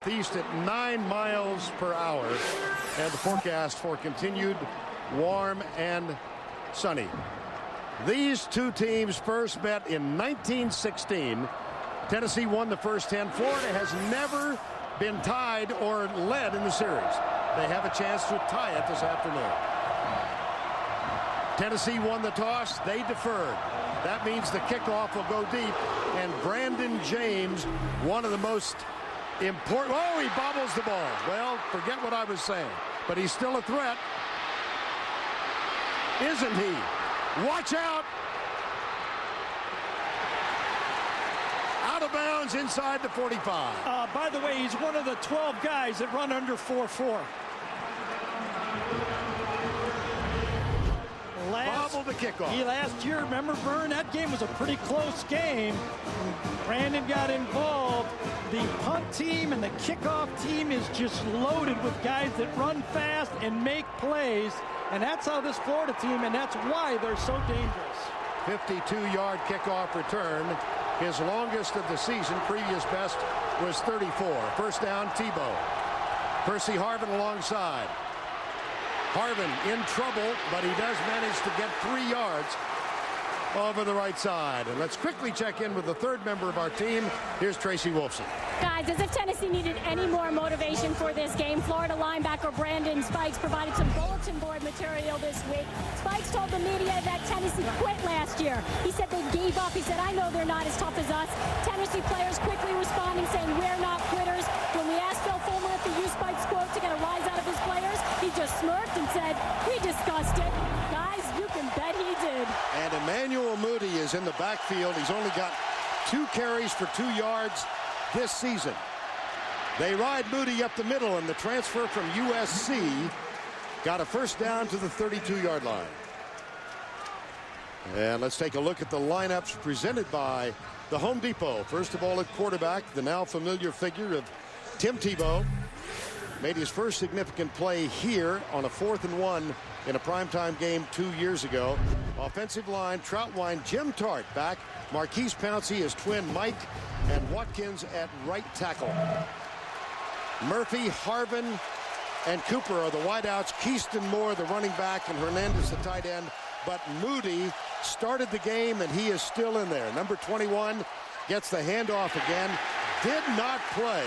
East at 9 miles per hour, and the forecast for continued warm and sunny. These two teams first met in 1916. Tennessee won the first 10. Florida has never been tied or led in the series. They have a chance to tie it this afternoon. Tennessee won the toss. They deferred. That means the kickoff will go deep, and Brandon James, one of the most important. Oh, he bobbles the ball. Well, forget what I was saying, but he's still a threat, isn't he? Watch out. Out of bounds inside the 45. By the way, he's one of the 12 guys that run under 4.4. Bobble the kickoff. Last year, remember, Vern, that game was a pretty close game. Brandon got involved. The punt team and the kickoff team is just loaded with guys that run fast and make plays. And that's how this Florida team, and that's why they're so dangerous. 52-yard kickoff return. His longest of the season. Previous best was 34. First down, Tebow. Percy Harvin alongside. Harvin in trouble, but he does manage to get 3 yards over the right side. And let's quickly check in with the third member of our team. Here's Tracy Wolfson. Guys, as if Tennessee needed any more motivation for this game, Florida linebacker Brandon Spikes provided some bulletin board material this week. Spikes told the media that Tennessee quit last year. He said they gave up. He said, I know they're not as tough as us. Tennessee players quickly responding, saying, we're not quitters. When we asked Phil Fulmer if he used Spikes' quote to get a rise out of his players, he just smirked and said, we discussed it. Guys, you can bet he did. And Emmanuel Moody is in the backfield. He's only got 2 carries for 2 yards this season. They ride Moody up the middle, and the transfer from USC got a first down to the 32-yard line. And let's take a look at the lineups presented by the Home Depot. First of all, at quarterback, the now familiar figure of Tim Tebow. Made his first significant play here on a 4th and 1 in a primetime game 2 years ago. Offensive line, Troutwine, Jim Tart back. Marquise Pouncey, his twin Mike, and Watkins at right tackle. Murphy, Harvin, and Cooper are the wideouts. Keyston Moore, the running back, and Hernandez, the tight end. But Moody started the game, and he is still in there. Number 21 gets the handoff again. Did not play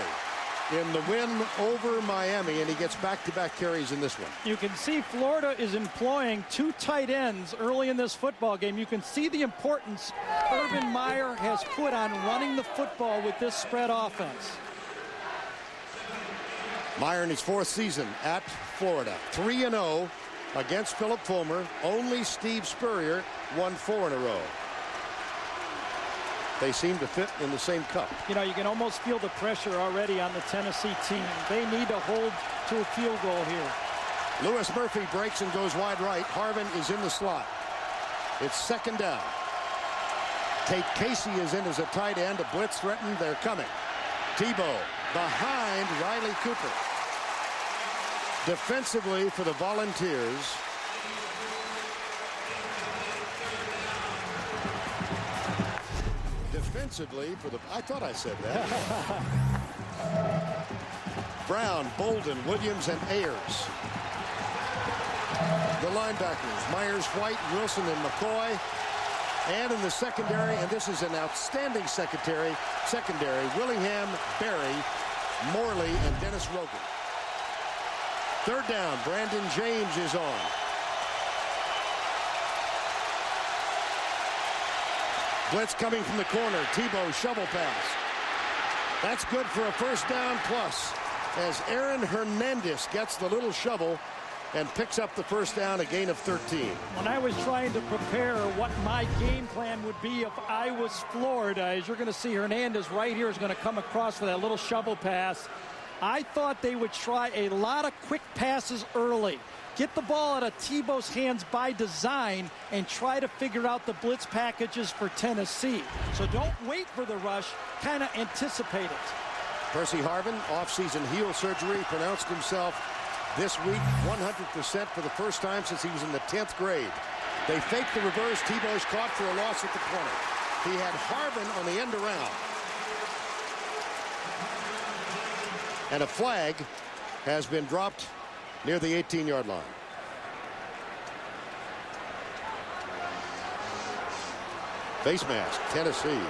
in the win over Miami, and he gets back-to-back carries in this one. You can see Florida is employing 2 tight ends early in this football game. You can see the importance Urban Meyer has put on running the football with this spread offense. Meyer in his 4th season at Florida. 3-0 against Philip Fulmer. Only Steve Spurrier won 4 in a row. They seem to fit in the same cup. You know, you can almost feel the pressure already on the Tennessee team. They need to hold to a field goal here. Lewis Murphy breaks and goes wide right. Harvin is in the slot. It's 2nd down. Tate Casey is in as a tight end. A blitz threatened. They're coming. Tebow behind Riley Cooper. Defensively for the Volunteers. Defensively for the, I thought I said that. Brown, Bolden, Williams, and Ayers. The linebackers, Myers, White, Wilson, and McCoy. And in the secondary, and this is an outstanding secondary, Willingham, Berry, Morley, and Dennis Rogan. 3rd down, Brandon James is on. Blitz coming from the corner. Tebow shovel pass. That's good for a first down plus as Aaron Hernandez gets the little shovel and picks up the first down, a gain of 13. When I was trying to prepare what my game plan would be if I was Florida, as you're going to see, Hernandez right here is going to come across for that little shovel pass. I thought they would try a lot of quick passes early. Get the ball out of Tebow's hands by design and try to figure out the blitz packages for Tennessee. So don't wait for the rush, kind of anticipate it. Percy Harvin, offseason heel surgery, pronounced himself this week 100% for the first time since he was in the 10th grade. They faked the reverse. Tebow's caught for a loss at the corner. He had Harvin on the end around. And a flag has been dropped near the 18-yard line. Face mask, Tennessee.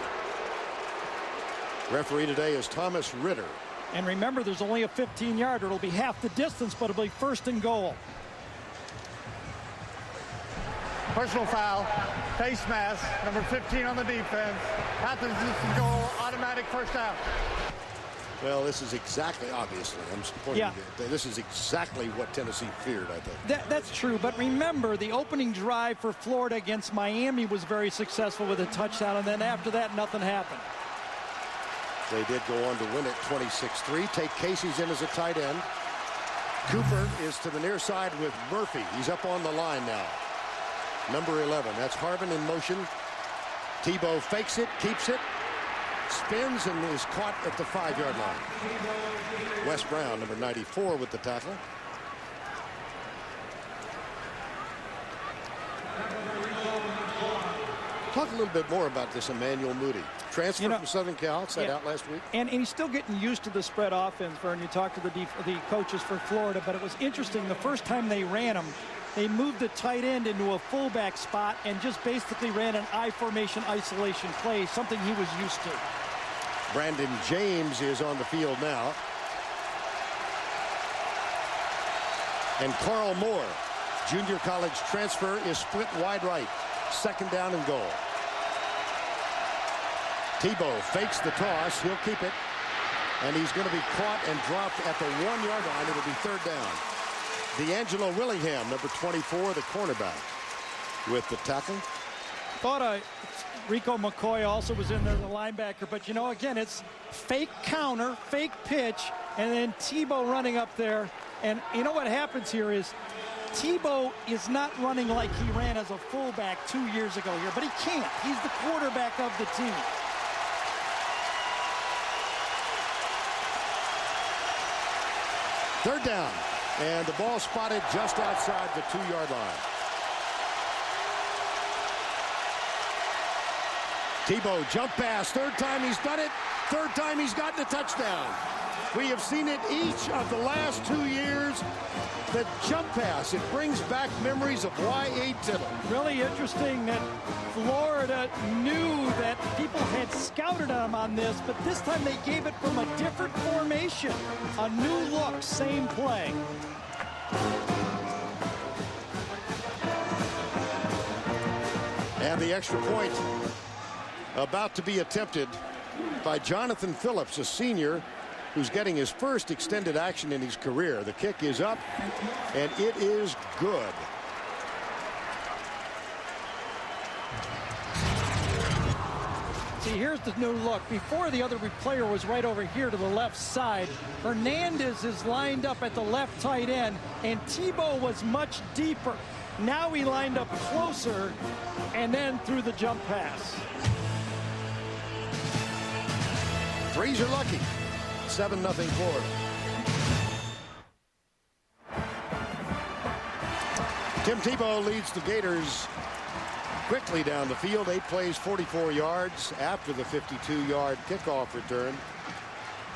Referee today is Thomas Ritter. And remember, there's only a 15-yarder. It'll be half the distance, but it'll be 1st and goal. Personal foul, face mask, number 15 on the defense. Half the distance goal, automatic first down. Well, this is exactly, obviously, I'm supporting this is exactly what Tennessee feared, I think. That's true, but remember, the opening drive for Florida against Miami was very successful with a touchdown, and then after that, nothing happened. They did go on to win it 26-3. Take Casey's in as a tight end. Cooper is to the near side with Murphy. He's up on the line now. Number 11. That's Harvin in motion. Tebow fakes it, keeps it, spins, and is caught at the 5-yard line. Wes Brown, number 94, with the tackle. Talk a little bit more about this Emmanuel Moody. Transfer from Southern Cal, sat out last week. And he's still getting used to the spread offense, Vern. You talked to the coaches for Florida, but it was interesting. The first time they ran him, they moved the tight end into a fullback spot and just basically ran an I formation isolation play, something he was used to. Brandon James is on the field now. And Carl Moore, junior college transfer, is split wide right. 2nd down and goal. Tebow fakes the toss. He'll keep it. And he's going to be caught and dropped at the 1-yard line. It'll be 3rd down. D'Angelo Willingham, number 24, the cornerback, with the tackle. Thought Rico McCoy also was in there, the linebacker. But, you know, again, it's fake counter, fake pitch, and then Tebow running up there. And you know what happens here is Tebow is not running like he ran as a fullback 2 years ago here, but he can't. He's the quarterback of the team. Third down, and the ball spotted just outside the 2-yard line. Tebow jump pass, 3rd time he's done it, 3rd time he's gotten a touchdown. We have seen it each of the last 2 years. The jump pass, it brings back memories of Y.A. Tittle. Really interesting that Florida knew that people had scouted them on this, but this time they gave it from a different formation. A new look, same play. And the extra point about to be attempted by Jonathan Phillips, a senior who's getting his first extended action in his career. The kick is up, and it is good. See, here's the new look. Before, the other player was right over here to the left side. Hernandez is lined up at the left tight end, and Tebow was much deeper. Now he lined up closer, and then threw the jump pass. Threes are lucky. 7-0 Florida. Tim Tebow leads the Gators quickly down the field. 8 plays, 44 yards after the 52-yard kickoff return.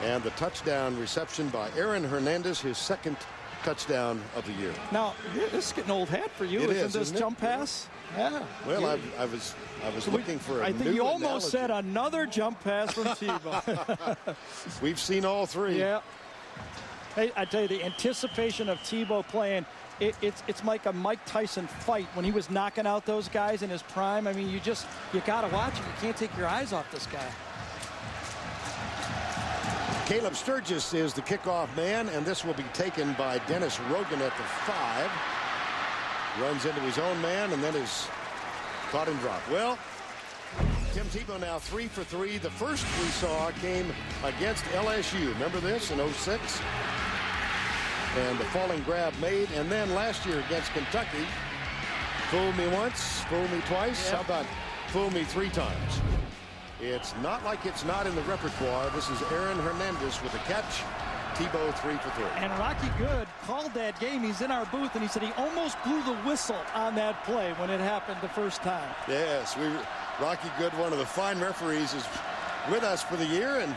And the touchdown reception by Aaron Hernandez, his 2nd touchdown of the year. Now, this is getting old hat for you, isn't this jump pass? Yeah. Well, I was looking for a I think you almost analogy. said another jump pass from Tebow. We've seen all 3. Yeah. Hey, I tell you, the anticipation of Tebow playing, it's like a Mike Tyson fight when he was knocking out those guys in his prime. I mean, you got to watch it. You can't take your eyes off this guy. Caleb Sturgis is the kickoff man, and this will be taken by Dennis Rogan at the 5. Runs into his own man and then is caught and dropped. Well, Tim Tebow now 3 for 3. The first we saw came against LSU. Remember this in 06? And the falling grab made. And then last year against Kentucky, fool me once, fool me twice. How about fool me 3 times? It's not like it's not in the repertoire. This is Aaron Hernandez with a catch. Tebow 3 for 3. And Rocky Good called that game. He's in our booth, and he said he almost blew the whistle on that play when it happened the first time. Yes, Rocky Good, one of the fine referees, is with us for the year, and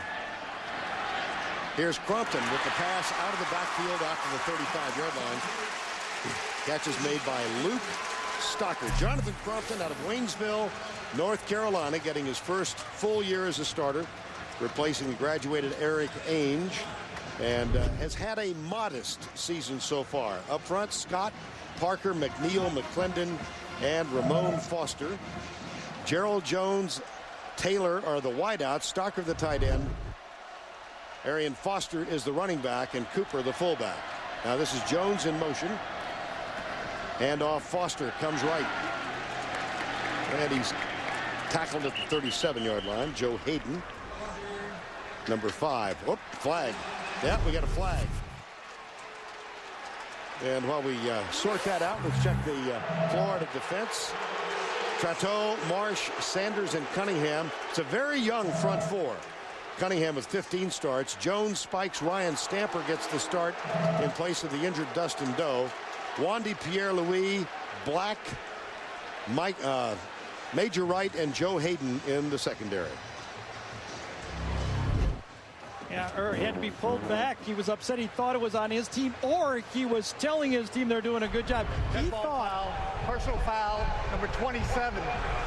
Here's Crumpton with the pass out of the backfield after the 35-yard line. Catch is made by Luke Stocker. Jonathan Crumpton out of Waynesville, North Carolina, getting his first full year as a starter, replacing the graduated Eric Ainge, and has had a modest season so far. Up front, Scott, Parker, McNeil, McClendon, and Ramon Foster. Gerald Jones, Taylor are the wideouts, Stocker the tight end, Arian Foster is the running back, and Cooper the fullback. Now this is Jones in motion. And off Foster comes right. And he's tackled at the 37-yard line. Joe Hayden, number 5. Whoop, flag. Yep, we got a flag. And while we sort that out, let's check the Florida defense. Trateau, Marsh, Sanders, and Cunningham. It's a very young front four. Cunningham with 15 starts. Jones, Spikes, Ryan Stamper gets the start in place of the injured Dustin Doe. Wandy, Pierre-Louis, Black, Mike, Major Wright, and Joe Hayden in the secondary. Yeah, he had to be pulled back. He was upset. He thought it was on his team, or he was telling his team they're doing a good job. He thought. Personal foul, number 27.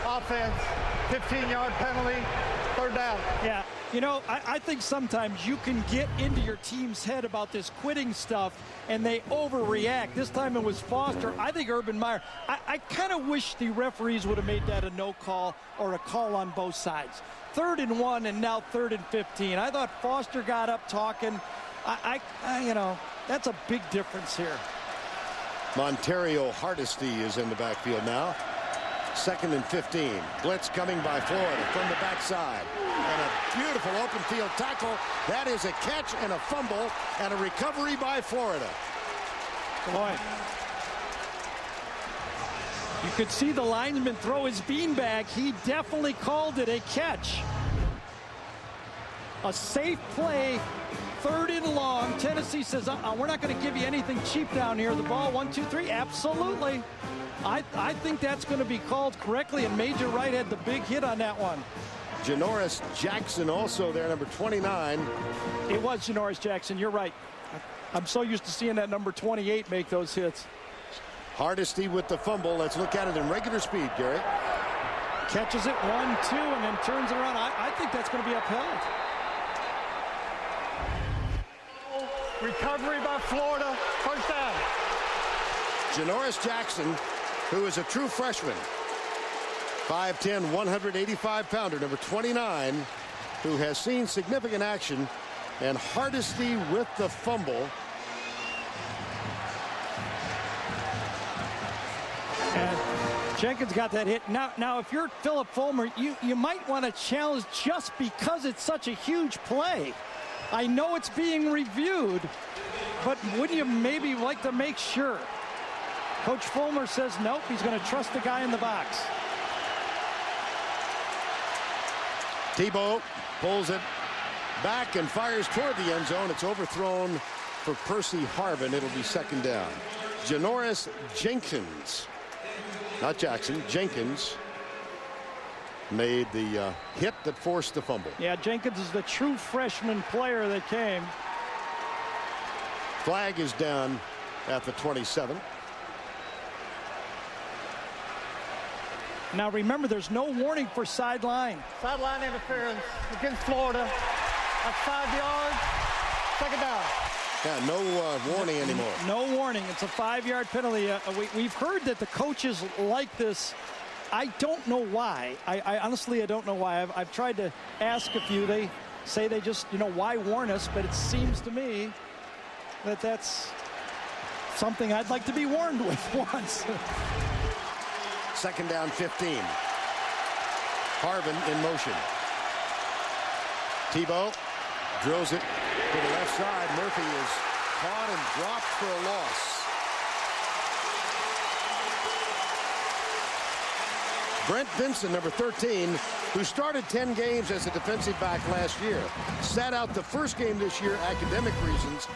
Offense, 15-yard penalty, 3rd down. Yeah, you know, I think sometimes you can get into your team's head about this quitting stuff, and they overreact. This time it was Foster. I think Urban Meyer. I kind of wish the referees would have made that a no call or a call on both sides. 3rd and 1 and now 3rd and 15. I thought Foster got up talking. You know, that's a big difference here. Montario Hardesty is in the backfield now. 2nd and 15. Blitz coming by Florida from the backside. And a beautiful open field tackle. That is a catch and a fumble and a recovery by Florida. Boy. You could see the lineman throw his beanbag. He definitely called it a catch. A safe play, 3rd and long. Tennessee says, we're not going to give you anything cheap down here. The ball, 1, 2, 3. Absolutely. I think that's going to be called correctly, and Major Wright had the big hit on that one. Janoris Jackson also there, number 29. It was Janoris Jackson. You're right. I'm so used to seeing that number 28 make those hits. Hardesty with the fumble. Let's look at it in regular speed, Gary. Catches it 1, 2, and then turns it around. I think that's going to be upheld. Recovery by Florida. 1st down. Janoris Jackson, who is a true freshman. 5'10", 185-pounder, number 29, who has seen significant action. And Hardesty with the fumble. And Jenkins got that hit. Now, if you're Philip Fulmer, you might want to challenge just because it's such a huge play. I know it's being reviewed, but wouldn't you maybe like to make sure? Coach Fulmer says nope, he's going to trust the guy in the box. Tebow pulls it back and fires toward the end zone. It's overthrown for Percy Harvin. It'll be 2nd down. Janoris Jenkins, not Jackson, Jenkins, made the hit that forced the fumble. Yeah, Jenkins is the true freshman player that came. Flag is down at the 27. Now remember, there's no warning for sideline. Sideline interference against Florida. That's 5 yards. 2nd down. Yeah, no warning anymore. No warning. It's a 5-yard penalty. We've heard that the coaches like this. I don't know why. I honestly, I don't know why. I've tried to ask a few. They say they just, why warn us? But it seems to me that that's something I'd like to be warned with once. 2nd down, 15. Harvin in motion. Tebow drills it to the left side. Murphy is caught and dropped for a loss. Brent Vinson, number 13, who started 10 games as a defensive back last year, sat out the first game this year, academic reasons,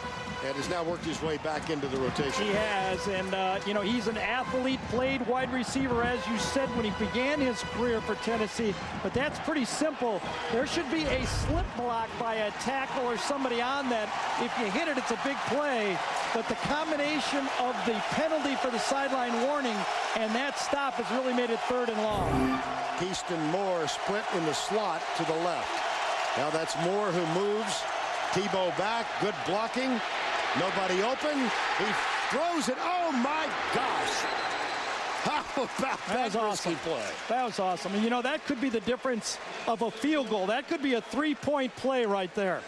and has now worked his way back into the rotation. He has, and you know, he's an athlete, played wide receiver, as you said, when he began his career for Tennessee. But that's pretty simple. There should be a slip block by a tackle or somebody on that. If you hit it, it's a big play. But the combination of the penalty for the sideline warning and that stop has really made it 3rd and long. Keyston Moore split in the slot to the left. Now that's Moore who moves. Tebow back, good blocking. Nobody open. He throws it. Oh my gosh. How about that risky play? That was awesome. And you know, that could be the difference of a field goal. That could be a 3-point play right there.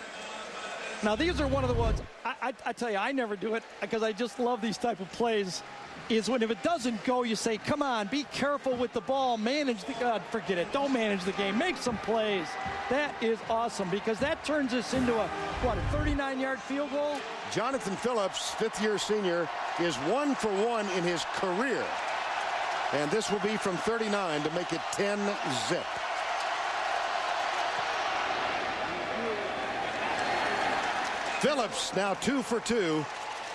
Now, these are one of the ones, I tell you, I never do it because I just love these type of plays, is when if it doesn't go, you say, come on, be careful with the ball, manage the, God, forget it, don't manage the game, make some plays. That is awesome because that turns us into a 39-yard field goal? Jonathan Phillips, 5th-year senior, is 1 for 1 in his career. And this will be from 39 to make it 10-zip. Phillips now 2 for 2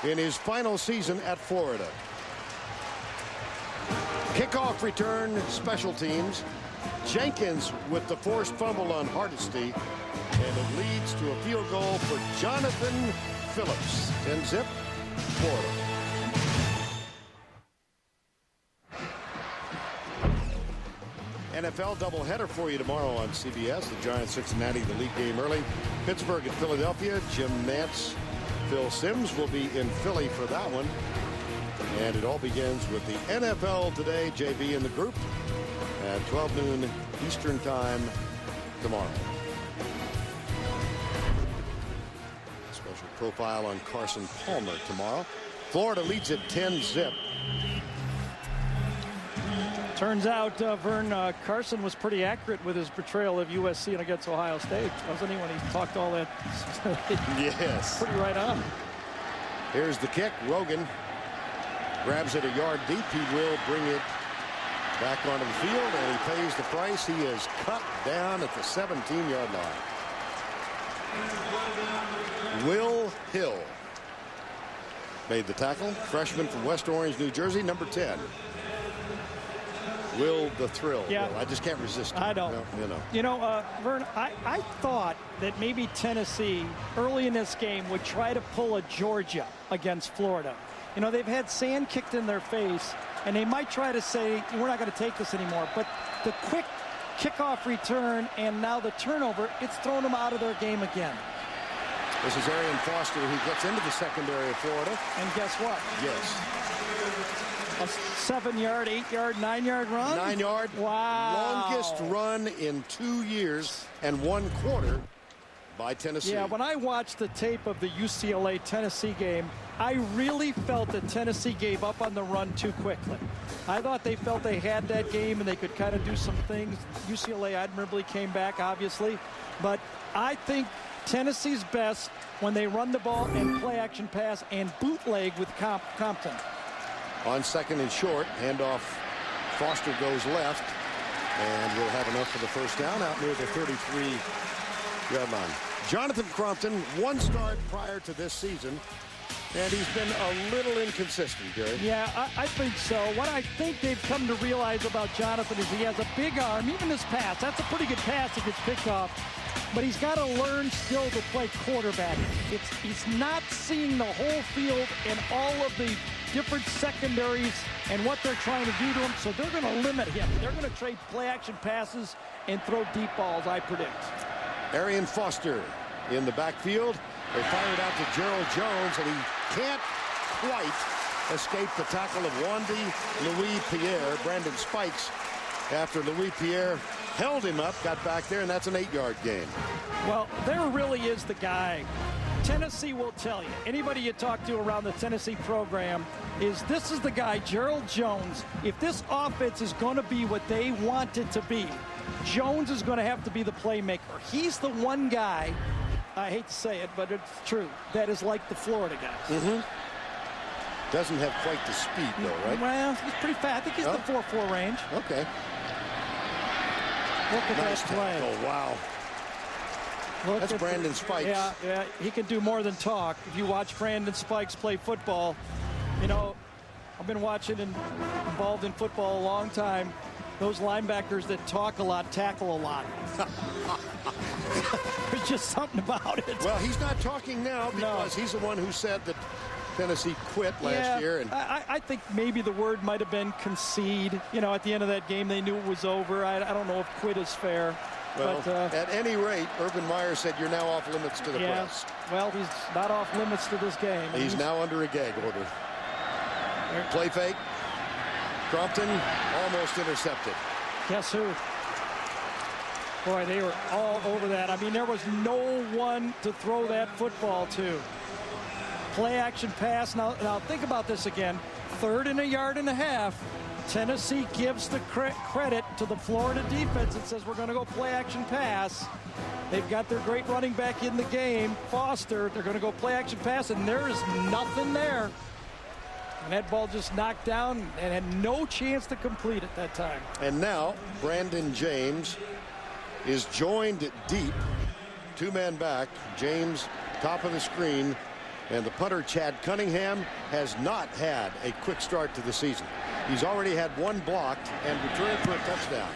in his final season at Florida. Kickoff return, special teams. Jenkins with the forced fumble on Hardesty. And it leads to a field goal for Jonathan Phillips. 10-zip, Florida. NFL doubleheader for you tomorrow on CBS. The Giants-Cincinnati, the league game early. Pittsburgh at Philadelphia. Jim Nantz, Phil Simms will be in Philly for that one. And it all begins with the NFL Today, JV in the group, at 12 noon Eastern time tomorrow. Special profile on Carson Palmer tomorrow. Florida leads at 10-zip. Turns out, Vern, Carson was pretty accurate with his portrayal of USC and against Ohio State, wasn't he, when he talked all that? Yes. Pretty right on. Here's the kick. Rogan grabs it a yard deep. He will bring it back onto the field, and he pays the price. He is cut down at the 17-yard line. Will Hill made the tackle. Freshman from West Orange, New Jersey, number 10. Will the Thrill. Yeah. Will. I just can't resist him. I don't. You know, Vern, I thought that maybe Tennessee early in this game would try to pull a Georgia against Florida. You know, they've had sand kicked in their face, and they might try to say, we're not going to take this anymore. But the quick kickoff return and now the turnover, it's thrown them out of their game again. This is Arian Foster, who gets into the secondary of Florida. And guess what? Yes. A 7-yard, 8-yard, 9-yard run? 9-yard. Wow. Longest run in 2 years and 1 quarter by Tennessee. Yeah, when I watched the tape of the UCLA-Tennessee game, I really felt that Tennessee gave up on the run too quickly. I thought they felt they had that game and they could kind of do some things. UCLA admirably came back, obviously. But I think Tennessee's best when they run the ball and play action pass and bootleg with Compton. On 2nd and short, handoff. Foster goes left, and we'll have enough for the first down out near the 33-yard line. Jonathan Crompton, 1 start prior to this season, and he's been a little inconsistent, Gary. Yeah, I think so. What I think they've come to realize about Jonathan is he has a big arm. Even this pass, that's a pretty good pass that gets picked off. But he's got to learn still to play quarterback. He's not seeing the whole field and all of the different secondaries and what they're trying to do to him, so they're going to limit him. They're going to trade play-action passes and throw deep balls, I predict. Arian Foster in the backfield. They fire it out to Gerald Jones, and he can't quite escape the tackle of Wandy Louis-Pierre. Brandon Spikes, after Louis-Pierre held him up, got back there, and that's an 8-yard gain. Well, there really is the guy. Tennessee will tell you, anybody you talk to around the Tennessee program, this is the guy, Gerald Jones. If this offense is going to be what they want it to be, Jones is going to have to be the playmaker. He's the one guy, I hate to say it, but it's true, that is like the Florida guys. Mm-hmm. Doesn't have quite the speed, though, right? Well, he's pretty fast. I think he's the 4.4 range. Okay. Look at Nice that play. tackle. Wow. That's Brandon Spikes. Yeah, he can do more than talk. If you watch Brandon Spikes play football, you know, I've been watching and involved in football a long time. Those linebackers that talk a lot tackle a lot. There's just something about it. Well, he's not talking now because he's the one who said that Tennessee quit last year. And I think maybe the word might have been concede. You know, at the end of that game, they knew it was over. I don't know if quit is fair. Well, but, at any rate, Urban Meyer said you're now off limits to the press. Well, he's not off limits to this game. He's now under a gag order. Play fake. Crompton almost intercepted. Guess who? Boy, they were all over that. I mean, there was no one to throw that football to. Play action pass. Now think about this again. 3rd and 1.5 yards. Tennessee gives the credit to the Florida defense and says we're going to go play action pass. They've got their great running back in the game, Foster. They're going to go play action pass, and there is nothing there. And that ball just knocked down and had no chance to complete at that time. And now Brandon James is joined deep. 2 men back. James top of the screen. And the punter, Chad Cunningham, has not had a quick start to the season. He's already had 1 blocked and returned for a touchdown.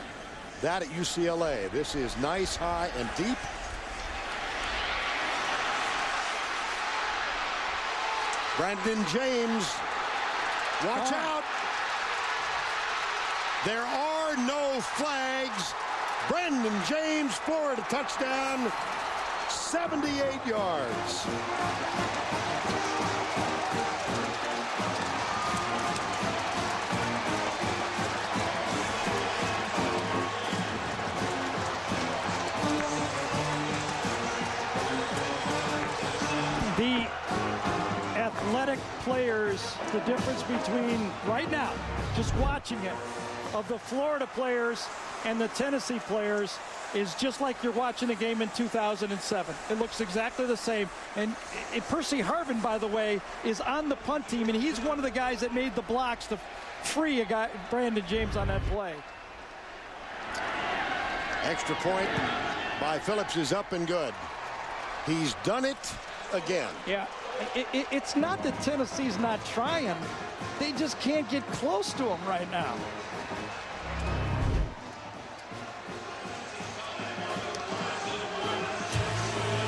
That at UCLA. This is nice, high, and deep. Brandon James. Watch out. There are no flags. Brandon James, Florida touchdown. 78 yards. The athletic players, the difference between right now, just watching it, of the Florida players and the Tennessee players is just like you're watching a game in 2007. It looks exactly the same. And Percy Harvin, by the way, is on the punt team, and he's one of the guys that made the blocks to free a guy, Brandon James, on that play. Extra point by Phillips is up and good. He's done it again. Yeah, it's not that Tennessee's not trying. They just can't get close to him right now.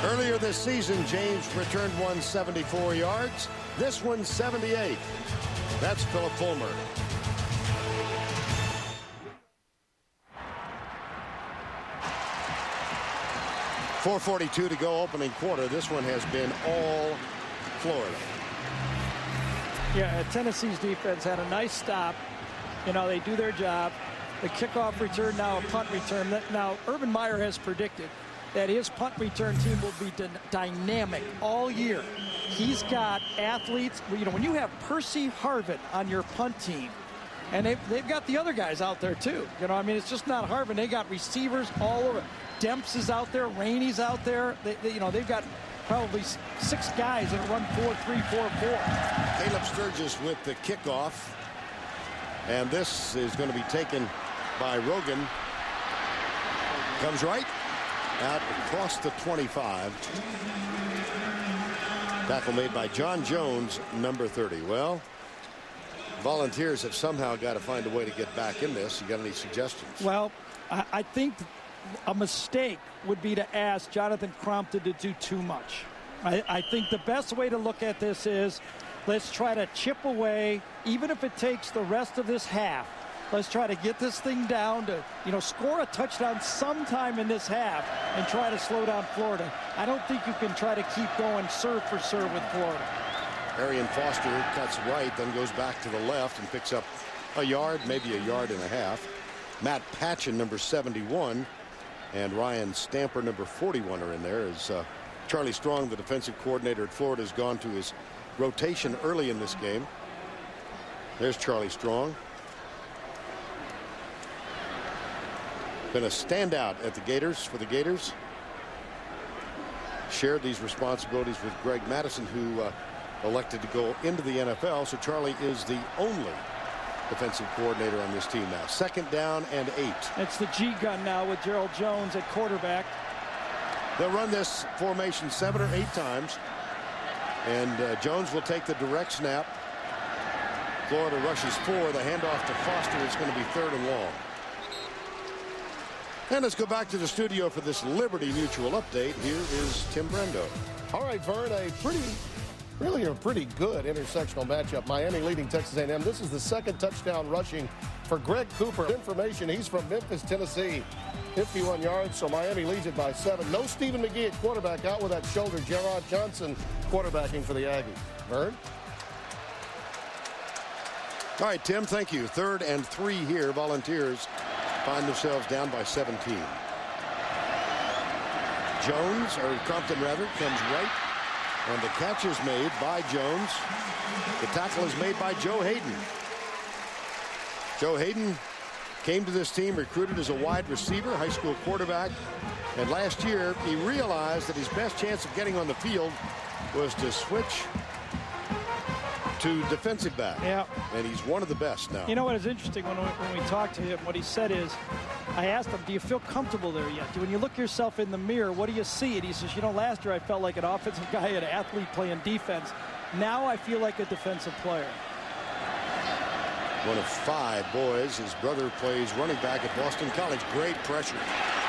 Earlier this season, James returned 174 yards. This one, 78. That's Philip Fulmer. .442 to go opening quarter. This one has been all Florida. Yeah, Tennessee's defense had a nice stop. You know, they do their job. The kickoff return, now a punt return. Now, Urban Meyer has predicted that his punt return team will be dynamic all year. He's got athletes. You know, when you have Percy Harvin on your punt team, and they've got the other guys out there too. You know, I mean, it's just not Harvin. They got receivers all over. Demps is out there. Rainey's out there. You know, they've got probably 6 guys that run 4-3-4-4. Caleb Sturgis with the kickoff. And this is going to be taken by Rogan. Comes right out across the 25. Tackle made by John Jones, number 30. Well, Volunteers have somehow got to find a way to get back in this. You got any suggestions? Well, I think a mistake would be to ask Jonathan Crompton to do too much. I think the best way to look at this is let's try to chip away, even if it takes the rest of this half. Let's try to get this thing down to, you know, score a touchdown sometime in this half and try to slow down Florida. I don't think you can try to keep going serve for serve with Florida. Arian Foster cuts right, then goes back to the left and picks up a yard, maybe a yard and a half. Matt Patchen, number 71, and Ryan Stamper, number 41, are in there. As Charlie Strong, the defensive coordinator at Florida, has gone to his rotation early in this game. There's Charlie Strong. Been a standout at the Gators for the Gators. Shared these responsibilities with Greg Madison, who elected to go into the NFL. So Charlie is the only defensive coordinator on this team now. 2nd down and 8. It's the G gun now with Gerald Jones at quarterback. They'll run this formation 7 or 8 times. And Jones will take the direct snap. Florida rushes 4. The handoff to Foster is going to be 3rd and long. And let's go back to the studio for this Liberty Mutual update. Here is Tim Brendo. All right, Vern, really a pretty good intersectional matchup. Miami leading Texas A&M. This is the 2nd touchdown rushing for Greg Cooper. Information, he's from Memphis, Tennessee. 51 yards, so Miami leads it by 7. No Stephen McGee at quarterback, out with that shoulder. Gerard Johnson quarterbacking for the Aggies. Vern? All right, Tim, thank you. 3rd and 3 here. Volunteers find themselves down by 17. Jones, or Compton rather, comes right. And the catch is made by Jones. The tackle is made by Joe Hayden. Joe Hayden came to this team recruited as a wide receiver, high school quarterback. And last year, he realized that his best chance of getting on the field was to switch to defensive back. Yeah. And he's one of the best now. You know what is interesting when we talked to him, what he said is, I asked him, do you feel comfortable there yet? When you look yourself in the mirror, what do you see? And he says, you know, last year I felt like an offensive guy, an athlete playing defense. Now I feel like a defensive player. One of 5 boys. His brother plays running back at Boston College. Great pressure.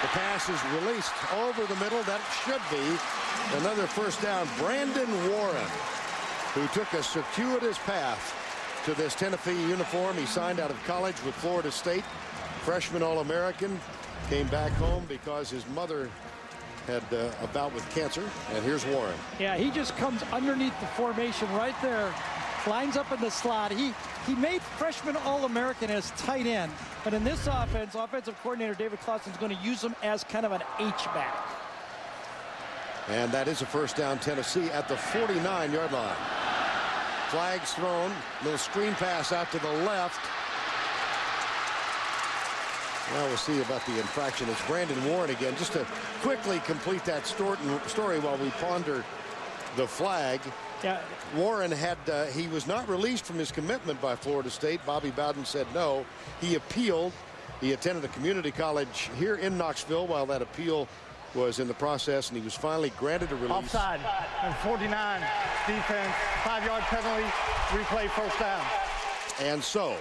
The pass is released over the middle. That should be another 1st down. Brandon Warren, who took a circuitous path to this Tennessee uniform. He signed out of college with Florida State. Freshman All-American, came back home because his mother had a bout with cancer. And here's Warren. Yeah, he just comes underneath the formation right there, lines up in the slot. He made freshman All-American as tight end, but in this offense, offensive coordinator David Clawson is going to use him as kind of an H-back. And that is a 1st down, Tennessee at the 49-yard line. Flags thrown, little screen pass out to the left. Now we'll see about the infraction. It's Brandon Warren again. Just to quickly complete that story while we ponder the flag. Yeah. Warren had he was not released from his commitment by Florida State. Bobby Bowden said no. He appealed. He attended a community college here in Knoxville while that appeal was in the process, and he was finally granted a release. Offside. And 49. Defense. 5-yard penalty. Replay 1st down. And so,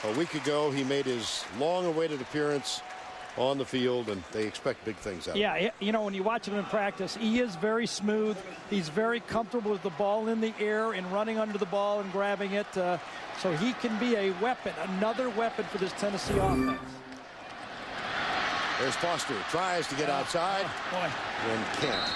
a week ago, he made his long-awaited appearance on the field, and they expect big things out of him. Yeah, you know, when you watch him in practice, he is very smooth. He's very comfortable with the ball in the air and running under the ball and grabbing it. So he can be a weapon, another weapon for this Tennessee offense. There's Foster. Tries to get outside. Boy. And can't.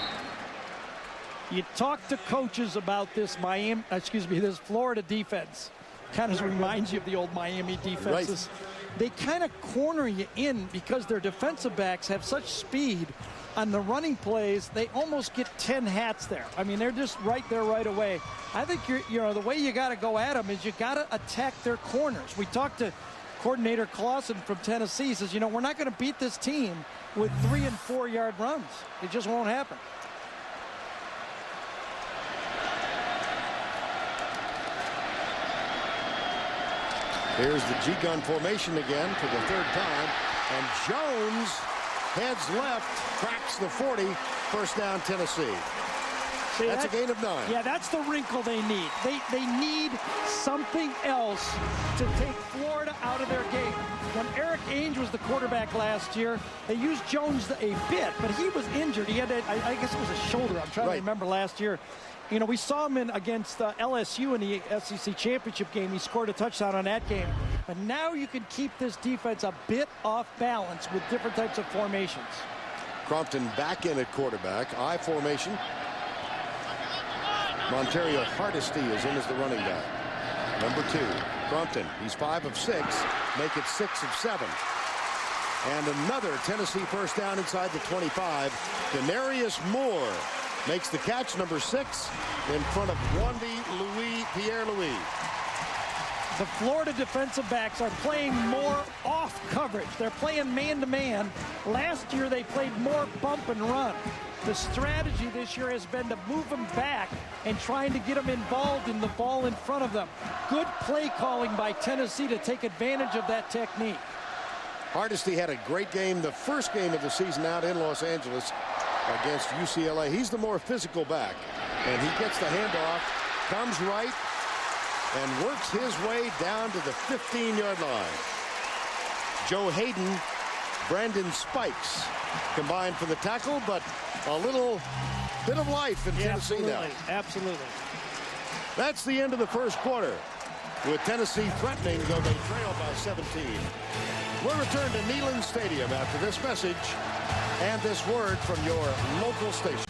You talk to coaches about this this Florida defense. Kind of reminds you of the old Miami defenses. Right. They kind of corner you in because their defensive backs have such speed on the running plays. They almost get 10 hats there. I mean, they're just right there right away. I think the way you got to go at them is you got to attack their corners. We talked to coordinator Clawson from Tennessee. He says, you know, we're not going to beat this team with 3- and 4-yard runs. It just won't happen. Here's the G-gun formation again for the 3rd time. And Jones heads left, cracks the 40. 1st down, Tennessee. See, that's a gain of 9. Yeah, that's the wrinkle they need. They need something else to take Florida out of their game. When Eric Ainge was the quarterback last year, they used Jones a bit, but he was injured. He had, I guess it was a shoulder. I'm trying to remember last year. You know, we saw him against LSU in the SEC championship game. He scored a touchdown on that game. But now you can keep this defense a bit off balance with different types of formations. Crompton back in at quarterback. I formation. Monterio Hardesty is in as the running back. Number 2, Crompton. He's 5 of 6. Make it 6 of 7. And another Tennessee 1st down inside the 25. Denarius Moore makes the catch, number 6, in front of Wandy Pierre-Louis. the Florida defensive backs are playing more off coverage. They're playing man-to-man. Last year, they played more bump and run. The strategy this year has been to move them back and trying to get them involved in the ball in front of them. Good play calling by Tennessee to take advantage of that technique. Hardesty had a great game, the first game of the season out in Los Angeles against UCLA. He's the more physical back, and he gets the handoff, comes right, and works his way down to the 15-yard line. Joe Hayden, Brandon Spikes combined for the tackle, but a little bit of life in Tennessee now. Absolutely. That's the end of the first quarter, with Tennessee threatening, though they trail by 17. We'll return to Neyland Stadium after this message and this word from your local station.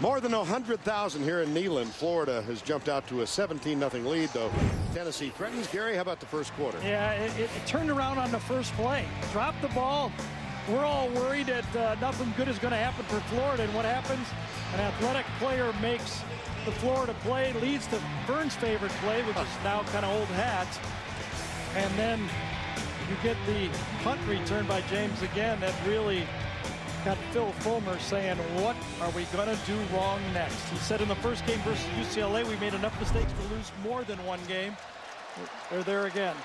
More than 100,000 here in Neyland. Florida has jumped out to a 17-0 lead, though Tennessee threatens. Gary, how about the first quarter? Yeah, it turned around on the first play. Dropped the ball. We're all worried that nothing good is going to happen for Florida. And what happens? An athletic player makes the Florida play, leads to Vern's favorite play, which is now kind of old hat. And then you get the punt return by James again that really got Phil Fulmer saying, what are we going to do wrong next? He said in the first game versus UCLA, we made enough mistakes to lose more than one game. They're there again.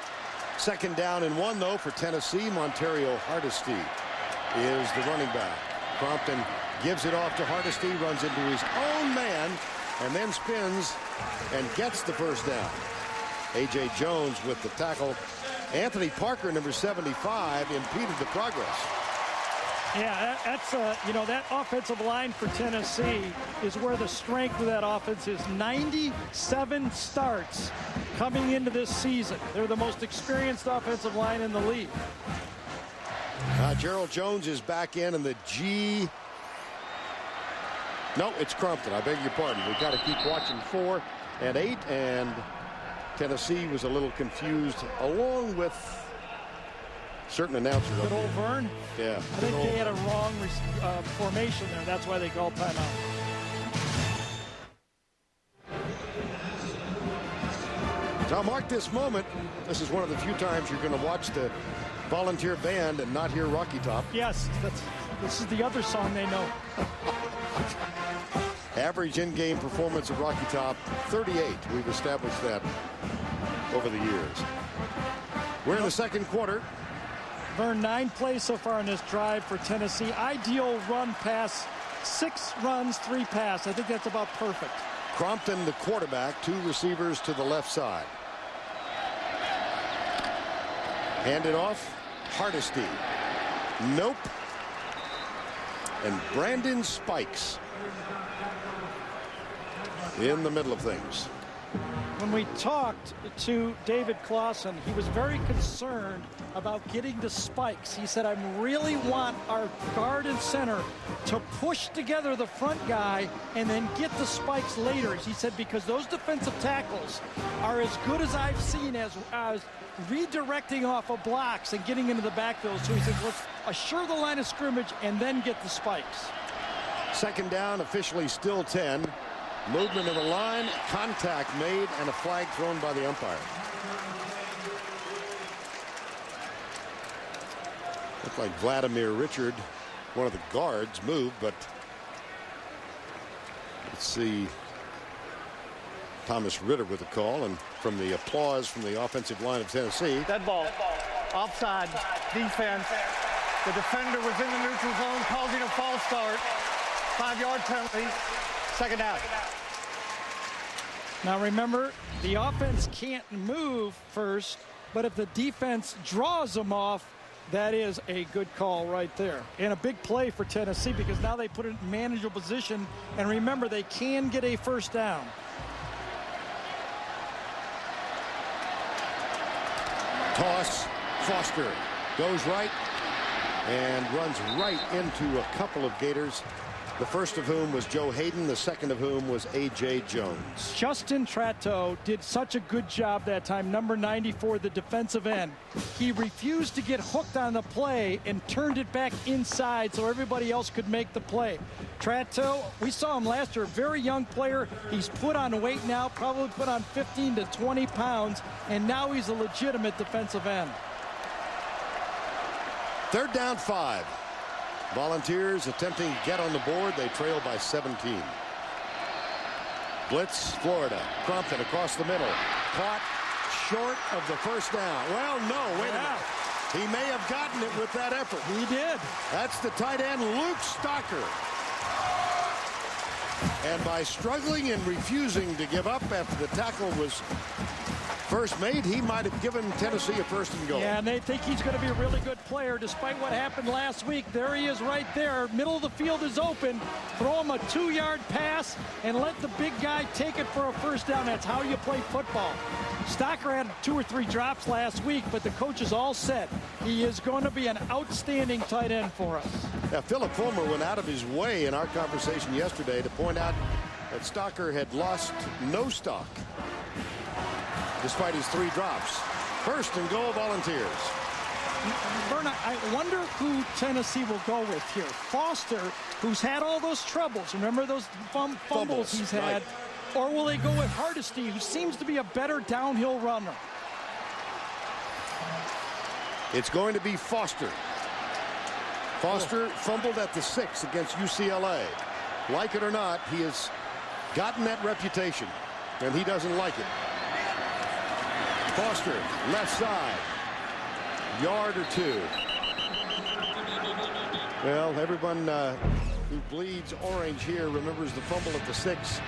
Second down and 1, though, for Tennessee. Montario Hardesty is the running back. Crompton gives it off to Hardesty, runs into his own man, and then spins and gets the first down. A.J. Jones with the tackle. Anthony Parker, number 75, impeded the progress. Yeah, that's you know, that offensive line for Tennessee is where the strength of that offense is. 97 starts coming into this season. They're the most experienced offensive line in the league. Gerald Jones is back in, and the G. No, it's Crompton. I beg your pardon. We've got to keep watching 4 and 8, and Tennessee was a little confused, along with certain announcers. Good old Vern. Yeah. I think they had a wrong formation there. That's why they called timeout. Now mark this moment. This is one of the few times you're going to watch the volunteer band and not hear Rocky Top. Yes, this is the other song they know. Average in-game performance of Rocky Top, 38. We've established that over the years. We're in the second quarter. Vern, 9 plays so far in this drive for Tennessee. Ideal run pass, 6 runs, 3 pass. I think that's about perfect. Crompton, the quarterback, 2 receivers to the left side. Hand it off. Hardesty. Nope. And Brandon Spikes in the middle of things. When we talked to David Clausen, he was very concerned about getting the spikes. He said, I really want our guard and center to push together the front guy and then get the spikes later. He said, because those defensive tackles are as good as I've seen as redirecting off of blocks and getting into the backfield. So he says, let's assure the line of scrimmage and then get the spikes. Second down, officially still 10. Movement of the line, contact made, and a flag thrown by the umpire. Looked like Vladimir Richard, one of the guards, moved, but let's see. Thomas Ritter with the call, and from the applause from the offensive line of Tennessee. Dead ball. Offside. Defense. The defender was in the neutral zone, causing a false start. 5-yard penalty. Second down. Now remember, the offense can't move first, but if the defense draws them off, that is a good call right there. And a big play for Tennessee, because now they put it in manageable position. And remember, they can get a first down. Toss. Foster goes right and runs right into a couple of Gators. The first of whom was Joe Hayden, the second of whom was A.J. Jones. Justin Tratto did such a good job that time, number 94, the defensive end. He refused to get hooked on the play and turned it back inside so everybody else could make the play. Tratto, we saw him last year, very young player. He's put on weight now, probably put on 15 to 20 pounds, and now he's a legitimate defensive end. 3rd down 5. Volunteers attempting to get on the board. They trail by 17. Blitz, Florida. Crompton across the middle. Caught short of the 1st down. Well, no, wait a minute. He may have gotten it with that effort. He did. That's the tight end, Luke Stocker. And by struggling and refusing to give up after the tackle was first made, he might have given Tennessee a 1st and goal. Yeah, and they think he's going to be a really good player despite what happened last week. There he is right there. Middle of the field is open. Throw him a 2-yard pass and let the big guy take it for a 1st down. That's how you play football. Stocker had 2 or 3 drops last week, but the coach is all set. He is going to be an outstanding tight end for us. Now, Philip Fulmer went out of his way in our conversation yesterday to point out that Stocker had lost no stock despite his 3 drops. 1st and goal, Volunteers. Berna, I wonder who Tennessee will go with here. Foster, who's had all those troubles. Remember those fumbles he's had? Right. Or will they go with Hardesty, who seems to be a better downhill runner? It's going to be Foster. Foster fumbled at the 6 against UCLA. Like it or not, he has gotten that reputation, and he doesn't like it. Foster, left side. Yard or 2. Well, everyone who bleeds orange here remembers the fumble at the 6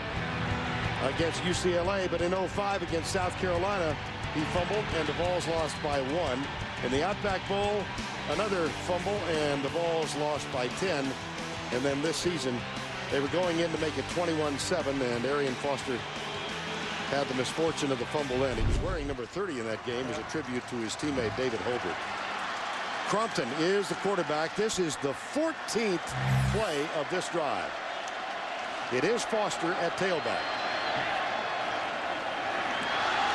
against UCLA, but in 05 against South Carolina, he fumbled, and the Vols lost by 1. In the Outback Bowl, another fumble, and the Vols lost by 10. And then this season, they were going in to make it 21-7, and Arian Foster had the misfortune of the fumble then. He was wearing number 30 in that game as a tribute to his teammate David Holbert. Crompton is the quarterback. This is the 14th play of this drive. It is Foster at tailback.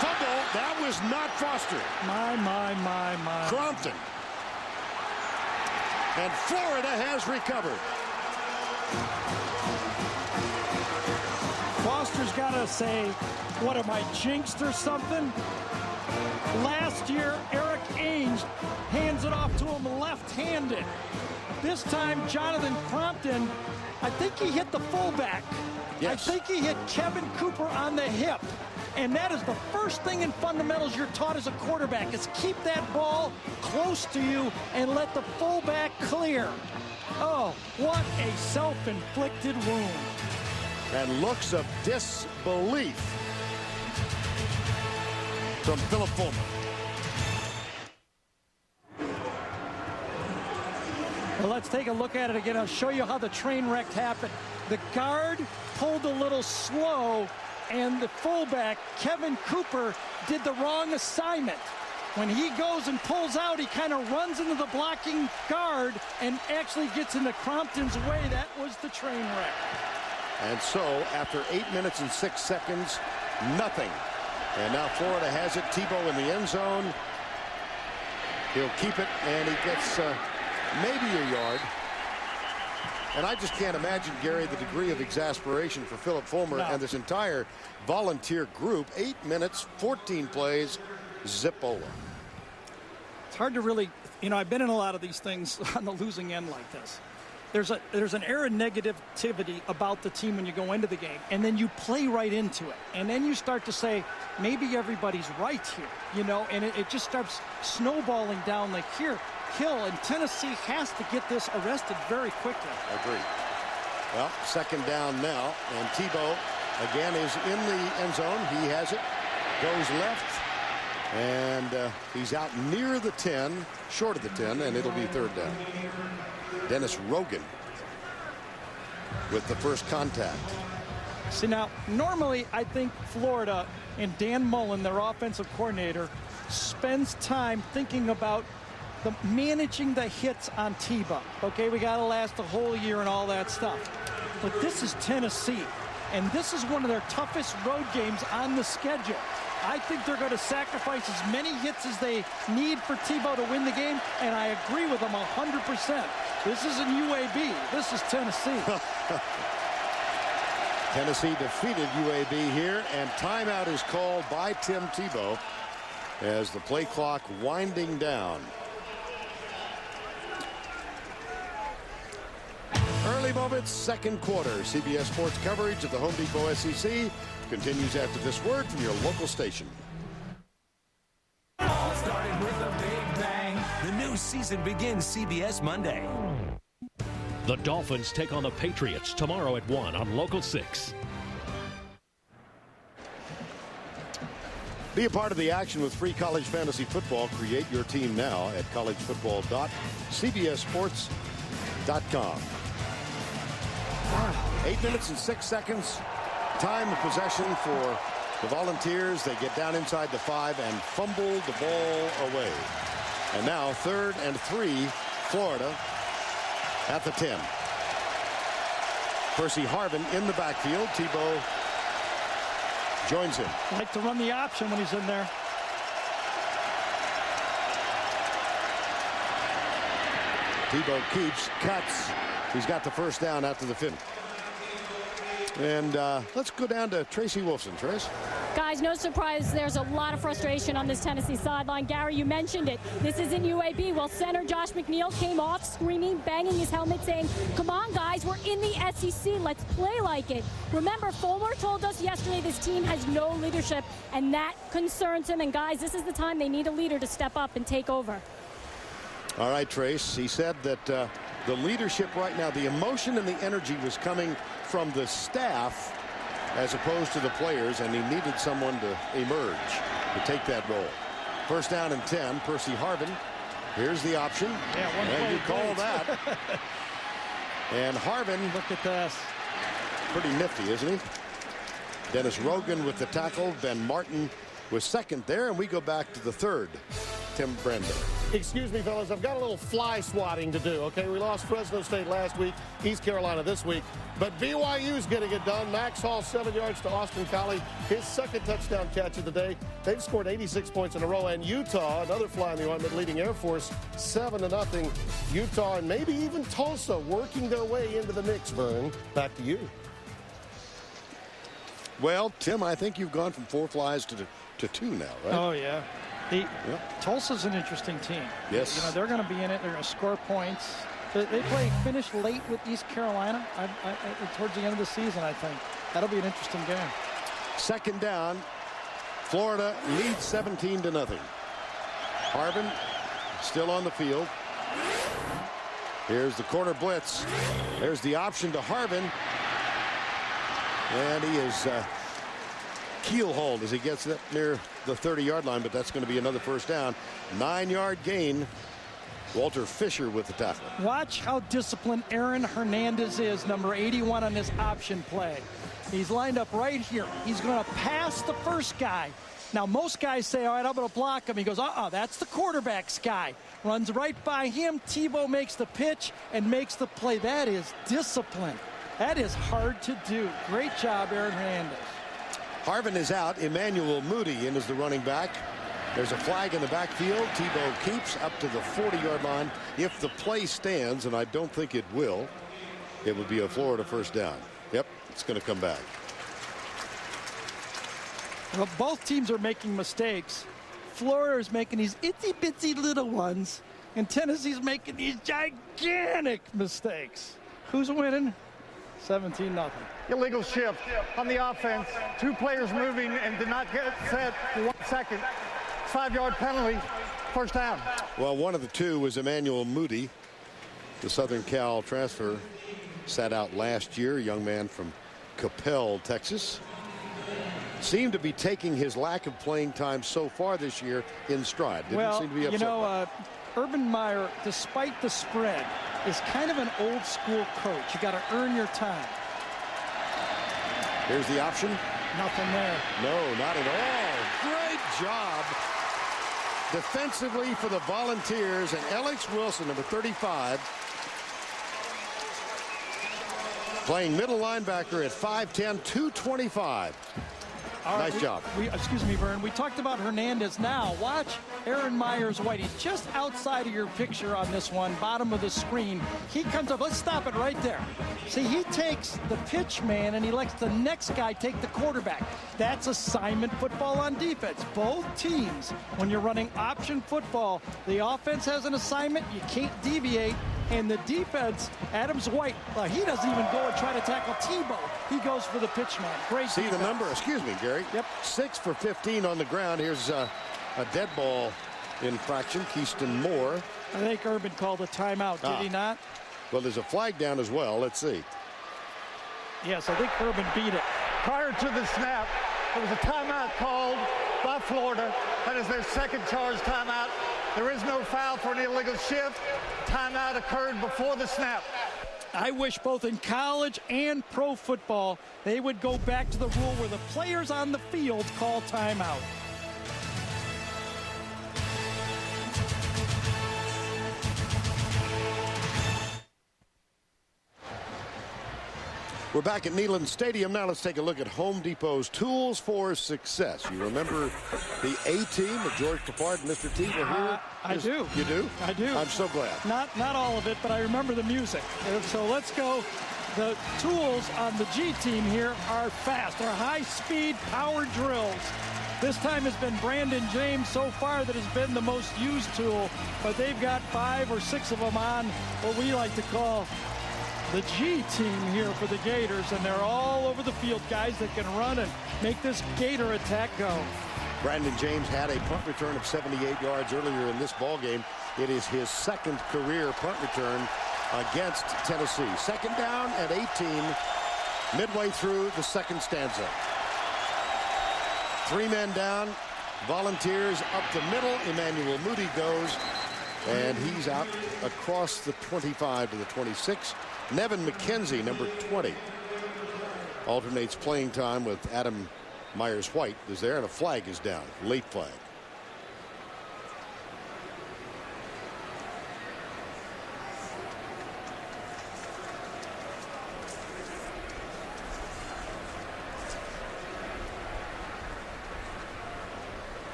Fumble. That was not Foster. My. Crompton. And Florida has recovered. Foster's got to say, what am I, jinxed or something? Last year, Eric Ainge hands it off to him left-handed. This time, Jonathan Crompton, I think he hit the fullback. Yes. I think he hit Kevin Cooper on the hip. And that is the first thing in fundamentals you're taught as a quarterback, is keep that ball close to you and let the fullback clear. Oh, what a self-inflicted wound. And looks of disbelief from Philip Fulmer. Well, let's take a look at it again. I'll show you how the train wreck happened. The guard pulled a little slow, and the fullback, Kevin Cooper, did the wrong assignment. When he goes and pulls out, he kind of runs into the blocking guard and actually gets into Crompton's way. That was the train wreck. And so, after 8 minutes and 6 seconds, nothing. And now Florida has it. Tebow in the end zone. He'll keep it, and he gets maybe a yard. And I just can't imagine, Gary, the degree of exasperation for Philip Fulmer and this entire Volunteer group. 8 minutes, 14 plays, Zippola. It's hard to really, I've been in a lot of these things on the losing end like this. There's an air of negativity about the team when you go into the game, and then you play right into it. And then you start to say, maybe everybody's right here, and it just starts snowballing down like here. Hill and Tennessee has to get this arrested very quickly. Agreed. Well, 2nd down now, and Tebow again is in the end zone. He has it, goes left, and he's out near the 10, short of the 10, and it'll be 3rd down. Dennis Rogan with the first contact. See, now, normally I think Florida and Dan Mullen, their offensive coordinator, spends time thinking about managing the hits on Tebow. Okay, we got to last the whole year and all that stuff. But this is Tennessee, and this is one of their toughest road games on the schedule. I think they're going to sacrifice as many hits as they need for Tebow to win the game, and I agree with them 100%. This isn't UAB. This is Tennessee. Tennessee defeated UAB here, and timeout is called by Tim Tebow as the play clock winding down. Early moments, second quarter. CBS Sports coverage of the Home Depot SEC continues after this word from your local station. All started with a big bang. The new season begins CBS Monday. The Dolphins take on the Patriots tomorrow at 1 on Local 6. Be a part of the action with free college fantasy football. Create your team now at collegefootball.cbssports.com. 8 minutes and 6 seconds. Time of possession for the Volunteers. They get down inside the 5 and fumble the ball away. And now 3rd and 3, Florida at the 10. Percy Harvin in the backfield. Tebow joins him. I like to run the option when he's in there. Tebow keeps, cuts. He's got the first down after the 50. And let's go down to Tracy Wolfson. Trace? Guys, no surprise, there's a lot of frustration on this Tennessee sideline. Gary, you mentioned it. This isn't UAB. Well, center Josh McNeil came off screaming, banging his helmet, saying, come on, guys, we're in the SEC. Let's play like it. Remember, Fulmer told us yesterday this team has no leadership, and that concerns him. And, guys, this is the time they need a leader to step up and take over. All right, Trace. He said that the leadership right now, the emotion and the energy was coming from the staff as opposed to the players, and he needed someone to emerge to take that role. First down and 10. Percy Harvin. Here's the option. Yeah, and you call that. And Harvin. Look at this. Pretty nifty, isn't he? Dennis Rogan with the tackle. Ben Martin was second there, and we go back to the 3rd. Tim Brando. Excuse me, fellas. I've got a little fly swatting to do, okay? We lost Fresno State last week, East Carolina this week. But BYU's getting it done. Max Hall, 7 yards to Austin Collie. His second touchdown catch of the day. They've scored 86 points in a row. And Utah, another fly in the ointment, leading Air Force 7-0. Utah and maybe even Tulsa working their way into the mix, Vern. Back to you. Well, Tim, I think you've gone from 4 flies to 2 now, right? Oh, yeah. Tulsa's an interesting team. Yes. You know, they're going to be in it. They're going to score points. They finish late with East Carolina towards the end of the season, I think. That'll be an interesting game. Second down. Florida leads 17-0. Harvin still on the field. Here's the corner blitz. There's the option to Harvin. And he is keel hauled as he gets up near the 30-yard line, but that's going to be another first down. 9-yard gain. Walter Fisher with the tackle. Watch how disciplined Aaron Hernandez is, number 81 on this option play. He's lined up right here. He's going to pass the first guy. Now, most guys say, all right, I'm going to block him. He goes, that's the quarterback's guy. Runs right by him. Tebow makes the pitch and makes the play. That is discipline. That is hard to do. Great job, Aaron Hernandez. Harvin is out. Emmanuel Moody in as the running back. There's a flag in the backfield. Tebow keeps up to the 40-yard line. If the play stands, and I don't think it will, it would be a Florida first down. Yep, it's going to come back. Well, both teams are making mistakes. Florida is making these itsy-bitsy little ones, and Tennessee's making these gigantic mistakes. Who's winning? 17-0. Illegal shift on the offense. 2 players moving and did not get set for 1 second. 5-yard penalty. First down. Well, one of the 2 was Emmanuel Moody. The Southern Cal transfer sat out last year. A young man from Coppell, Texas. Seemed to be taking his lack of playing time so far this year in stride. Didn't seem to be upset. Urban Meyer, despite the spread, is kind of an old school coach. You got to earn your time. Here's the option. Nothing there. No, not at all. Great job defensively for the Volunteers, and Alex Wilson, number 35, playing middle linebacker at 5'10", 225. Nice job. Excuse me, Vern. We talked about Hernandez. Now watch Aaron Myers-White. He's just outside of your picture on this one, bottom of the screen. He comes up. Let's stop it right there. See, he takes the pitch man and he lets the next guy take the quarterback. That's assignment football on defense. Both teams, when you're running option football, the offense has an assignment. You can't deviate. And the defense, Adams-White, he doesn't even go and try to tackle Tebow. He goes for the pitch man. Great See defense. the number? Excuse me, Gary. Yep. 6 for 15 on the ground. Here's a dead ball infraction. Keyston Moore. I think Urban called a timeout, did he not? Well, there's a flag down as well. Let's see. Yes, I think Urban beat it. Prior to the snap, there was a timeout called by Florida. That is their second charge timeout. There is no foul for an illegal shift. Timeout occurred before the snap. I wish both in college and pro football they would go back to the rule where the players on the field call timeout. We're back at Neyland Stadium. Now let's take a look at Home Depot's tools for success. You remember the A-team of George Peppard and Mr. T were here? I do. You do? I do. I'm so glad. Not all of it, but I remember the music. So let's go. The tools on the G team here are fast. They're high-speed power drills. This time has been Brandon James so far that has been the most used tool, but they've got 5 or 6 of them on what we like to call the G team here for the Gators, and they're all over the field, guys that can run and make this Gator attack go. Brandon James had a punt return of 78 yards earlier in this ball game. It is his second career punt return against Tennessee. Second down at 18, midway through the second stanza. 3 men down, Volunteers up the middle. Emmanuel Moody goes, and he's out across the 25 to the 26. Nevin McKenzie, number 20, alternates playing time with Adam Myers-White is there, and a flag is down, late flag.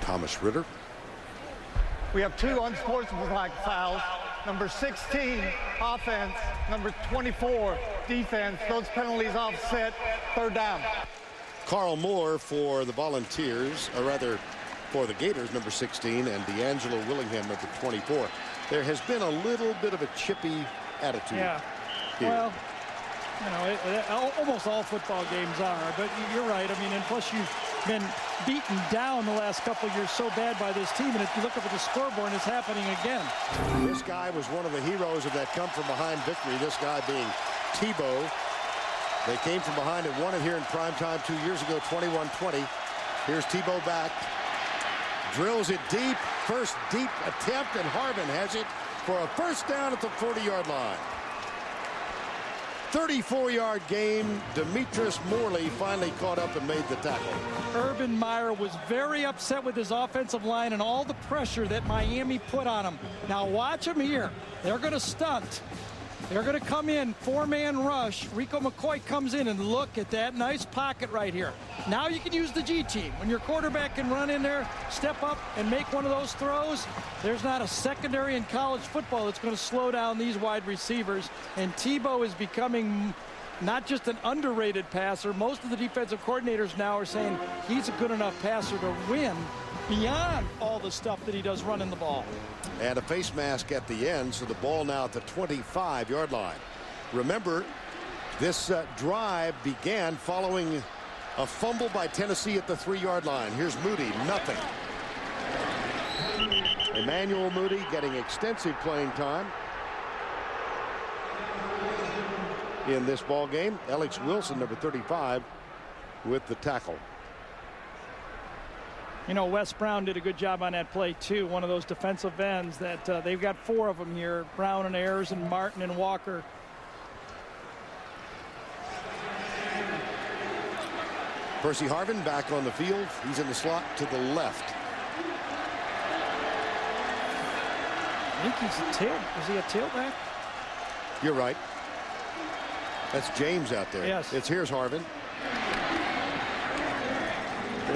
Thomas Ritter. We have 2 unsportsmanlike fouls. Number 16, offense. Number 24, defense. Those penalties offset. 3rd down. Carl Moore for the Volunteers, or rather for the Gators, number 16, and D'Angelo Willingham, number 24. There has been a little bit of a chippy attitude. Yeah. Here. Well, you know, almost all football games are, but you're right. I mean, and plus you've been beaten down the last couple of years so bad by this team, and if you look up at the scoreboard, it's happening again. This guy was one of the heroes of that come-from-behind victory, this guy being Tebow. They came from behind and won it here in primetime 2 years ago, 21-20. Here's Tebow back. Drills it deep. First deep attempt, and Harvin has it for a first down at the 40-yard line. 34-yard game. Demetrius Morley finally caught up and made the tackle. Urban Meyer was very upset with his offensive line and all the pressure that Miami put on him. Now watch him here. They're going to stunt. They're going to come in, 4-man rush. Rico McCoy comes in, and look at that nice pocket right here. Now you can use the G team. When your quarterback can run in there, step up, and make one of those throws, there's not a secondary in college football that's going to slow down these wide receivers. And Tebow is becoming not just an underrated passer. Most of the defensive coordinators now are saying he's a good enough passer to win beyond all the stuff that he does running the ball. And a face mask at the end, so the ball now at the 25-yard line. Remember, this drive began following a fumble by Tennessee at the 3-yard line. Here's Moody, nothing. Emmanuel Moody getting extensive playing time in this ball game. Alex Wilson, number 35, with the tackle. You know, Wes Brown did a good job on that play, too. One of those defensive ends that they've got 4 of them here. Brown and Ayers and Martin and Walker. Percy Harvin back on the field. He's in the slot to the left. I think he's a tail. Is he a tailback? You're right. That's James out there. Yes. Here's Harvin.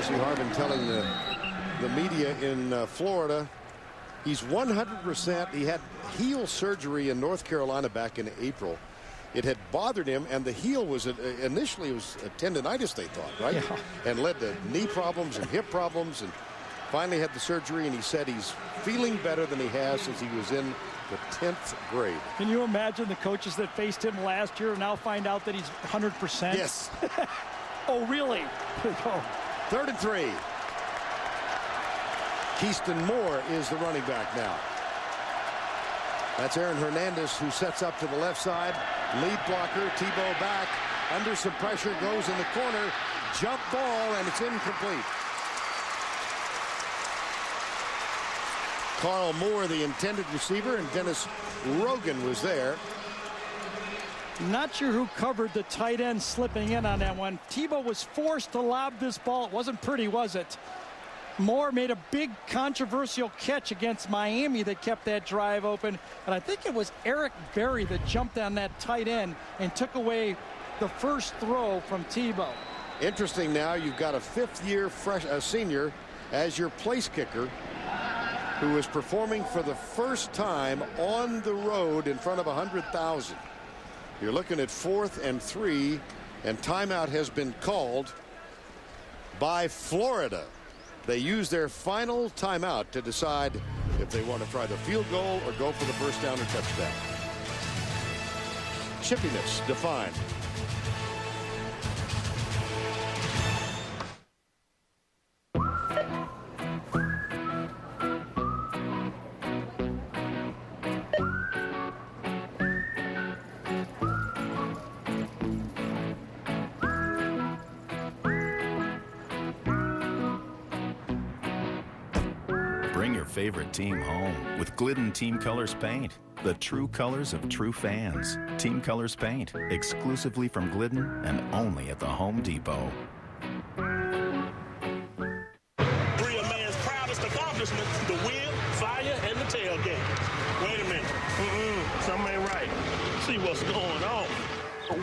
Tennessee Harvin telling the media in Florida he's 100%. He had heel surgery in North Carolina back in April. It had bothered him, and the heel was initially it was a tendonitis, they thought, right? Yeah. And led to knee problems and hip problems, and finally had the surgery, and he said he's feeling better than he has since he was in the 10th grade. Can you imagine the coaches that faced him last year now find out that he's 100%? Yes. Oh, really? 3rd and 3. Keyston Moore is the running back now. That's Aaron Hernandez, who sets up to the left side. Lead blocker, Tebow back. Under some pressure, goes in the corner. Jump ball, and it's incomplete. Carl Moore, the intended receiver, and Dennis Rogan was there. Not sure who covered the tight end slipping in on that one. Tebow was forced to lob this ball. It wasn't pretty, was it? Moore made a big controversial catch against Miami that kept that drive open. And I think it was Eric Berry that jumped on that tight end and took away the first throw from Tebow. Interesting now, you've got a 5th-year senior as your place kicker who is performing for the first time on the road in front of 100,000. You're looking at 4th and 3, and timeout has been called by Florida. They use their final timeout to decide if they want to try the field goal or go for the first down or touchdown. Chippiness defined. Bring your favorite team home with Glidden Team Colors Paint. The true colors of true fans. Team Colors Paint, exclusively from Glidden and only at the Home Depot. Three of man's proudest accomplishments, the win, fire, and the tailgate. Wait a minute. Something ain't right. See what's going on.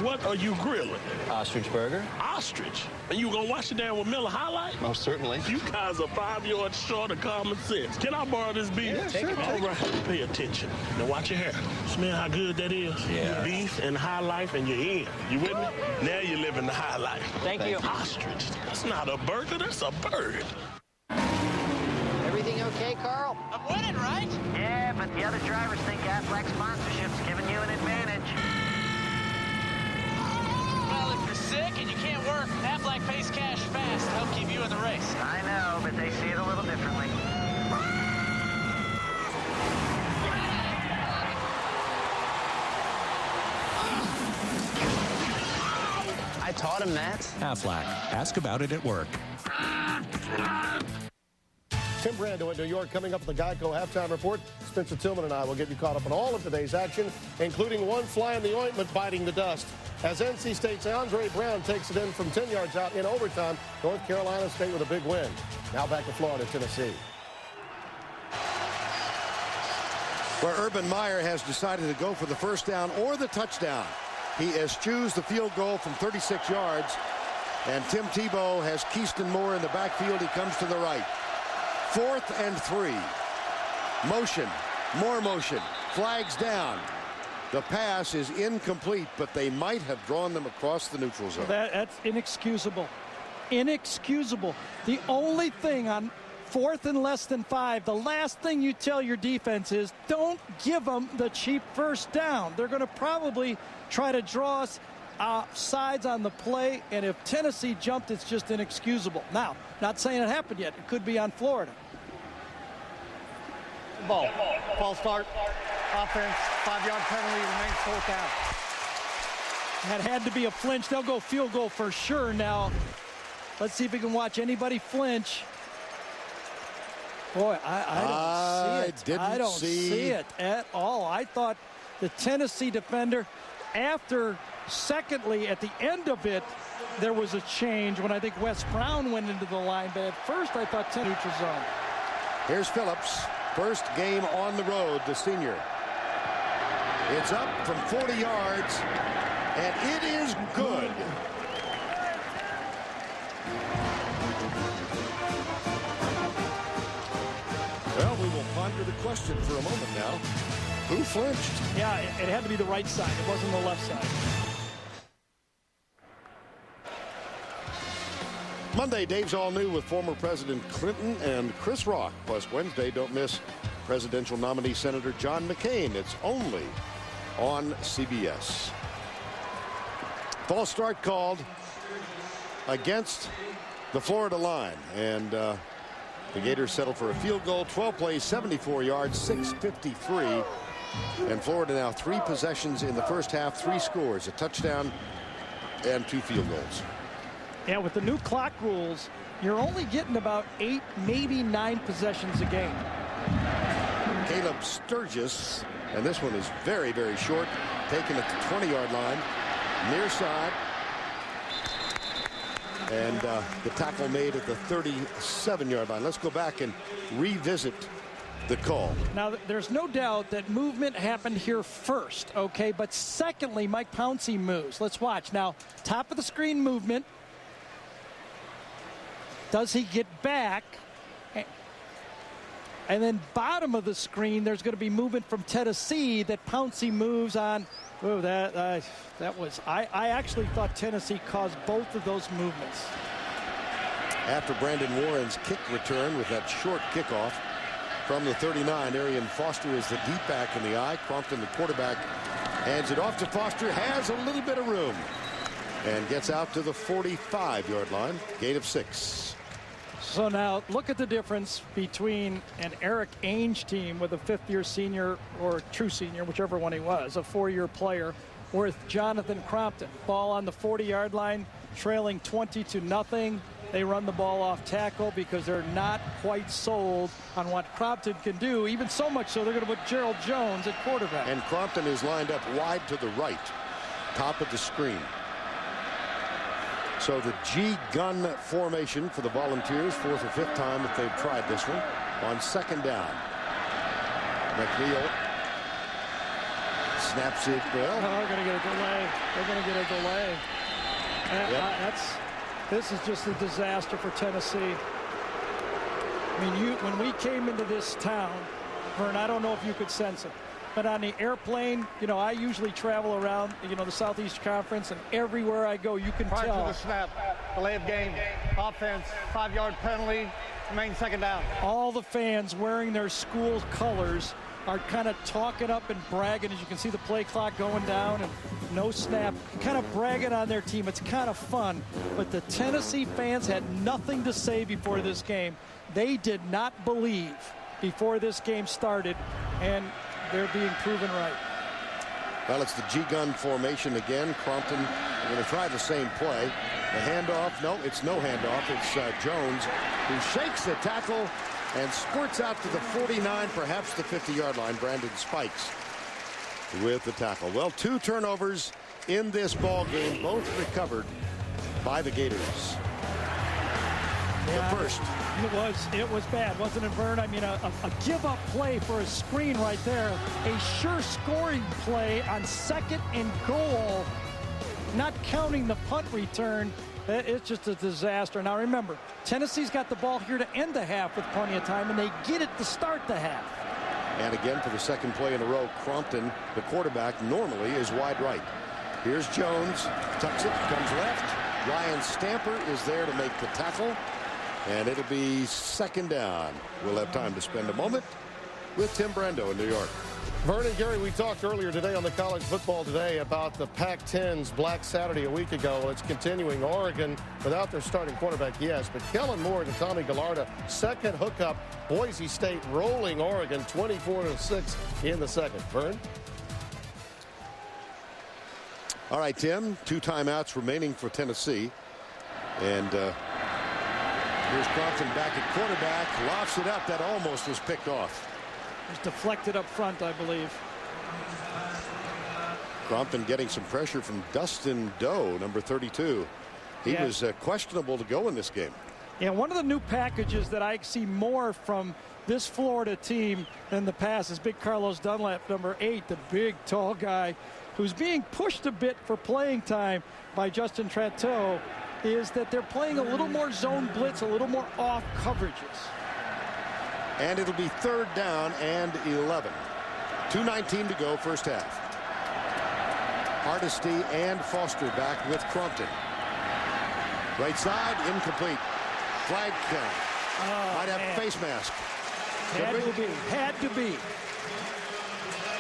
What are you grilling? Ostrich burger. Ostrich? And you gonna watch it down with Miller High Life? Most certainly. You guys are 5 yards short of common sense. Can I borrow this beef? Yeah, sure. All right, pay attention. Now watch your hair. Smell how good that is? Yeah. Beef and high life and you're in. You with me? Now you're living the high life. Thank you. Ostrich. That's not a burger, that's a bird. Everything okay, Carl? I'm winning, right? Yeah, but the other drivers think Aflac sponsorship's giving you an advantage. Well, if you're sick and you can't work, Aflac pays cash fast to help keep you in the race. I know, but they see it a little differently. I taught him that. Aflac. Ask about it at work. Tim Brando in New York coming up with the Geico halftime report. Spencer Tillman and I will get you caught up on all of today's action, including one fly in the ointment biting the dust. As NC State's Andre Brown takes it in from 10 yards out in overtime, North Carolina State with a big win. Now back to Florida, Tennessee. Where Urban Meyer has decided to go for the first down or the touchdown. He eschews the field goal from 36 yards. And Tim Tebow has Keyston Moore in the backfield. He comes to the right. 4th and 3. Motion. More motion. Flags down. The pass is incomplete, but they might have drawn them across the neutral zone. That's inexcusable. Inexcusable. The only thing on 4th and less than 5, the last thing you tell your defense is don't give them the cheap first down. They're going to probably try to draw us sides on the play, and if Tennessee jumped, it's just inexcusable. Now, not saying it happened yet. It could be on Florida. Ball. False start. Offense. 5-yard penalty. Remains 4th down. That had to be a flinch. They'll go field goal for sure now. Let's see if we can watch anybody flinch. Boy, I don't see it. I don't see it at all. I thought the Tennessee defender, after secondly, at the end of it, there was a change when I think Wes Brown went into the line. But at first, I thought neutral zone. Here's Phillips. First game on the road, the senior. It's up from 40 yards, and it is good. question for a moment now. Who flinched? Yeah, it had to be the right side. It wasn't the left side. Monday, Dave's All New with former President Clinton and Chris Rock. Plus Wednesday, don't miss presidential nominee Senator John McCain. It's only on CBS. False start called against the Florida line. And the Gators settled for a field goal. 12 plays, 74 yards, 6:53. And Florida now 3 possessions in the first half, 3 scores, a touchdown and 2 field goals. Yeah, with the new clock rules, you're only getting about 8, maybe 9 possessions a game. Caleb Sturgis, and this one is very, very short, taken at the 20-yard line, near side. And the tackle made at the 37-yard line. Let's go back and revisit the call. Now, there's no doubt that movement happened here first, okay? But secondly, Mike Pouncey moves. Let's watch. Now, top of the screen movement. Does he get back? And then bottom of the screen, there's going to be movement from Tennessee that Pouncey moves on. Oh, that was, I actually thought Tennessee caused both of those movements. After Brandon Warren's kick return with that short kickoff from the 39, Arian Foster is the deep back in the eye. Crompton, the quarterback, hands it off to Foster, has a little bit of room, and gets out to the 45-yard line, gain of 6. So now look at the difference between an Eric Ainge team with a 5th-year senior or true senior, whichever one he was, a 4-year player, with Jonathan Crompton. Ball on the 40-yard line, trailing 20-0. They run the ball off tackle because they're not quite sold on what Crompton can do, even so much so they're going to put Gerald Jones at quarterback. And Crompton is lined up wide to the right, top of the screen. So the G-gun formation for the Volunteers, 4th or 5th time that they've tried this one, on 2nd down. McNeil snaps it well. Oh, they're going to get a delay. They're going to get a delay. This is just a disaster for Tennessee. I mean, when we came into this town, Vern, I don't know if you could sense it, but on the airplane, you know, I usually travel around, you know, the Southeast Conference, and everywhere I go, you can Prior tell. to the snap, delay of game, offense, 5-yard penalty, remain 2nd down. All the fans wearing their school colors are kind of talking up and bragging. As you can see the play clock going down and no snap, kind of bragging on their team. It's kind of fun. But the Tennessee fans had nothing to say before this game. They did not believe before this game started, and they're being proven right. Well, it's the G-gun formation again. Crompton going to try the same play. The handoff, no, it's no handoff. It's Jones who shakes the tackle and squirts out to the 49, perhaps the 50-yard line. Brandon Spikes with the tackle. Well, 2 turnovers in this ball game, both recovered by the Gators. Yeah, the first. It was bad, wasn't it, Vern? I mean, a give-up play for a screen right there. A sure scoring play on 2nd and goal, not counting the punt return. It's just a disaster. Now, remember, Tennessee's got the ball here to end the half with plenty of time, and they get it to start the half. And again, for the 2nd play in a row, Crompton, the quarterback, normally is wide right. Here's Jones, tucks it, comes left. Ryan Stamper is there to make the tackle. And it'll be 2nd down. We'll have time to spend a moment with Tim Brando in New York. Vernon, Gary, we talked earlier today on the College Football Today about the Pac-10's Black Saturday a week ago. It's continuing. Oregon without their starting quarterback, yes, but Kellen Moore and Tommy Gallarda, 2nd hookup. Boise State rolling Oregon 24-6 in the 2nd. Vern? All right, Tim, 2 timeouts remaining for Tennessee. And here's Crompton back at quarterback, lofts it up. That almost was picked off. It was deflected up front, I believe. Crompton getting some pressure from Dustin Doe, number 32. He was questionable to go in this game. Yeah, one of the new packages that I see more from this Florida team than the past is big Carlos Dunlap, number 8, the big, tall guy who's being pushed a bit for playing time by Justin Tratteau, is that they're playing a little more zone blitz, a little more off coverages. And it'll be 3rd down and 11. 2:19 to go, first half. Hardesty and Foster back with Crompton. Right side, incomplete. Flag count. Might have a face mask. Had to be.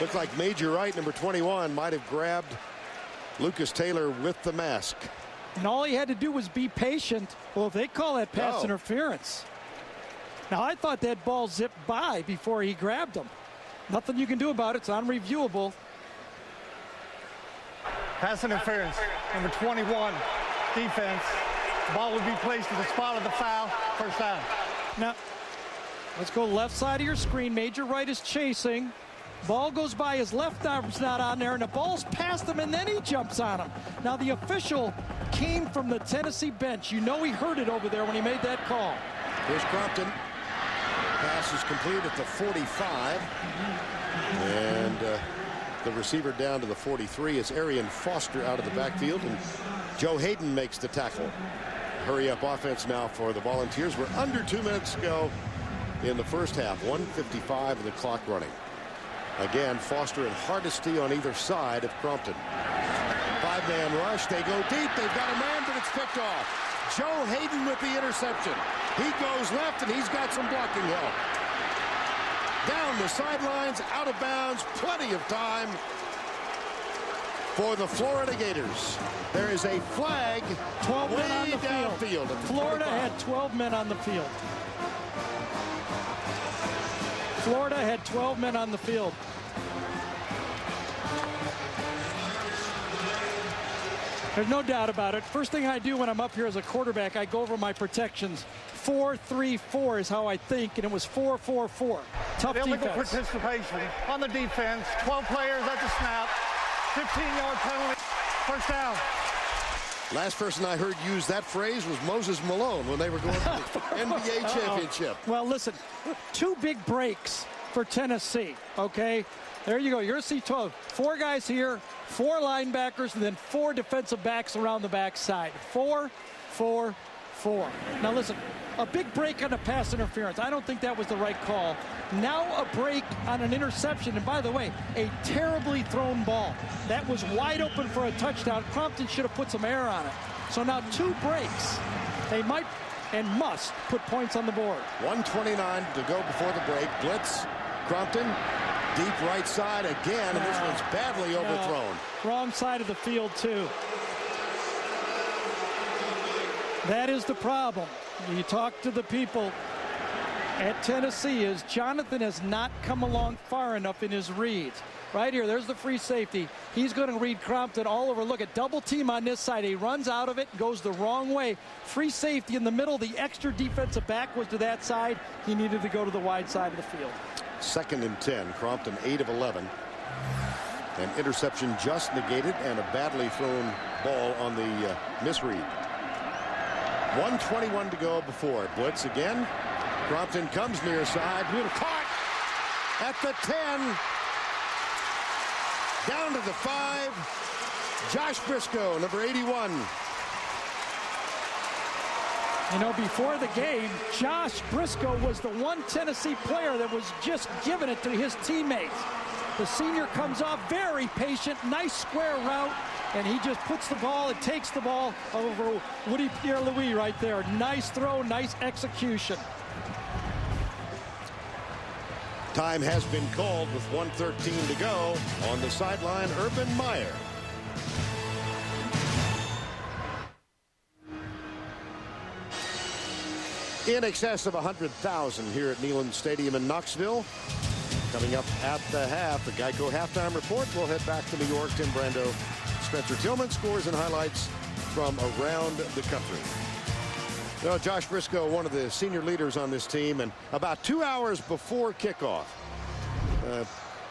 Looked like Major Wright, number 21, might have grabbed Lucas Taylor with the mask. And all he had to do was be patient. Well, if they call that pass interference. Now, I thought that ball zipped by before he grabbed him. Nothing you can do about it. It's unreviewable. Pass interference, number 21, defense. The ball would be placed at the spot of the foul, first down. Now, let's go left side of your screen. Major Wright is chasing. Ball goes by, his left arm's not on there, and the ball's past him, and then he jumps on him. Now, the official came from the Tennessee bench. You know he heard it over there when he made that call. Here's Crompton. Pass is complete at the 45. And the receiver down to the 43. It's Arian Foster out of the backfield, and Joe Hayden makes the tackle. Hurry up offense now for the Volunteers. We're under 2 minutes to go in the first half. 1:55 of the clock running. Again, Foster and Hardesty on either side of Crompton. 5-man rush. They go deep. They've got a man, but it's picked off. Joe Hayden with the interception. He goes left, and he's got some blocking help. Down the sidelines, out of bounds. Plenty of time for the Florida Gators. There is a flag 12 men on the downfield. Florida had 12 men on the field. Florida had 12 men on the field. There's no doubt about it. First thing I do when I'm up here as a quarterback, I go over my protections. 4-3-4 is how I think, and it was 4-4-4. Tough illegal defense. Participation on the defense. 12 players at the snap. 15-yard penalty. First down. Last person I heard use that phrase was Moses Malone when they were going to the NBA championship. Well, listen, 2 big breaks for Tennessee, okay? There you go. You're going to see 12. 4 guys here, 4 linebackers, and then 4 defensive backs around the backside. 4, 4, 4. Now, listen, a big break on a pass interference. I don't think that was the right call. Now a break on an interception. And by the way, a terribly thrown ball. That was wide open for a touchdown. Crompton should have put some air on it. So now 2 breaks. They might and must put points on the board. 1:29 to go before the break. Blitz. Crompton. Deep right side again. And this one's badly overthrown. Wrong side of the field, too. That is the problem. You talk to the people at Tennessee is Jonathan has not come along far enough in his reads. Right here, there's the free safety. He's going to read Crompton all over. Look at double team on this side. He runs out of it, goes the wrong way. Free safety in the middle. The extra defensive back was to that side. He needed to go to the wide side of the field. 2nd and 10. Crompton 8 of 11. An interception just negated and a badly thrown ball on the misread. 1:21 to go before. Blitz again. Crompton comes near side. Caught at the 10. Down to the 5. Josh Briscoe, number 81. You know, before the game, Josh Briscoe was the one Tennessee player that was just giving it to his teammates. The senior comes off very patient, nice square route, and he just puts the ball and takes the ball over Woody Pierre-Louis right there. Nice throw, nice execution. Time has been called with 1:13 to go. On the sideline, Urban Meyer. In excess of 100,000 here at Neyland Stadium in Knoxville. Coming up at the half, the Geico halftime report. We'll head back to New York. Tim Brando, Spencer Tillman, scores and highlights from around the country. You know, Josh Briscoe, one of the senior leaders on this team, and about 2 hours before kickoff,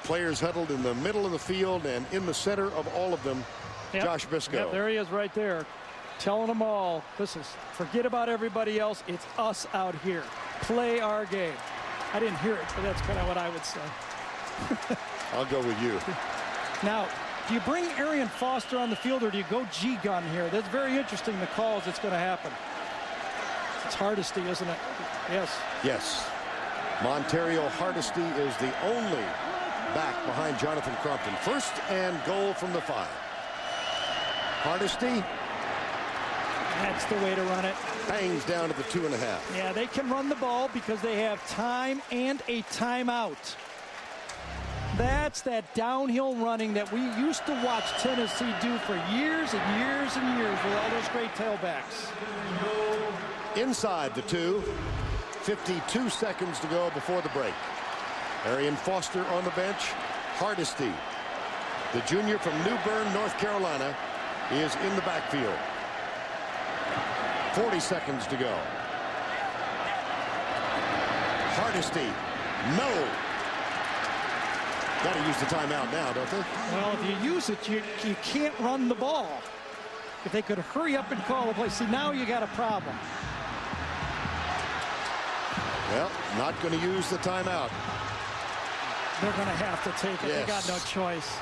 players huddled in the middle of the field, and in the center of all of them, Josh Briscoe. Yep, there he is right there, telling them all, listen, forget about everybody else. It's us out here. Play our game. I didn't hear it, but that's kind of what I would say. I'll go with you. Now, do you bring Arian Foster on the field, or do you go G-gun here? That's very interesting, the calls that's going to happen. It's Hardesty, isn't it? Yes. Yes. Montario Hardesty is the only back behind Jonathan Crompton. 1st and goal from the 5. Hardesty. That's the way to run it. Bangs down to the 2.5. Yeah, they can run the ball because they have time and a timeout. That's that downhill running that we used to watch Tennessee do for years and years and years with all those great tailbacks. Inside the 2. 52 seconds to go before the break. Arian Foster on the bench. Hardesty, the junior from New Bern, North Carolina, is in the backfield. 40 seconds to go. Hardesty, no. Got to use the timeout now, don't they? Well, if you use it, you can't run the ball. If they could hurry up and call the play. See, now you got a problem. Well, not going to use the timeout. They're going to have to take it. Yes. They got no choice.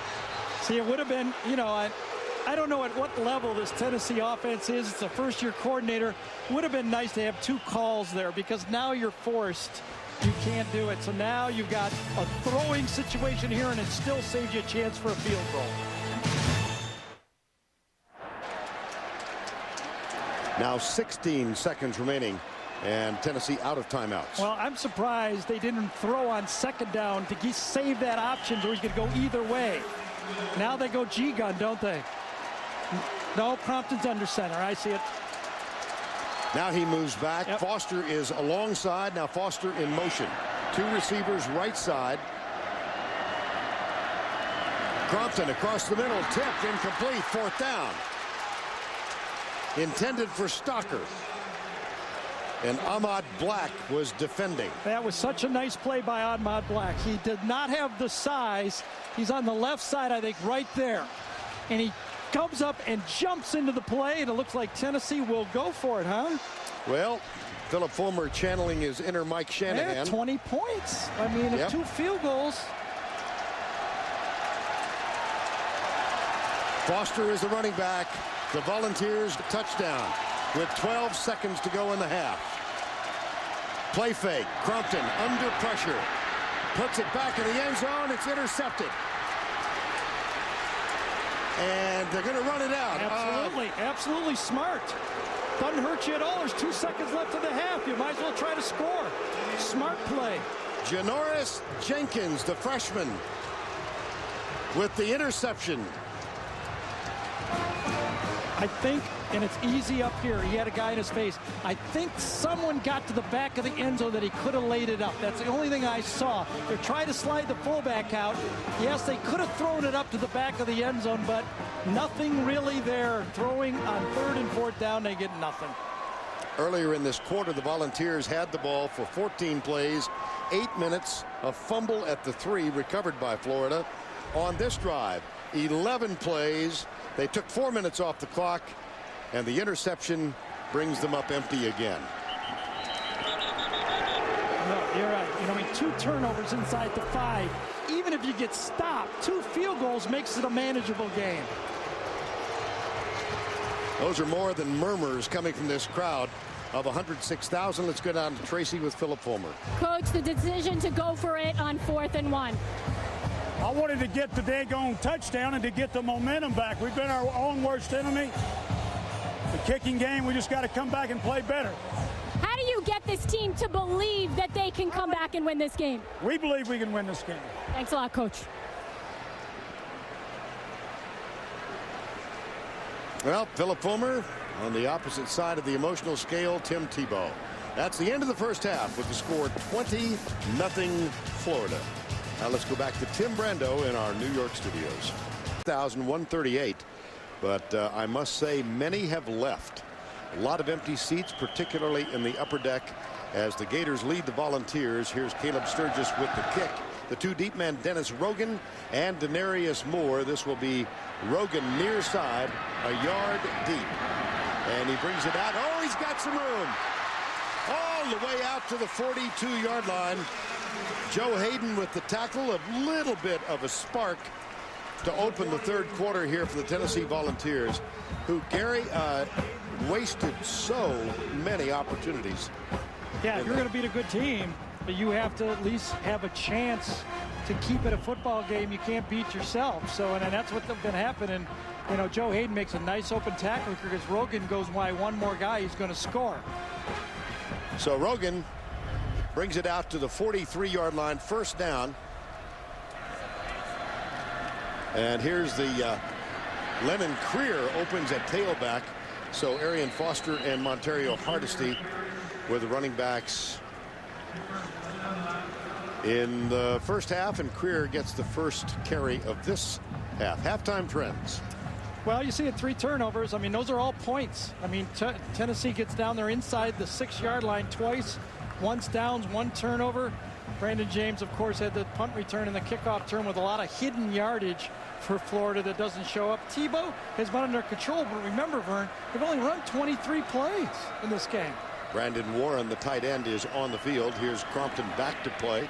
See, it would have been, you know, I don't know at what level this Tennessee offense is. It's a first-year coordinator. Would have been nice to have 2 calls there because now you're forced. You can't do it. So now you've got a throwing situation here, and it still saves you a chance for a field goal. Now 16 seconds remaining, and Tennessee out of timeouts. Well, I'm surprised they didn't throw on 2nd down to save that option so he could go either way. Now they go G-gun, don't they? No, Crompton's under center. I see it. Now he moves back. Yep. Foster is alongside. Now Foster in motion. 2 receivers right side. Crompton across the middle. Tipped, incomplete. 4th down. Intended for Stocker. And Ahmad Black was defending. That was such a nice play by Ahmad Black. He did not have the size. He's on the left side, I think, right there. And he comes up and jumps into the play, and it looks like Tennessee will go for it, huh? Well, Philip Fulmer channeling his inner Mike Shanahan. Yeah, 20 points. I mean, Yep. 2 field goals. Foster is the running back. The Volunteers touchdown with 12 seconds to go in the half. Play fake. Crompton under pressure. Puts it back in the end zone. It's intercepted. And they're going to run it out. Absolutely. Absolutely smart. Doesn't hurt you at all. There's 2 seconds left in the half. You might as well try to score. Smart play. Janoris Jenkins, the freshman, with the interception. I think, and it's easy up here. He had a guy in his face. I think someone got to the back of the end zone that he could have laid it up. That's the only thing I saw. They're trying to slide the fullback out. Yes, they could have thrown it up to the back of the end zone, but nothing really there. Throwing on 3rd and 4th down, they get nothing. Earlier in this quarter, the Volunteers had the ball for 14 plays, 8 minutes, a fumble at the 3 recovered by Florida. On this drive, 11 plays. They took 4 minutes off the clock, and the interception brings them up empty again. No, you're right. You know, I mean, 2 turnovers inside the 5. Even if you get stopped, 2 field goals makes it a manageable game. Those are more than murmurs coming from this crowd of 106,000. Let's go down to Tracy with Philip Fulmer. Coach, the decision to go for it on 4th and 1. I wanted to get the daggone touchdown and to get the momentum back. We've been our own worst enemy. The kicking game, we just got to come back and play better. How do you get this team to believe that they can come back and win this game? We believe we can win this game. Thanks a lot, Coach. Well, Philip Fulmer on the opposite side of the emotional scale, Tim Tebow. That's the end of the first half with the score 20-0 Florida. Now let's go back to Tim Brando in our New York studios. 1,138, but I must say many have left. A lot of empty seats, particularly in the upper deck, as the Gators lead the Volunteers. Here's Caleb Sturgis with the kick. The 2 deep men, Dennis Rogan and Denarius Moore. This will be Rogan near side, a yard deep. And he brings it out. Oh, he's got some room. All the way out to the 42-yard line. Joe Hayden with the tackle, a little bit of a spark to open the 3rd quarter here for the Tennessee Volunteers, who, Gary, wasted so many opportunities. Yeah, if you're going to beat a good team, but you have to at least have a chance to keep it a football game. You can't beat yourself. So, and that's what's been happening. You know, Joe Hayden makes a nice open tackle because Rogan goes why one more guy, he's going to score. So Rogan brings it out to the 43-yard line, first down. And here's the Lennon Creer opens at tailback. So Arian Foster and Montario Hardesty were the running backs in the first half, and Creer gets the first carry of this half. Halftime trends. Well, you see it, 3 turnovers. I mean, those are all points. I mean, Tennessee gets down there inside the 6-yard line twice. Once downs, 1 turnover. Brandon James, of course, had the punt return and the kickoff return with a lot of hidden yardage for Florida that doesn't show up. Tebow has been under control, but remember, Vern, they've only run 23 plays in this game. Brandon Warren, the tight end, is on the field. Here's Crompton back to play.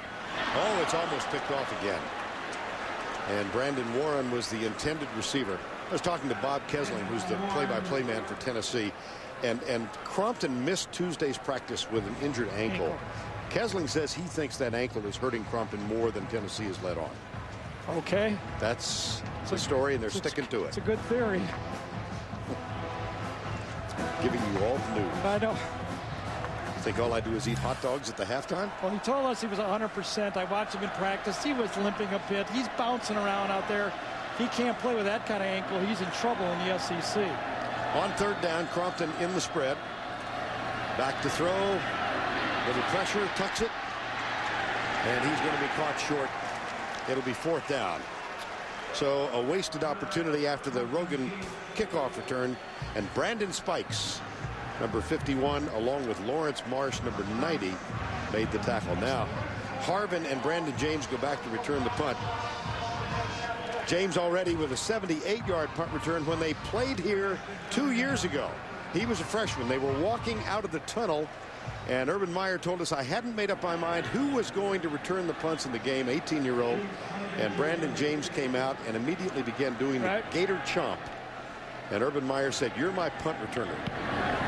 Oh, it's almost picked off again. And Brandon Warren was the intended receiver. I was talking to Bob Kesling, who's the play-by-play man for Tennessee, and Crompton missed Tuesday's practice with an injured ankle. Kesling says he thinks that ankle is hurting Crompton more than Tennessee has let on. Okay. That's the story, and they're sticking to it. It's a good theory. Giving you all the news. I know. Think all I do is eat hot dogs at the halftime? Well, he told us he was 100%. I watched him in practice. He was limping a bit. He's bouncing around out there. He can't play with that kind of ankle. He's in trouble in the SEC. On third down, Crompton in the spread. Back to throw. Little pressure, tucks it. And he's going to be caught short. It'll be fourth down. So a wasted opportunity after the Rogan kickoff return. And Brandon Spikes, number 51, along with Lawrence Marsh, number 90, made the tackle. Now, Harvin and Brandon James go back to return the punt. James already with a 78-yard punt return when they played here 2 years ago. He was a freshman. They were walking out of the tunnel, and Urban Meyer told us I hadn't made up my mind who was going to return the punts in the game, 18-year-old. And Brandon James came out and immediately began doing the Gator Chomp. And Urban Meyer said, "You're my punt returner."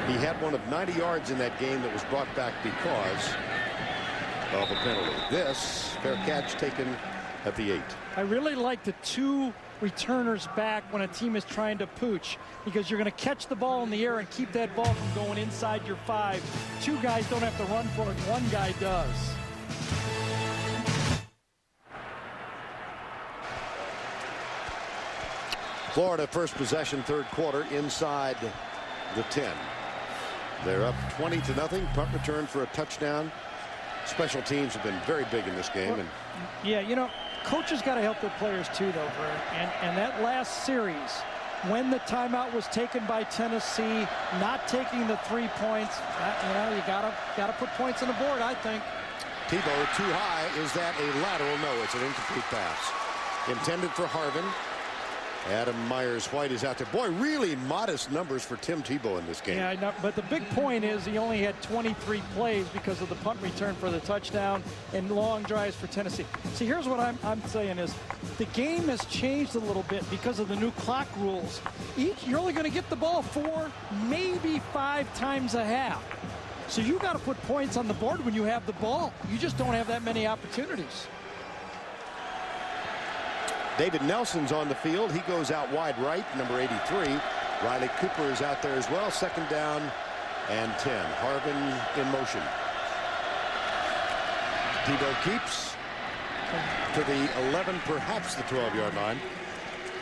He had one of 90 yards in that game that was brought back because of a penalty. This fair catch taken at the 8. I really like the 2 returners back when a team is trying to pooch, because you're going to catch the ball in the air and keep that ball from going inside your 5. 2 guys don't have to run for it. 1 guy does. Florida first possession, third quarter, inside the 10. They're up 20-0. Punt return for a touchdown. Special teams have been very big in this game. Well, yeah, you know, coaches got to help their players too, though, Vern. And that last series, when the timeout was taken by Tennessee, not taking the 3 points, you know, you gotta put points on the board, I think. Tebow too high. Is that a lateral? No, it's an incomplete pass. Intended for Harvin. Adam Myers-White is out there. Boy, really modest numbers for Tim Tebow in this game. Yeah, I know, but the big point is he only had 23 plays because of the punt return for the touchdown and long drives for Tennessee. See, here's what I'm saying is the game has changed a little bit because of the new clock rules. You're only going to get the ball 4, maybe 5 times a half. So you got to put points on the board when you have the ball. You just don't have that many opportunities. David Nelson's on the field. He goes out wide right, number 83. Riley Cooper is out there as well. Second down and 10. Harvin in motion. Tebow keeps to the 11, perhaps the 12-yard line.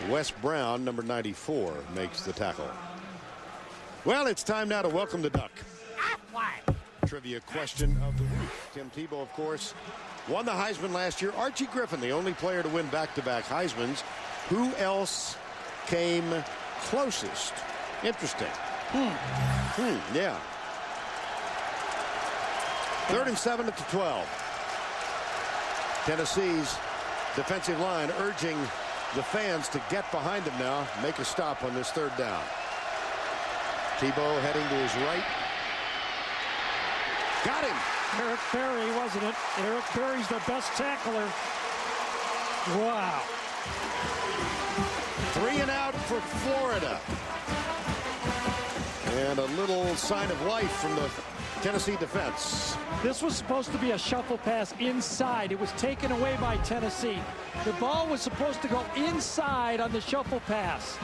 Wes Brown, number 94, makes the tackle. Well, it's time now to welcome the Duck. Trivia question of the week. Tim Tebow, of course, won the Heisman last year. Archie Griffin, the only player to win back-to-back Heismans. Who else came closest? Interesting. Yeah. 3rd and 7 at the 12. Tennessee's defensive line urging the fans to get behind them now. Make a stop on this 3rd down. Tebow heading to his right. Got him. Eric Berry, wasn't it? Eric Berry's the best tackler. Wow. 3 and out for Florida. And a little sign of life from the Tennessee defense. This was supposed to be a shuffle pass inside. It was taken away by Tennessee. The ball was supposed to go inside on the shuffle pass.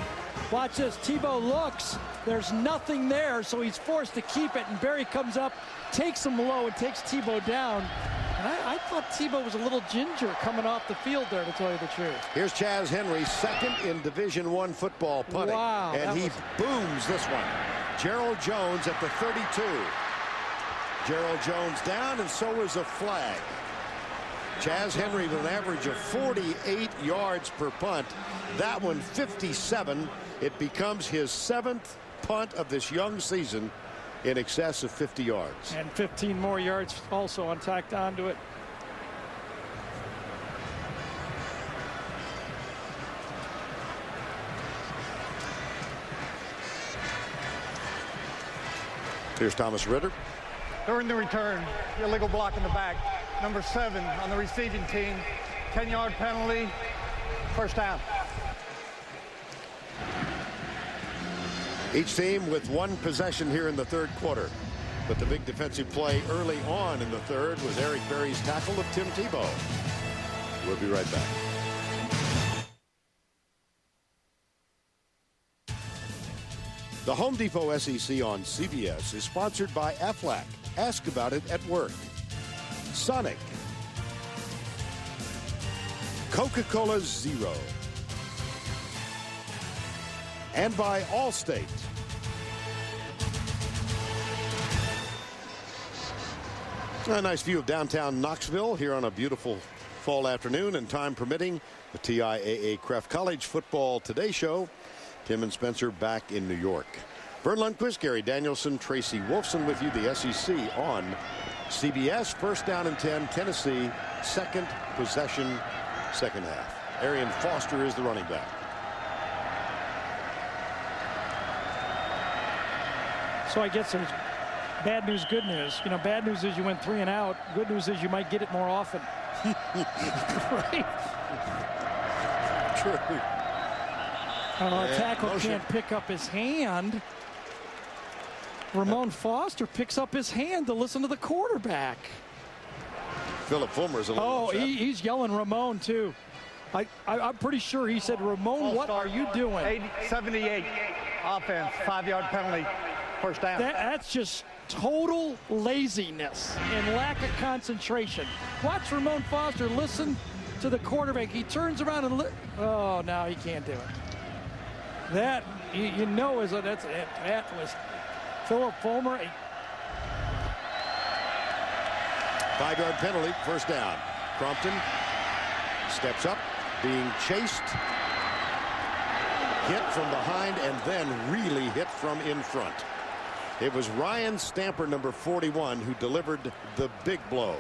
Watch this. Tebow looks. There's nothing there, so he's forced to keep it. And Barry comes up, takes him low, and takes Tebow down. And I thought Tebow was a little ginger coming off the field there, to tell you the truth. Here's Chaz Henry, second in Division I football punting. Wow, and he booms this one. Gerald Jones at the 32. Gerald Jones down, and so is a flag. Chaz Henry with an average of 48 yards per punt. That one 57. It becomes his 7th punt of this young season in excess of 50 yards. And 15 more yards also tacked onto it. Here's Thomas Ritter. During the return, illegal block in the back. Number 7 on the receiving team. 10-yard penalty. First down. Each team with one possession here in the third quarter. But the big defensive play early on in the third was Eric Berry's tackle of Tim Tebow. We'll be right back. The Home Depot SEC on CBS is sponsored by Aflac. Ask about it at work. Sonic. Coca-Cola Zero. And by Allstate. A nice view of downtown Knoxville here on a beautiful fall afternoon, and time permitting, the TIAA Kraft College Football Today Show. Tim and Spencer back in New York. Vern Lundquist, Gary Danielson, Tracy Wolfson with you. The SEC on CBS. First down and 10. Tennessee, second possession, second half. Arian Foster is the running back. So I guess there's bad news, good news. You know, bad news is you went 3 and out. Good news is you might get it more often. Right? True. A tackle can't pick up his hand. Ramon Foster picks up his hand to listen to the quarterback. Philip Fulmer's a little upset. He's yelling Ramon too. I'm pretty sure he said, Ramon, what are you doing? 78 offense, 5-yard penalty, first down. That's just total laziness and lack of concentration. Watch Ramon Foster listen to the quarterback. He turns around and oh, no, he can't do it. That you know is that was Philip Fulmer. 5-yard penalty, first down. Crompton steps up, being chased, hit from behind, and then really hit from in front. It was Ryan Stamper, number 41, who delivered the big blow.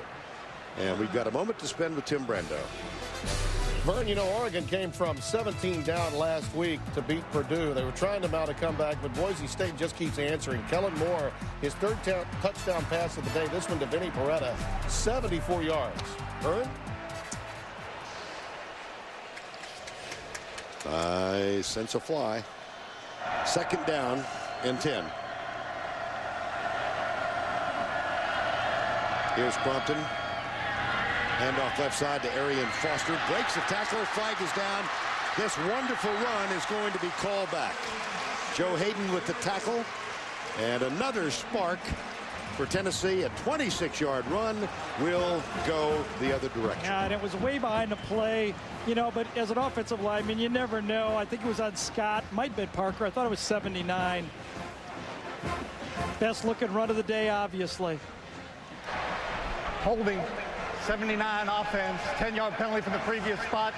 And we've got a moment to spend with Tim Brando. Vern, you know, Oregon came from 17 down last week to beat Purdue. They were trying to mount a comeback, but Boise State just keeps answering. Kellen Moore, his third touchdown pass of the day. This one to Vinny Peretta, 74 yards. Vern? I sense a fly. Second down and 10. Here's Crompton. Hand off left side to Arian Foster. Breaks the tackle. Flag is down. This wonderful run is going to be called back. Joe Hayden with the tackle. And another spark for Tennessee. A 26-yard run will go the other direction. Yeah, and it was way behind the play. You know, but as an offensive lineman, you never know. I think it was on Scott. Might have been Parker. I thought it was 79. Best looking run of the day, obviously. Holding. 79 offense, 10-yard penalty from the previous spot.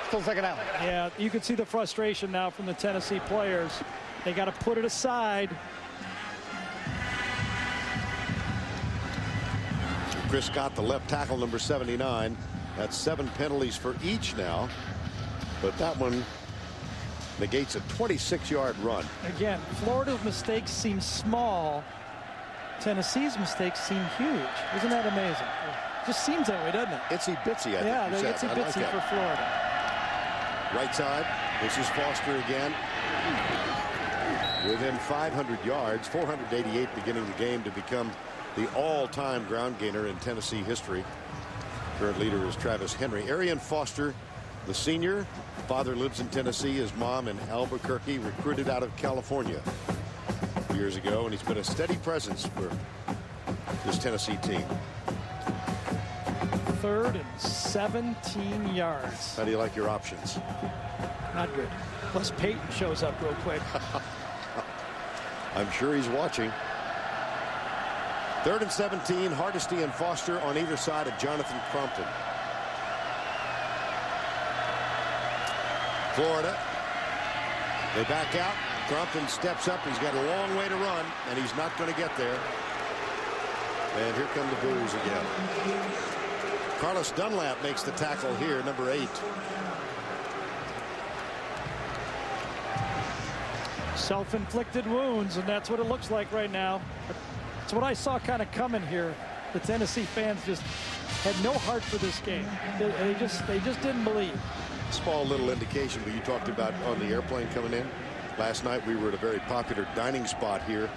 Still second out. Yeah, you can see the frustration now from the Tennessee players. They got to put it aside. Chris Scott, the left tackle, number 79. That's 7 penalties for each now. But that one negates a 26-yard run. Again, Florida's mistakes seem small. Tennessee's mistakes seem huge. Isn't that amazing? Just seems that way, doesn't it? Itsy bitsy, I think. Yeah, they're itsy bitsy for Florida. Right side. This is Foster again. within 500 yards, 488 beginning the game to become the all-time ground gainer in Tennessee history. Current leader is Travis Henry. Arian Foster, the senior, father lives in Tennessee. His mom in Albuquerque, recruited out of California years ago, and he's been a steady presence for this Tennessee team. 3rd and 17 yards. How do you like your options? Not good. Plus Peyton shows up real quick. I'm sure he's watching. 3rd and 17, Hardesty and Foster on either side of Jonathan Crompton. Florida. They back out. Crompton steps up. He's got a long way to run, and he's not going to get there. And here come the boos again. Carlos Dunlap makes the tackle here, number 8. Self-inflicted wounds, and that's what it looks like right now. It's what I saw kind of coming here. The Tennessee fans just had no heart for this game. They just didn't believe. Small little indication, but you talked about on the airplane coming in. Last night we were at a very popular dining spot here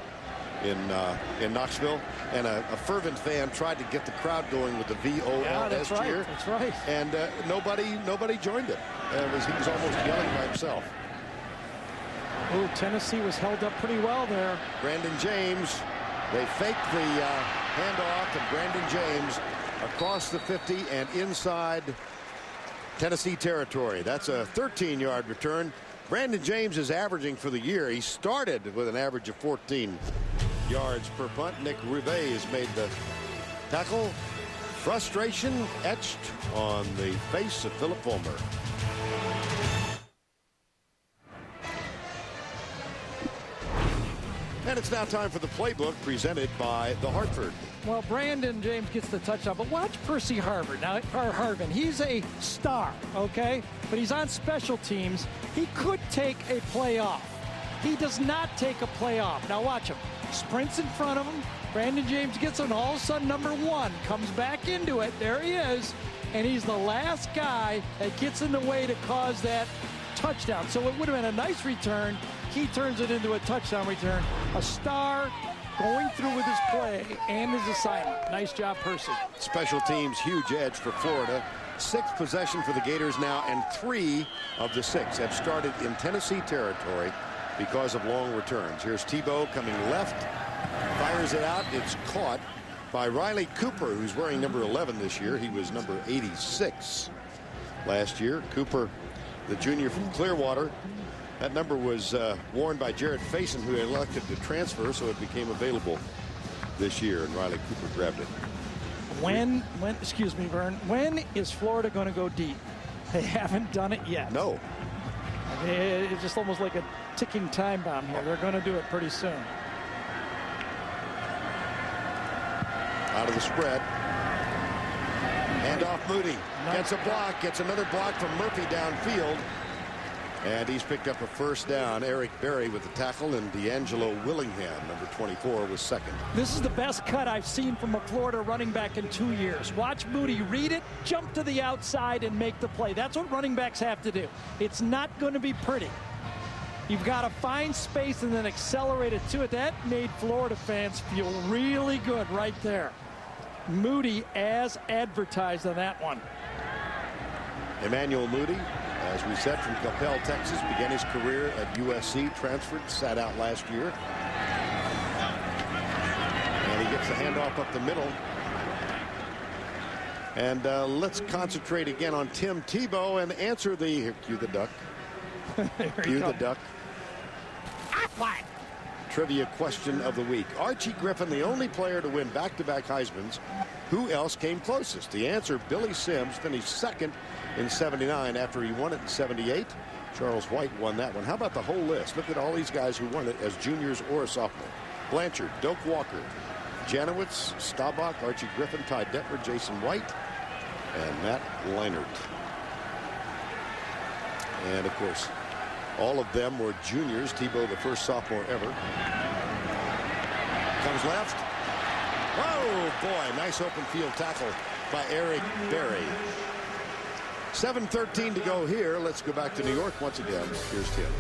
in Knoxville, and a fervent fan tried to get the crowd going with the VOLS cheer. That's right. And nobody joined him. He was almost yelling by himself. Oh, Tennessee was held up pretty well there. Brandon James, they faked the handoff, and Brandon James across the 50 and inside Tennessee territory. That's a 13-yard return. Brandon James is averaging for the year. He started with an average of 14 yards per punt. Nick Rivet has made the tackle. Frustration etched on the face of Philip Fulmer. And it's now time for the playbook presented by the Hartford. Well, Brandon James gets the touchdown, but watch Percy Harvin. Now, Harvin, he's a star, okay? But he's on special teams. He could take a play off. He does not take a play off. Now watch him. Sprints in front of him. Brandon James gets it. All of a sudden, number 1 comes back into it. There he is. And he's the last guy that gets in the way to cause that touchdown. So it would have been a nice return. He turns it into a touchdown return. A star going through with his play and his assignment. Nice job, Percy. Special teams, huge edge for Florida. 6th possession for the Gators now, and 3 of the 6 have started in Tennessee territory because of long returns. Here's Tebow coming left, fires it out. It's caught by Riley Cooper, who's wearing number 11 this year. He was number 86 last year. Cooper, the junior from Clearwater. That number was worn by Jared Faison, who elected to transfer, so it became available this year, and Riley Cooper grabbed it. Excuse me, Vern, when is Florida going to go deep? They haven't done it yet. No. It's just almost like a ticking time bomb here. They're going to do it pretty soon. Out of the spread. Handoff Moody. Gets a block. Gets another block from Murphy downfield. And he's picked up a first down. Eric Berry with the tackle, and D'Angelo Willingham, number 24, was second. This is the best cut I've seen from a Florida running back in 2 years. Watch Moody read it, jump to the outside, and make the play. That's what running backs have to do. It's not going to be pretty. You've got to find space and then accelerate it to it. That made Florida fans feel really good right there. Moody as advertised on that one. Emmanuel Moody, as we said, from Coppell, Texas, began his career at USC, transferred, sat out last year. And he gets the handoff up the middle. And let's concentrate again on Tim Tebow and answer the, cue the duck. Cue the duck. Trivia question of the week. Archie Griffin, the only player to win back-to-back Heismans. Who else came closest? The answer, Billy Sims finished second in 79 after he won it in 78. Charles White won that one. How about the whole list? Look at all these guys who won it as juniors or a sophomore. Blanchard, Doak Walker, Janowitz, Staubach, Archie Griffin, Ty Detmer, Jason White, and Matt Leinart. And of course, all of them were juniors. Tebow, the first sophomore ever. Comes left. Oh boy, nice open field tackle by Eric Berry. 7:13 to go here. Let's go back to New York once again. Here's Tim.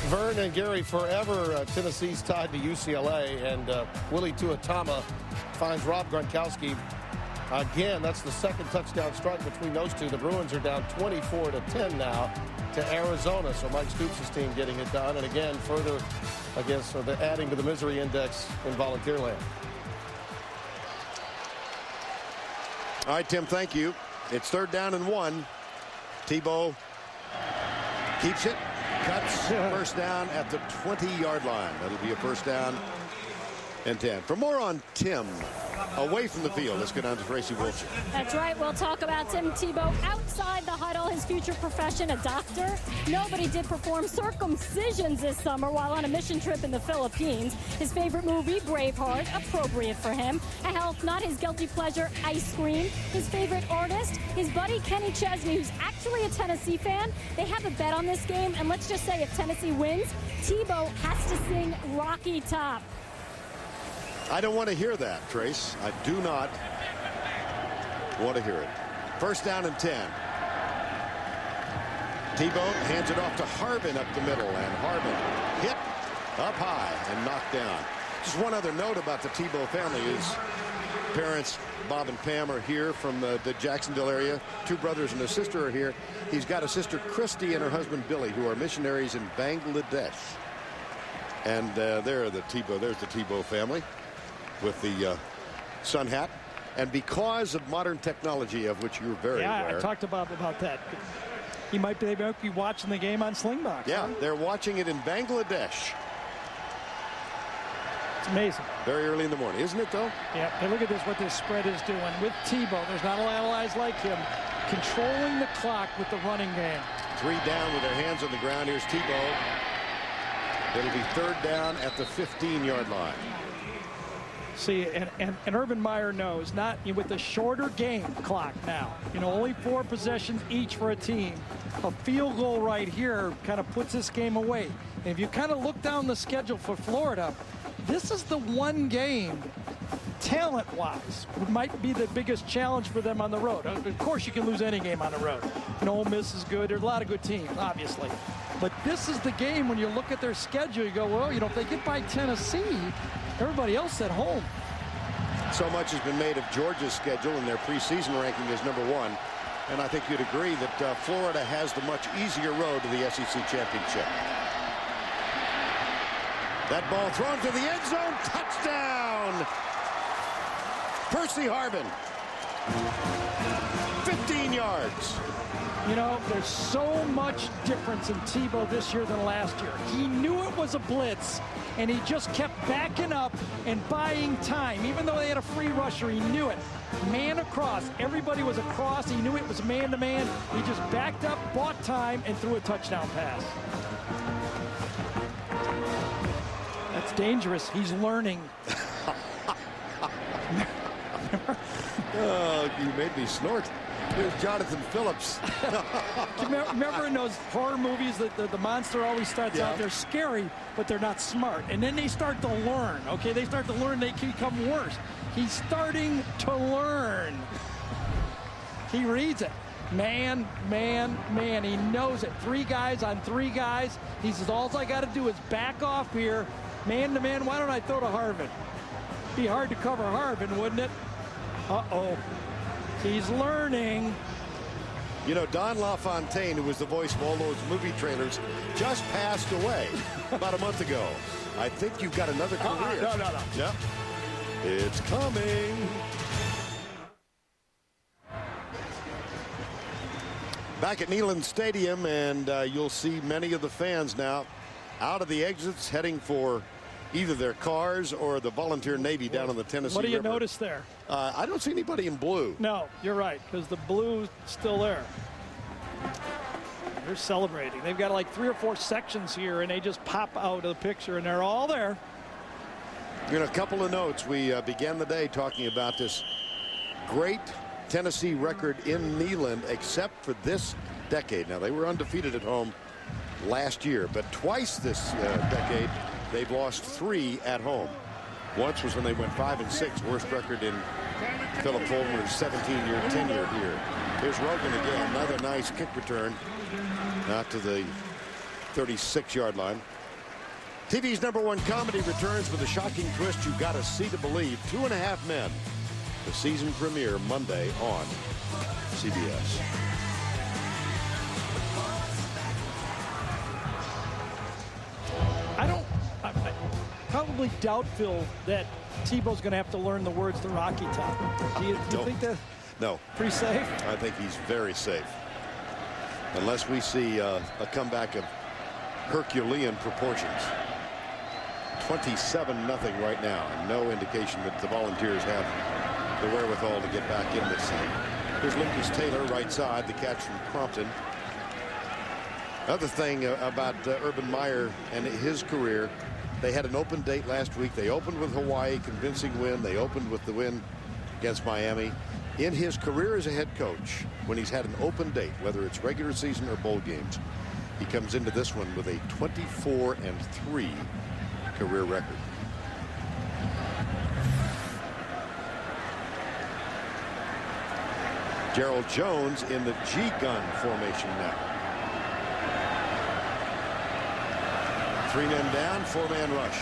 Vern and Gary, forever Tennessee's tied to UCLA, and Willie Tuatama finds Rob Gronkowski. Again, that's the second touchdown strike between those two. The Bruins are down 24-10 now to Arizona. So Mike Stoops' team getting it done. And again, further, I guess, adding to the misery index in volunteer land. All right, Tim, thank you. It's 3rd down and 1. Tebow keeps it, cuts, first down at the 20-yard line. That'll be a first down and 10. For more on Tim, away from the field, let's go down to Tracy Wilson. That's right. We'll talk about Tim Tebow outside the huddle, his future profession, a doctor. Nobody did perform circumcisions this summer while on a mission trip in the Philippines. His favorite movie, Braveheart, appropriate for him. A health nut, his guilty pleasure, ice cream. His favorite artist, his buddy Kenny Chesney, who's actually a Tennessee fan. They have a bet on this game, and let's just say if Tennessee wins, Tebow has to sing Rocky Top. I don't want to hear that, Trace. I do not want to hear it. First down and 10. Tebow hands it off to Harbin up the middle, and Harbin hit up high and knocked down. Just one other note about the Tebow family. His parents, Bob and Pam, are here from the Jacksonville area. 2 brothers and a sister are here. He's got a sister, Christy, and her husband, Billy, who are missionaries in Bangladesh. And there's the Tebow family with the sun hat. And because of modern technology, of which you're very aware. Yeah, I talked about that. They might be watching the game on Slingbox. Yeah, huh? They're watching it in Bangladesh. It's amazing. Very early in the morning, isn't it, though? Yeah, hey, look at this, what this spread is doing. With Tebow, there's not a lot of guys like him. Controlling the clock with the running game. 3 down with their hands on the ground. Here's Tebow. It'll be 3rd down at the 15-yard line. See, and Urban Meyer knows, not with the shorter game clock now, only 4 possessions each for a team. A field goal right here kind of puts this game away. And if you kind of look down the schedule for Florida, this is the one game, talent-wise, might be the biggest challenge for them on the road. Of course, you can lose any game on the road. Ole Miss is good. There's a lot of good teams, obviously. But this is the game when you look at their schedule, you go, well, if they get by Tennessee, everybody else at home. So much has been made of Georgia's schedule, and their preseason ranking is number 1. And I think you'd agree that Florida has the much easier road to the SEC championship. That ball thrown to the end zone. Touchdown! Percy Harvin. 15 yards. There's so much difference in Tebow this year than last year. He knew it was a blitz, and he just kept backing up and buying time. Even though they had a free rusher, he knew it. Man across. Everybody was across. He knew it was man-to-man. He just backed up, bought time, and threw a touchdown pass. That's dangerous. He's learning. Oh, you made me snort. Here's Jonathan Phillips. Remember in those horror movies that the monster always starts out, they're scary, but they're not smart. And then they start to learn, okay? They start to learn, they can become worse. He's starting to learn. He reads it. Man. He knows it. 3 guys on 3 guys. He says, all I got to do is back off here. Man to man, why don't I throw to Harvin? Be hard to cover Harvin, wouldn't it? Uh-oh. He's learning. Don LaFontaine, who was the voice of all those movie trailers, just passed away about a month ago. I think you've got another career. No. Yep. It's coming. Back at Neyland Stadium, and you'll see many of the fans now out of the exits heading for either their cars or the volunteer Navy down on the Tennessee River. What do you River. notice there? I don't see anybody in blue. No, you're right, because the blue's still there. They're celebrating. They've got like 3 or 4 sections here, and they just pop out of the picture, and they're all there. A couple of notes. We began the day talking about this great Tennessee record in Neyland, except for this decade. Now, they were undefeated at home last year, but twice this decade, they've lost 3 at home. Once was when they went 5-6, worst record in Philip Fulmer's 17-year tenure here. Here's Rogan again. Another nice kick return. Out to the 36-yard line. TV's #1 comedy returns with a shocking twist you gotta see to believe. 2.5 Men. The season premiere Monday on CBS. I probably doubt, Phil, that Tebow's going to have to learn the words to Rocky Top. Do you think that? No. Pretty safe? I think he's very safe. Unless we see a comeback of Herculean proportions. 27-0 right now. No indication that the Volunteers have the wherewithal to get back in this thing. Here's Lucas Taylor, right side, the catch from Crompton. Other thing about Urban Meyer and his career, they had an open date last week. They opened with Hawaii, convincing win. They opened with the win against Miami. In his career as a head coach, when he's had an open date, whether it's regular season or bowl games, he comes into this one with a 24-3 career record. Gerald Jones in the G-gun formation now. 3 men down, 4-man rush.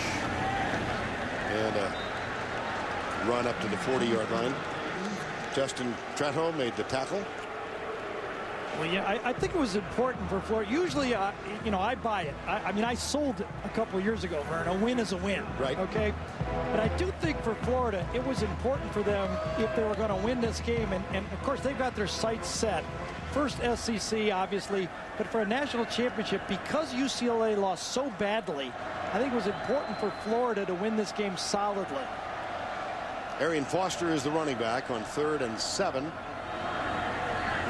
And a run up to the 40-yard line. Justin Trejo made the tackle. Well, yeah, I think it was important for Florida. Usually, you know, I buy it. I mean, I sold it a couple of years ago, Vern. A win is a win. Right. Okay. But I do think for Florida, it was important for them if they were going to win this game. And of course, they've got their sights set. First SEC, obviously. But for a national championship, because UCLA lost so badly, I think it was important for Florida to win this game solidly. Arian Foster is the running back on 3rd and 7.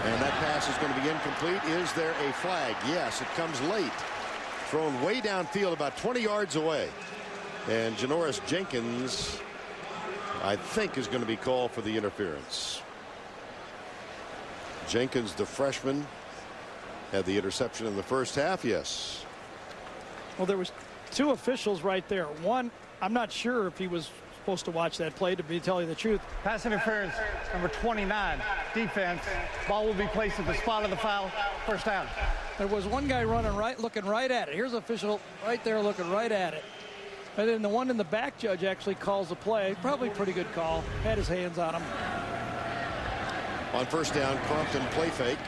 And that pass is going to be incomplete. Is there a flag? Yes, it comes late. Thrown way downfield, about 20 yards away. And Janoris Jenkins, I think, is going to be called for the interference. Jenkins, the freshman, had the interception in the first half. Yes. Well, there was 2 officials right there. One, I'm not sure if he was supposed to watch that play, to be telling you the truth. Pass interference, number 29, defense. Ball will be placed at the spot of the foul. First down. There was one guy running right, looking right at it. Here's an official right there looking right at it. And then the one in the back judge actually calls the play. Probably a pretty good call. Had his hands on him. On first down, Crompton play fake.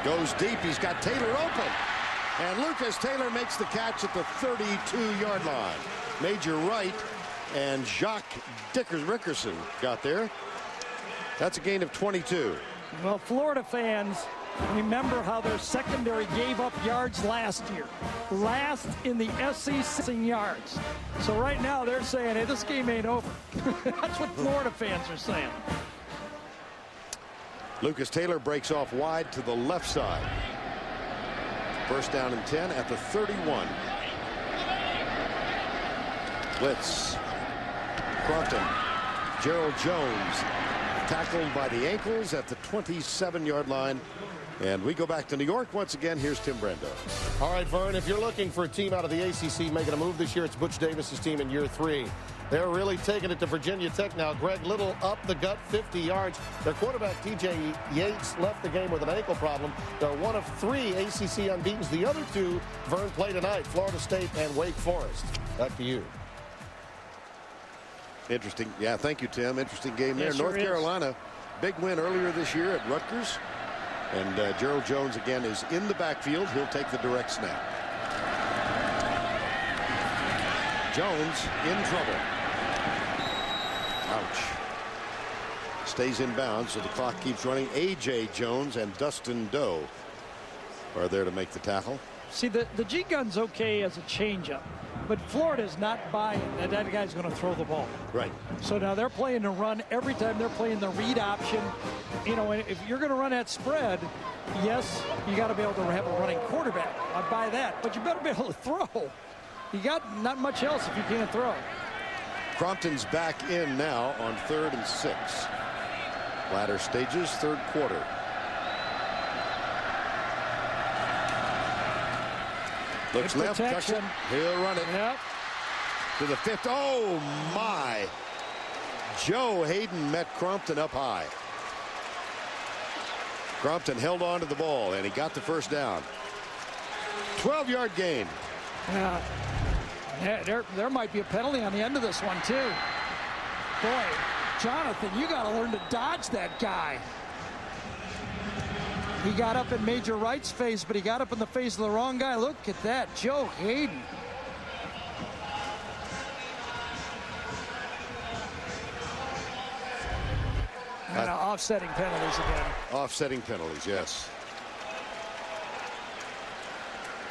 Goes deep. He's got Taylor open. And Lucas Taylor makes the catch at the 32-yard line. Major Wright and Jacques Rickerson got there. That's a gain of 22. Well, Florida fans remember how their secondary gave up yards last year. Last in the SEC in yards. So right now they're saying, hey, this game ain't over. That's what Florida fans are saying. Lucas Taylor breaks off wide to the left side. First down and 10 at the 31. Blitz. Crompton. Gerald Jones tackled by the ankles at the 27-yard line. And we go back to New York once again. Here's Tim Brando. All right, Vern, if you're looking for a team out of the ACC making a move this year, it's Butch Davis's team in year 3. They're really taking it to Virginia Tech now. Greg Little up the gut 50 yards. Their quarterback, TJ Yates, left the game with an ankle problem. They're one of 3 ACC unbeatens. The other 2, Vern, play tonight, Florida State and Wake Forest. Back to you. Interesting. Yeah, thank you, Tim. Interesting game there. Yeah, sure North Carolina, big win earlier this year at Rutgers. And Gerald Jones again is in the backfield. He'll take the direct snap. Jones in trouble. Ouch. Stays in bounds, so the clock keeps running. A.J. Jones and Dustin Doe are there to make the tackle. See, the G-gun's okay as a changeup, but Florida's not buying that guy's going to throw the ball. Right. So now they're playing the run every time. They're playing the read option. You know, if you're going to run that spread, yes, you got to be able to have a running quarterback. I buy that, but you better be able to throw. You got not much else if you can't throw. Crompton's back in now on 3rd and 6. Latter stages, 3rd quarter. Looks left, tucks it. He'll run it. Yep. To the 5th. Oh, my. Joe Hayden met Crompton up high. Crompton held on to the ball, and he got the first down. 12-yard gain. Yeah, there might be a penalty on the end of this one, too. Boy, Jonathan, you got to learn to dodge that guy. He got up in Major Wright's face, but he got up in the face of the wrong guy. Look at that, Joe Hayden. And offsetting penalties again. Offsetting penalties, yes.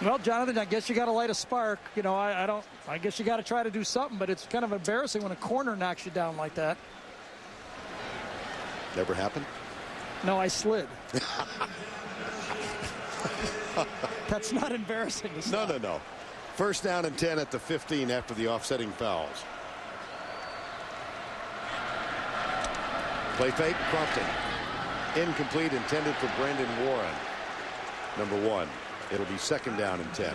Well, Jonathan, I guess you got to light a spark. You know, I guess you got to try to do something, but it's kind of embarrassing when a corner knocks you down like that. Never happened? No, I slid. That's not embarrassing to say. No. First down and 10 at the 15 after the offsetting fouls. Play fake, Crompton. Incomplete, intended for Brandon Warren. Number 1. It'll be second down and 10.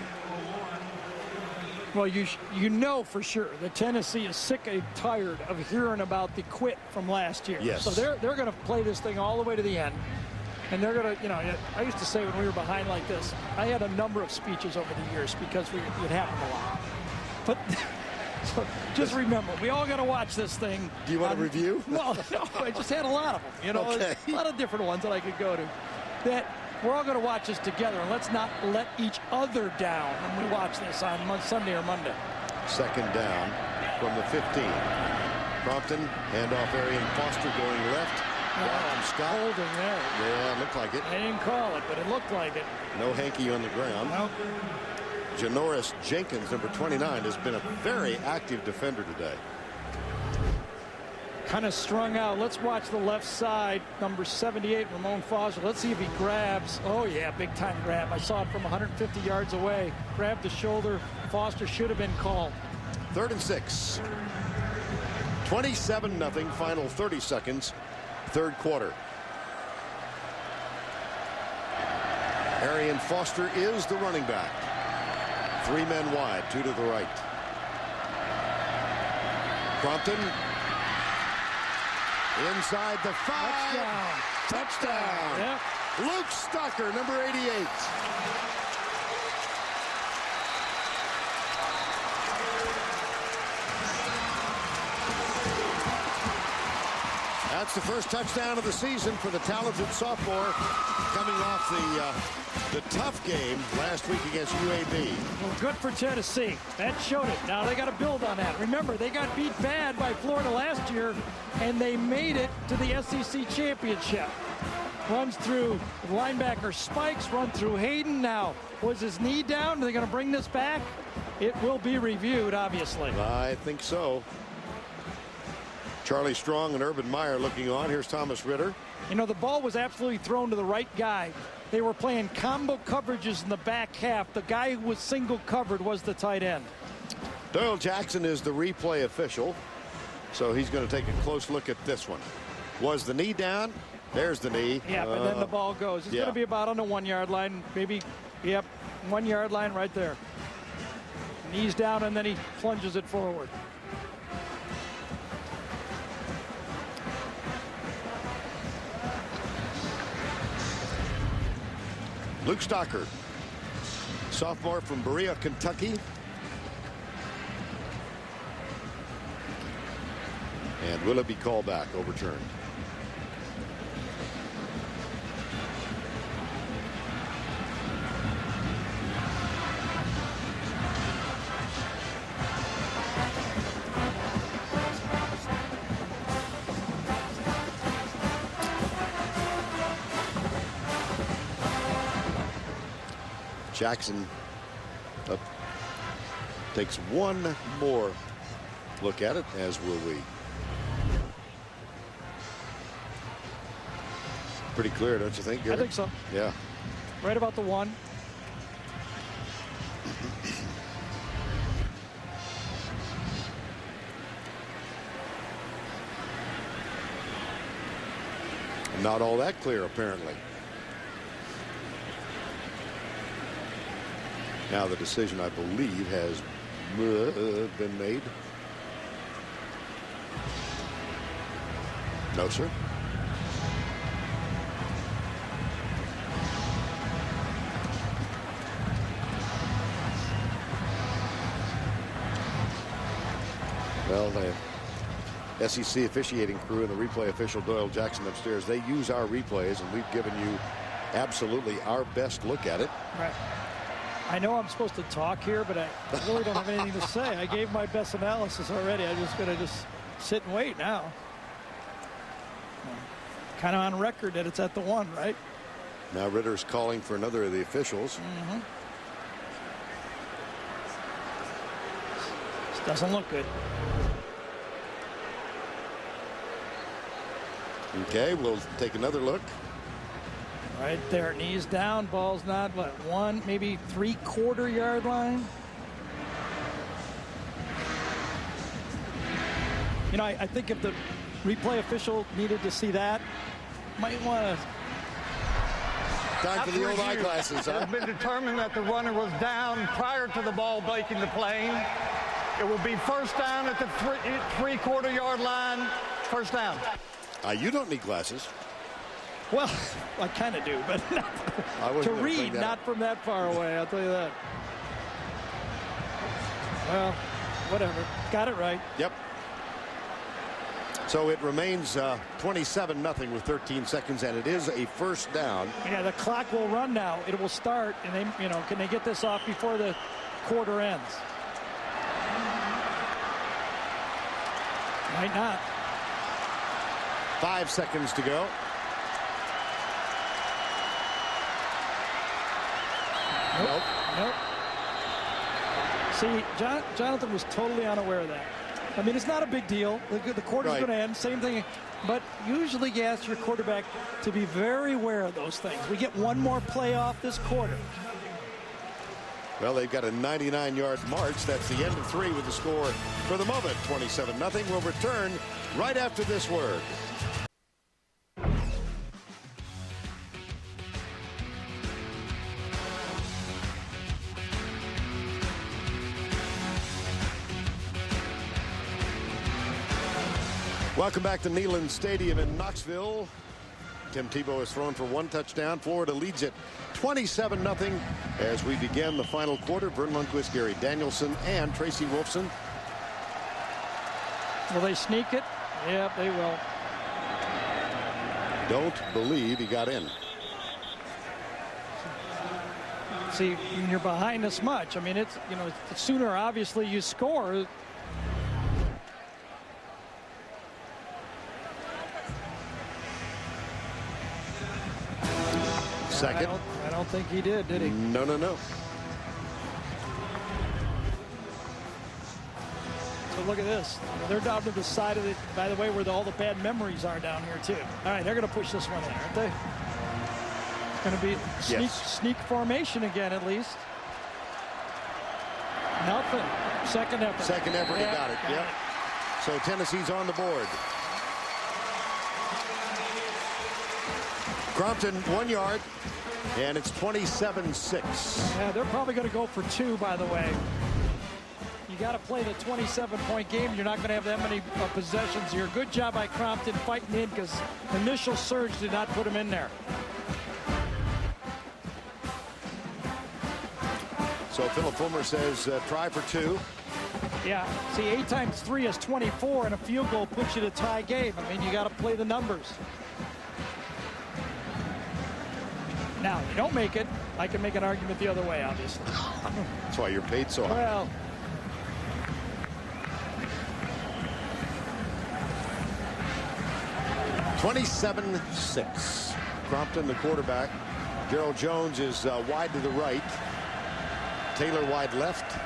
Well, you know for sure that Tennessee is sick and tired of hearing about the quit from last year. Yes. So they're going to play this thing all the way to the end. And they're going to, you know, I used to say when we were behind like this, I had a number of speeches over the years because it happened a lot. But so just remember, we all got to watch this thing. Do you want to review? Well, no, I just had a lot of them. You know, okay. A lot of different ones that I could go to. That we're all going to watch this together, and let's not let each other down when we watch this on Sunday or Monday. Second down from the 15. Crompton, handoff Arian Foster going left. Scott. Holding there. Yeah, it looked like it. I didn't call it, but it looked like it. No hanky on the ground. Nope. Janoris Jenkins, number 29, has been a very active defender today. Kind of strung out. Let's watch the left side. Number 78, Ramon Foster. Let's see if he grabs. Oh, yeah, big time grab. I saw it from 150 yards away. Grabbed the shoulder. Foster should have been called. 3rd and 6. 27-0, final 30 seconds, third quarter. Arian Foster is the running back. 3 men wide, 2 to the right. Crompton inside the 5. Touchdown. Yep. Luke Stocker, number 88. That's the first touchdown of the season for the talented sophomore, coming off the tough game last week against UAB. Well, good for Tennessee. That showed it. Now they got to build on that. Remember, they got beat bad by Florida last year, and they made it to the SEC championship. Runs through linebacker Spikes, run through Hayden. Now, was his knee down? Are they going to bring this back? It will be reviewed, obviously. I think so. Charlie Strong and Urban Meyer looking on. Here's Thomas Ritter. You know, the ball was absolutely thrown to the right guy. They were playing combo coverages in the back half. The guy who was single covered was the tight end. Doyle Jackson is the replay official, so he's going to take a close look at this one. Was the knee down? There's the knee. Yeah, but then the ball goes. It's going to be about on the 1 yard line. Maybe, 1 yard line right there. Knees down, and then he plunges it forward. Luke Stocker, sophomore from Berea, Kentucky. And will it be called back, overturned? Jackson takes one more look at it, as will we. Pretty clear, don't you think, Garrett? I think so. Yeah. Right about the 1. Not all that clear, apparently. Now the decision, I believe, has been made. No, sir. Well, the SEC officiating crew and the replay official Doyle Jackson upstairs, they use our replays, and we've given you absolutely our best look at it. Right. I know I'm supposed to talk here, but I really don't have anything to say. I gave my best analysis already. I'm just going to just sit and wait now. Kind of on record that it's at the 1, right? Now Ritter's calling for another of the officials. Mm-hmm. This doesn't look good. Okay, we'll take another look. Right there, knees down, ball's not, what, 1, maybe 3/4 yard line? You know, I think if the replay official needed to see that, might want to. Time for the old eyeglasses, It huh? has been determined that the runner was down prior to the ball breaking the plane. It will be first down at the 3/4 yard line. First down. You don't need glasses. Well, I kind of do, but to read, not from that far away, I'll tell you that. Well, whatever. Got it right. Yep. So it remains 27-0 with 13 seconds, and it is a first down. Yeah, the clock will run now. It will start, and they, you know, can they get this off before the quarter ends? Might not. 5 seconds to go. Nope. Nope. See, Jonathan was totally unaware of that. I mean, it's not a big deal. The quarter's going to end. Same thing. But usually you ask your quarterback to be very aware of those things. We get one more play off this quarter. Well, they've got a 99-yard march. That's the end of 3 with the score for the moment. 27-0. We'll return right after this word. Welcome back to Neyland Stadium in Knoxville. Tim Tebow has thrown for 1 touchdown. Florida leads it 27-0 as we begin the final quarter. Vern Lundquist, Gary Danielson, and Tracy Wolfson. Will they sneak it? Yeah, they will. Don't believe he got in. See, when you're behind this much, I mean, it's, you know, the sooner obviously you score. Second. I don't think he did he? No. So look at this. They're down to the side of it, by the way, where all the bad memories are down here, too. All right, they're going to push this one in, aren't they? It's going to be sneak formation again, at least. Nothing. Second effort. Second effort, he got it. Yep. So Tennessee's on the board. Crompton 1 yard, and it's 27-6. Yeah, they're probably going to go for 2, by the way. You got to play the 27-point game. You're not going to have that many possessions here. Good job by Crompton fighting in because initial surge did not put him in there. So Philip Fulmer says try for 2. Yeah, see, 8 times 3 is 24, and a field goal puts you to tie game. I mean, you got to play the numbers. Now, if you don't make it, I can make an argument the other way, obviously. That's why you're paid so high. Well, (27-6). Crompton, the quarterback. Gerald Jones is wide to the right. Taylor wide left.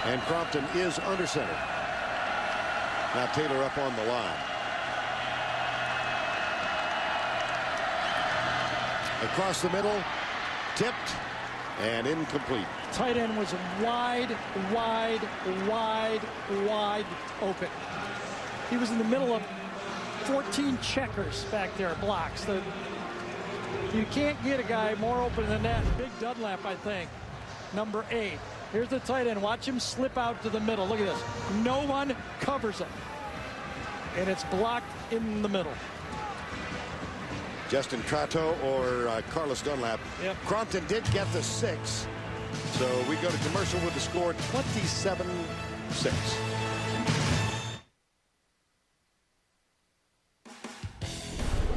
And Crompton is under center. Now Taylor up on the line. Across the middle, tipped, and incomplete. Tight end was wide open. He was in the middle of 14 checkers back there, blocks. You can't get a guy more open than that. Big Dunlap, I think, number 8. Here's the tight end. Watch him slip out to the middle. Look at this. No one covers him. and it's blocked in the middle. Justin Tratto or Carlos Dunlap. Yep. Crompton did get the 6. So we go to commercial with the score 27-6.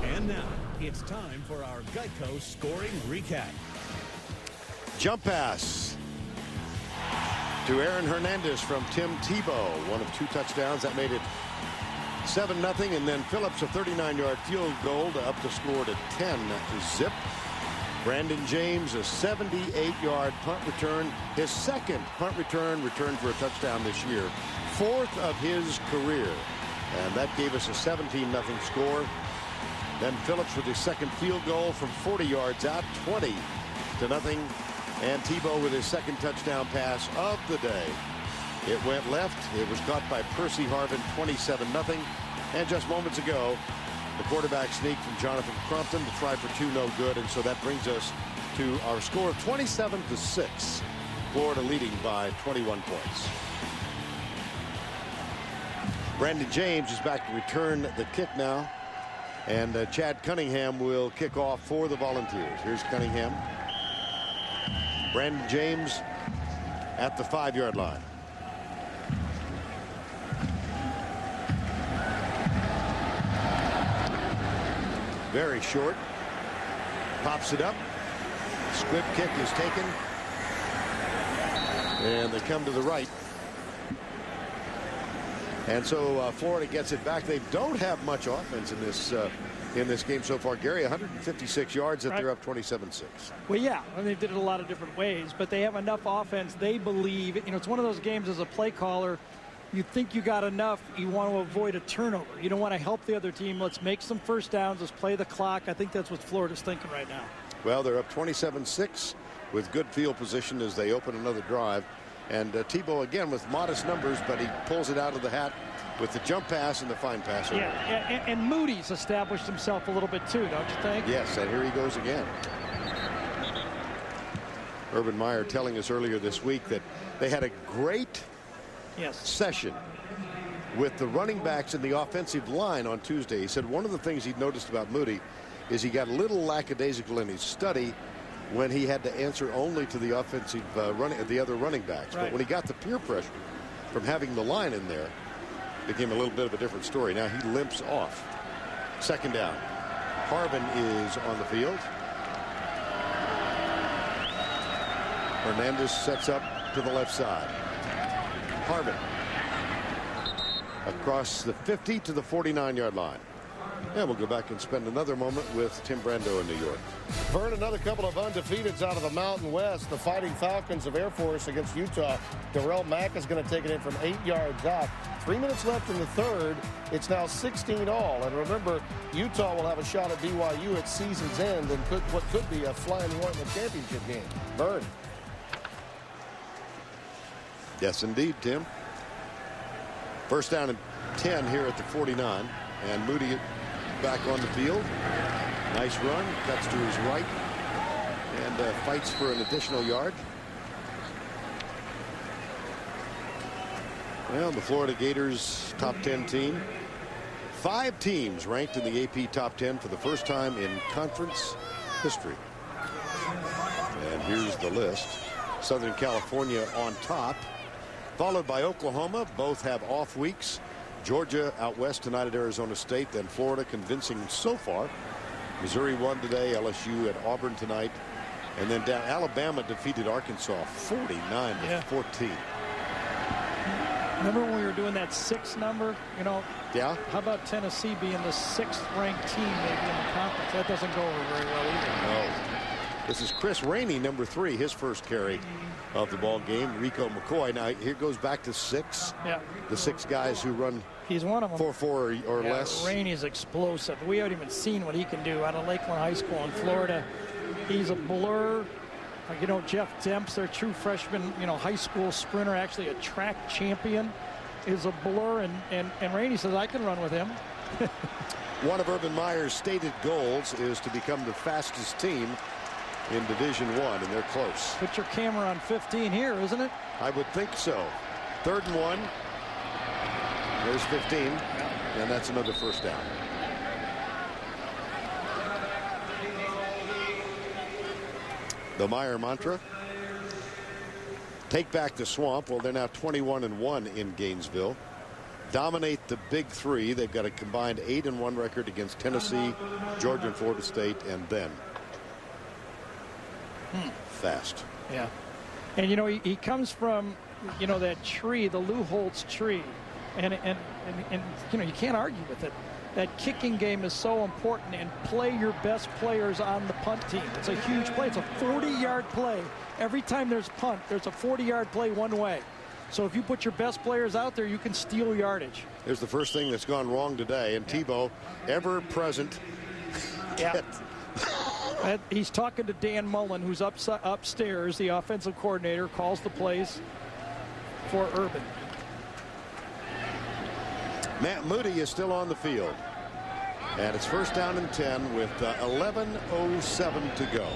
And now it's time for our Geico scoring recap. Jump pass to Aaron Hernandez from Tim Tebow. One of 2 touchdowns. That made it 7-0. And then Phillips a 39-yard field goal to up the score to 10-0. Brandon James a 78-yard punt return. His second punt return returned for a touchdown this year. 4th of his career. And that gave us a 17-0 score. Then Phillips with his second field goal from 40 yards out, 20-0. And Tebow with his second touchdown pass of the day. It went left. It was caught by Percy Harvin, 27-0. And just moments ago, the quarterback sneak from Jonathan Crompton to try for 2, no good. And so that brings us to our score of 27-6. Florida leading by 21 points. Brandon James is back to return the kick now. And Chad Cunningham will kick off for the Volunteers. Here's Cunningham. Brandon James at the 5-yard line. Very short. Pops it up. Squib kick is taken. And they come to the right. And so Florida gets it back. They don't have much offense in this game so far. Gary, 156 yards that they're up 27-6. Well, yeah, and they did it a lot of different ways, but they have enough offense. They believe, it's one of those games as a play caller, you think you got enough, you want to avoid a turnover. You don't want to help the other team. Let's make some first downs. Let's play the clock. I think that's what Florida's thinking right now. Well, they're up 27-6 with good field position as they open another drive. And Tebow again with modest numbers, but he pulls it out of the hat with the jump pass and the fine pass. Yeah, and Moody's established himself a little bit too, don't you think? Yes, and here he goes again. Urban Meyer telling us earlier this week that they had a great session with the running backs and the offensive line on Tuesday. He said one of the things he'd noticed about Moody is he got a little lackadaisical in his study when he had to answer only to the offensive the other running backs. But when he got the peer pressure from having the line in there, it became a little bit of a different story. Now he limps off. Second down. Harvin is on the field. Hernandez sets up to the left side. Harvin across the 50 to the 49-yard line. And we'll go back and spend another moment with Tim Brando in New York. Vern, another couple of undefeateds out of the Mountain West. The Fighting Falcons of Air Force against Utah. Darrell Mack is going to take it in from 8 yards out. 3 minutes left in the third. It's now 16-all. And remember, Utah will have a shot at BYU at season's end and what could be a flying ointment championship game. Vern. Yes, indeed, Tim. First down and 10 here at the 49. And Moody back on the field. Nice run. Cuts to his right. And fights for an additional yard. Well, the Florida Gators top 10 team. 5 teams ranked in the AP top 10 for the first time in conference history. And here's the list. Southern California on top, followed by Oklahoma. Both have off weeks. Georgia out west tonight at Arizona State. Then Florida convincing so far. Missouri won today. LSU at Auburn tonight. And then down Alabama defeated Arkansas 49-14. Remember when we were doing that 6 number? Yeah. How about Tennessee being the 6th ranked team maybe in the conference? That doesn't go over very well either. No. This is Chris Rainey, number 3, his first carry of the ball game. Rico McCoy. Now here goes back to 6. Yeah. The 6 guys who run. He's one of them. 4.4 or less. Rainey's explosive. We haven't even seen what he can do out of Lakeland High School in Florida. He's a blur. Jeff Demps, their true freshman, high school sprinter, actually a track champion, is a blur. And Rainey says, I can run with him. One of Urban Meyer's stated goals is to become the fastest team in Division I, and they're close. Put your camera on 15 here, isn't it? I would think so. 3rd and 1. There's 15. And that's another first down. The Meyer mantra. Take back the swamp. Well, they're now 21-1 in Gainesville. Dominate the big three. They've got a combined 8-1 record against Tennessee, Georgia, and Florida State, and then fast. Yeah. And, you know, he comes from, you know, that tree, the Lou Holtz tree. And you know, you can't argue with it. That kicking game is so important, and play your best players on the punt team. It's a huge play. It's a 40-yard play. Every time there's punt, there's a 40-yard play one way. So if you put your best players out there, you can steal yardage. Here's the first thing that's gone wrong today, and Tebow, ever present. Yeah. He's talking to Dan Mullen, who's upstairs, the offensive coordinator, calls the plays for Urban. Matt Moody is still on the field. And it's first down and 10 with 11:07 to go.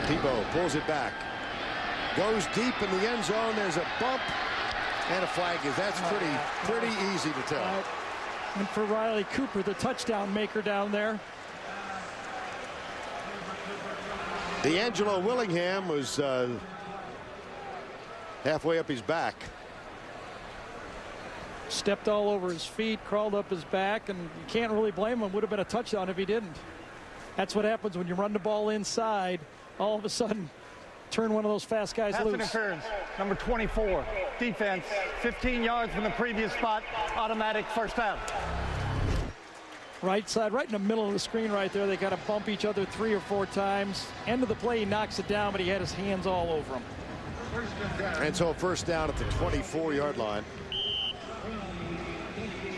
Tebow pulls it back. Goes deep in the end zone. There's a bump and a flag. That's pretty easy to tell. And for Riley Cooper, the touchdown maker down there. D'Angelo Willingham was halfway up his back. Stepped all over his feet, crawled up his back, and you can't really blame him. Would have been a touchdown if he didn't. That's what happens when you run the ball inside. All of a sudden, turn one of those fast guys Pass loose. interference, number 24. Defense, 15 yards from the previous spot. Automatic first down. Right side, right in the middle of the screen right there. They got to bump each other 3 or 4 times. End of the play, he knocks it down, but he had his hands all over him. And so first down at the 24-yard line.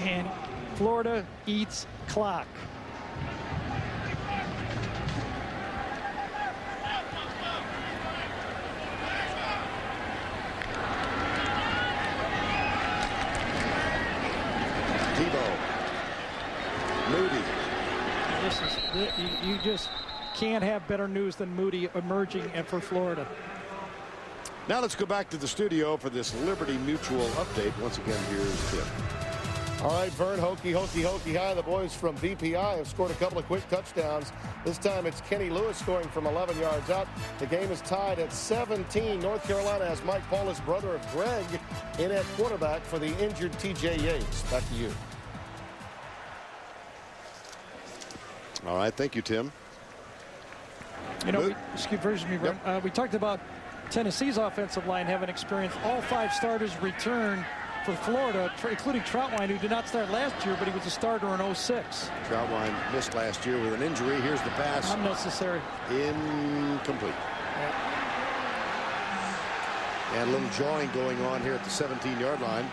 And Florida eats clock. Tebow. Moody. You just can't have better news than Moody emerging and for Florida. Now let's go back to the studio for this Liberty Mutual update. Once again, here's Tim. All right, Vern, hokey high. The boys from BPI have scored a couple of quick touchdowns. This time it's Kenny Lewis scoring from 11 yards out. The game is tied at 17. North Carolina has Mike Paulus, brother of Greg, in at quarterback for the injured T.J. Yates. Back to you. All right, thank you, Tim. You know, we talked about Tennessee's offensive line having experience. All 5 starters return for Florida, including Troutwine, who did not start last year, but he was a starter in 06. Troutwine missed last year with an injury. Here's the pass. Unnecessary. Incomplete. And a little jawing going on here at the 17-yard line.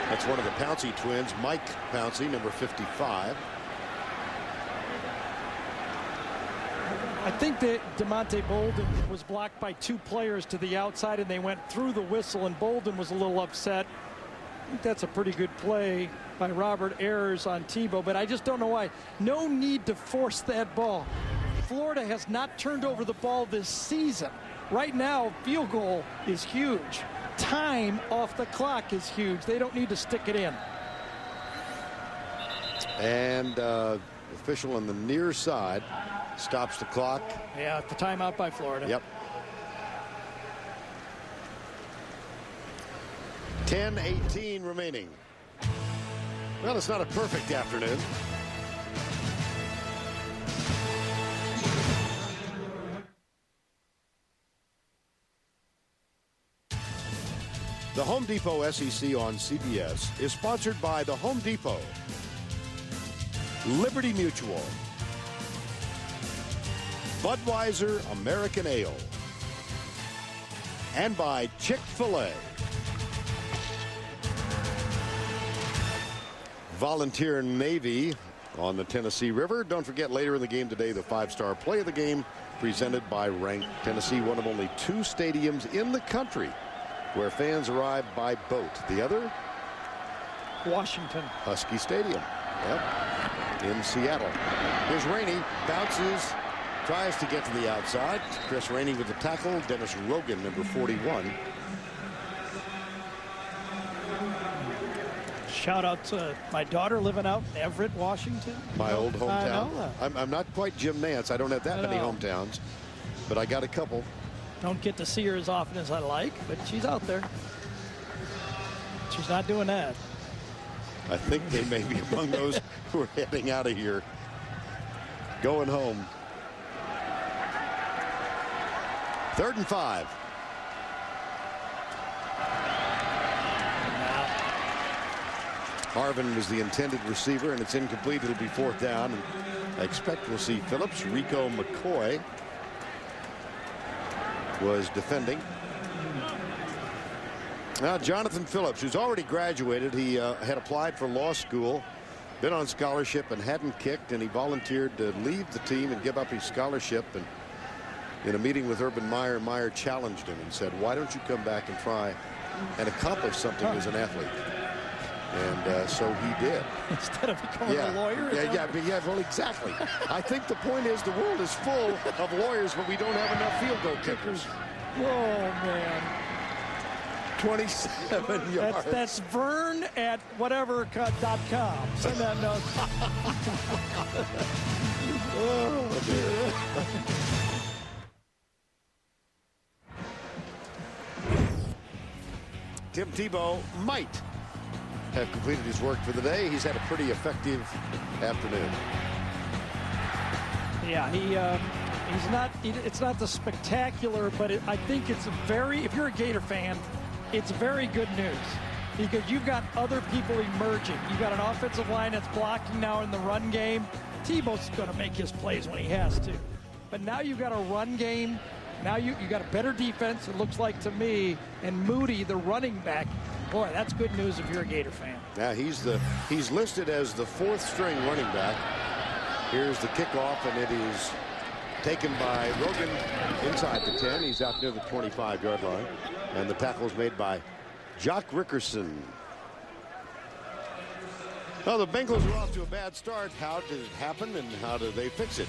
That's one of the Pouncey twins, Mike Pouncey, number 55. I think that DeMonte Bolden was blocked by 2 players to the outside, and they went through the whistle, and Bolden was a little upset. I think that's a pretty good play by Robert Ayers on Tebow, but I just don't know why. No need to force that ball. Florida has not turned over the ball this season. Right now, field goal is huge. Time off the clock is huge. They don't need to stick it in. And official on the near side stops the clock. Yeah, the timeout by Florida. Yep. 10:18 remaining. Well, it's not a perfect afternoon. The Home Depot SEC on CBS is sponsored by the Home Depot, Liberty Mutual, Budweiser American Ale, and by Chick-fil-A. Volunteer Navy on the Tennessee River. Don't forget, later in the game today, the 5-star play of the game presented by Rank. Tennessee, one of only 2 stadiums in the country where fans arrive by boat. The other? Washington. Husky Stadium. Yep. In Seattle. Here's Rainey. Bounces. Tries to get to the outside. Chris Rainey with the tackle. Dennis Rogan, number 41. Shout out to my daughter living out in Everett, Washington. My old hometown. I know that. I'm not quite Jim Nance. I don't have that many hometowns, but I got a couple. Don't get to see her as often as I like, but she's out there. She's not doing that. I think they may be among those who are heading out of here, going home. 3rd and 5. Harvin was the intended receiver, and it's incomplete. It'll be 4th down. And I expect we'll see Phillips. Rico McCoy was defending. Now Jonathan Phillips, who's already graduated. He had applied for law school, been on scholarship and hadn't kicked, and he volunteered to leave the team and give up his scholarship. And in a meeting with Urban Meyer, Meyer challenged him and said, why don't you come back and try and accomplish something as an athlete? And so he did. Instead of becoming a lawyer? Well, exactly. I think the point is the world is full of lawyers, but we don't have enough field goal kickers. Whoa, man. 27 yards. That's Vern at whatever.com. Send that note. Oh, dear. Tim Tebow might have completed his work for the day. He's had a pretty effective afternoon. Yeah, he's not. It's not the spectacular, but I think it's if you're a Gator fan, it's very good news because you've got other people emerging. You've got an offensive line that's blocking now in the run game. Tebow's going to make his plays when he has to, but now you've got a run game. Now you got a better defense, it looks like to me, and Moody, the running back. Boy, that's good news if you're a Gator fan. Now he's listed as the 4th string running back. Here's the kickoff, and it is taken by Rogan inside the 10. He's out near the 25-yard line, and the tackle is made by Jock Rickerson. Well, the Bengals are off to a bad start. How did it happen, and how do they fix it?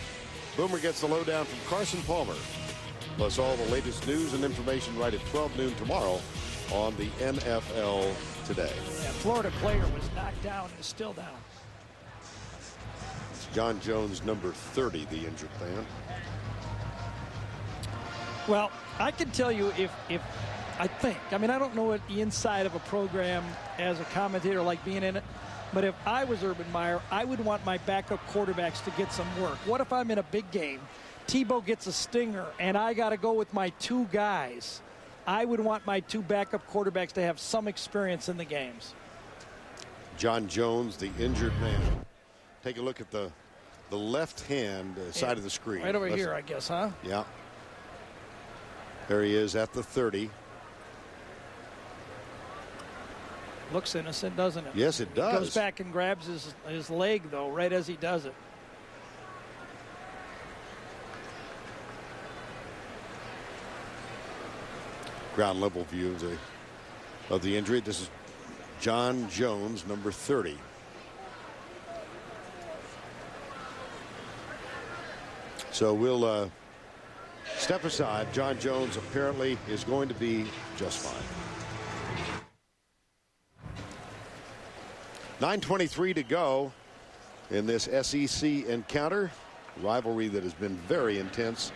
Boomer gets the lowdown from Carson Palmer. Plus all the latest news and information right at 12 noon tomorrow on the NFL Today. Yeah, Florida player was knocked down and is still down. It's John Jones, number 30, the injured man. Well, I can tell you if I don't know what the inside of a program as a commentator like being in it, but if I was Urban Meyer, I would want my backup quarterbacks to get some work. What if I'm in a big game? Tebow gets a stinger, and I got to go with my 2 guys. I would want my 2 backup quarterbacks to have some experience in the games. John Jones, the injured man. Take a look at the left-hand side of the screen. Right over here, I guess, huh? Yeah. There he is at the 30. Looks innocent, doesn't it? Yes, it does. Goes back and grabs his leg, though, right as he does it. Ground level view of the injury. This is John Jones, number 30. So we'll step aside. John Jones apparently is going to be just fine. 9:23 to go in this SEC encounter. Rivalry that has been very intense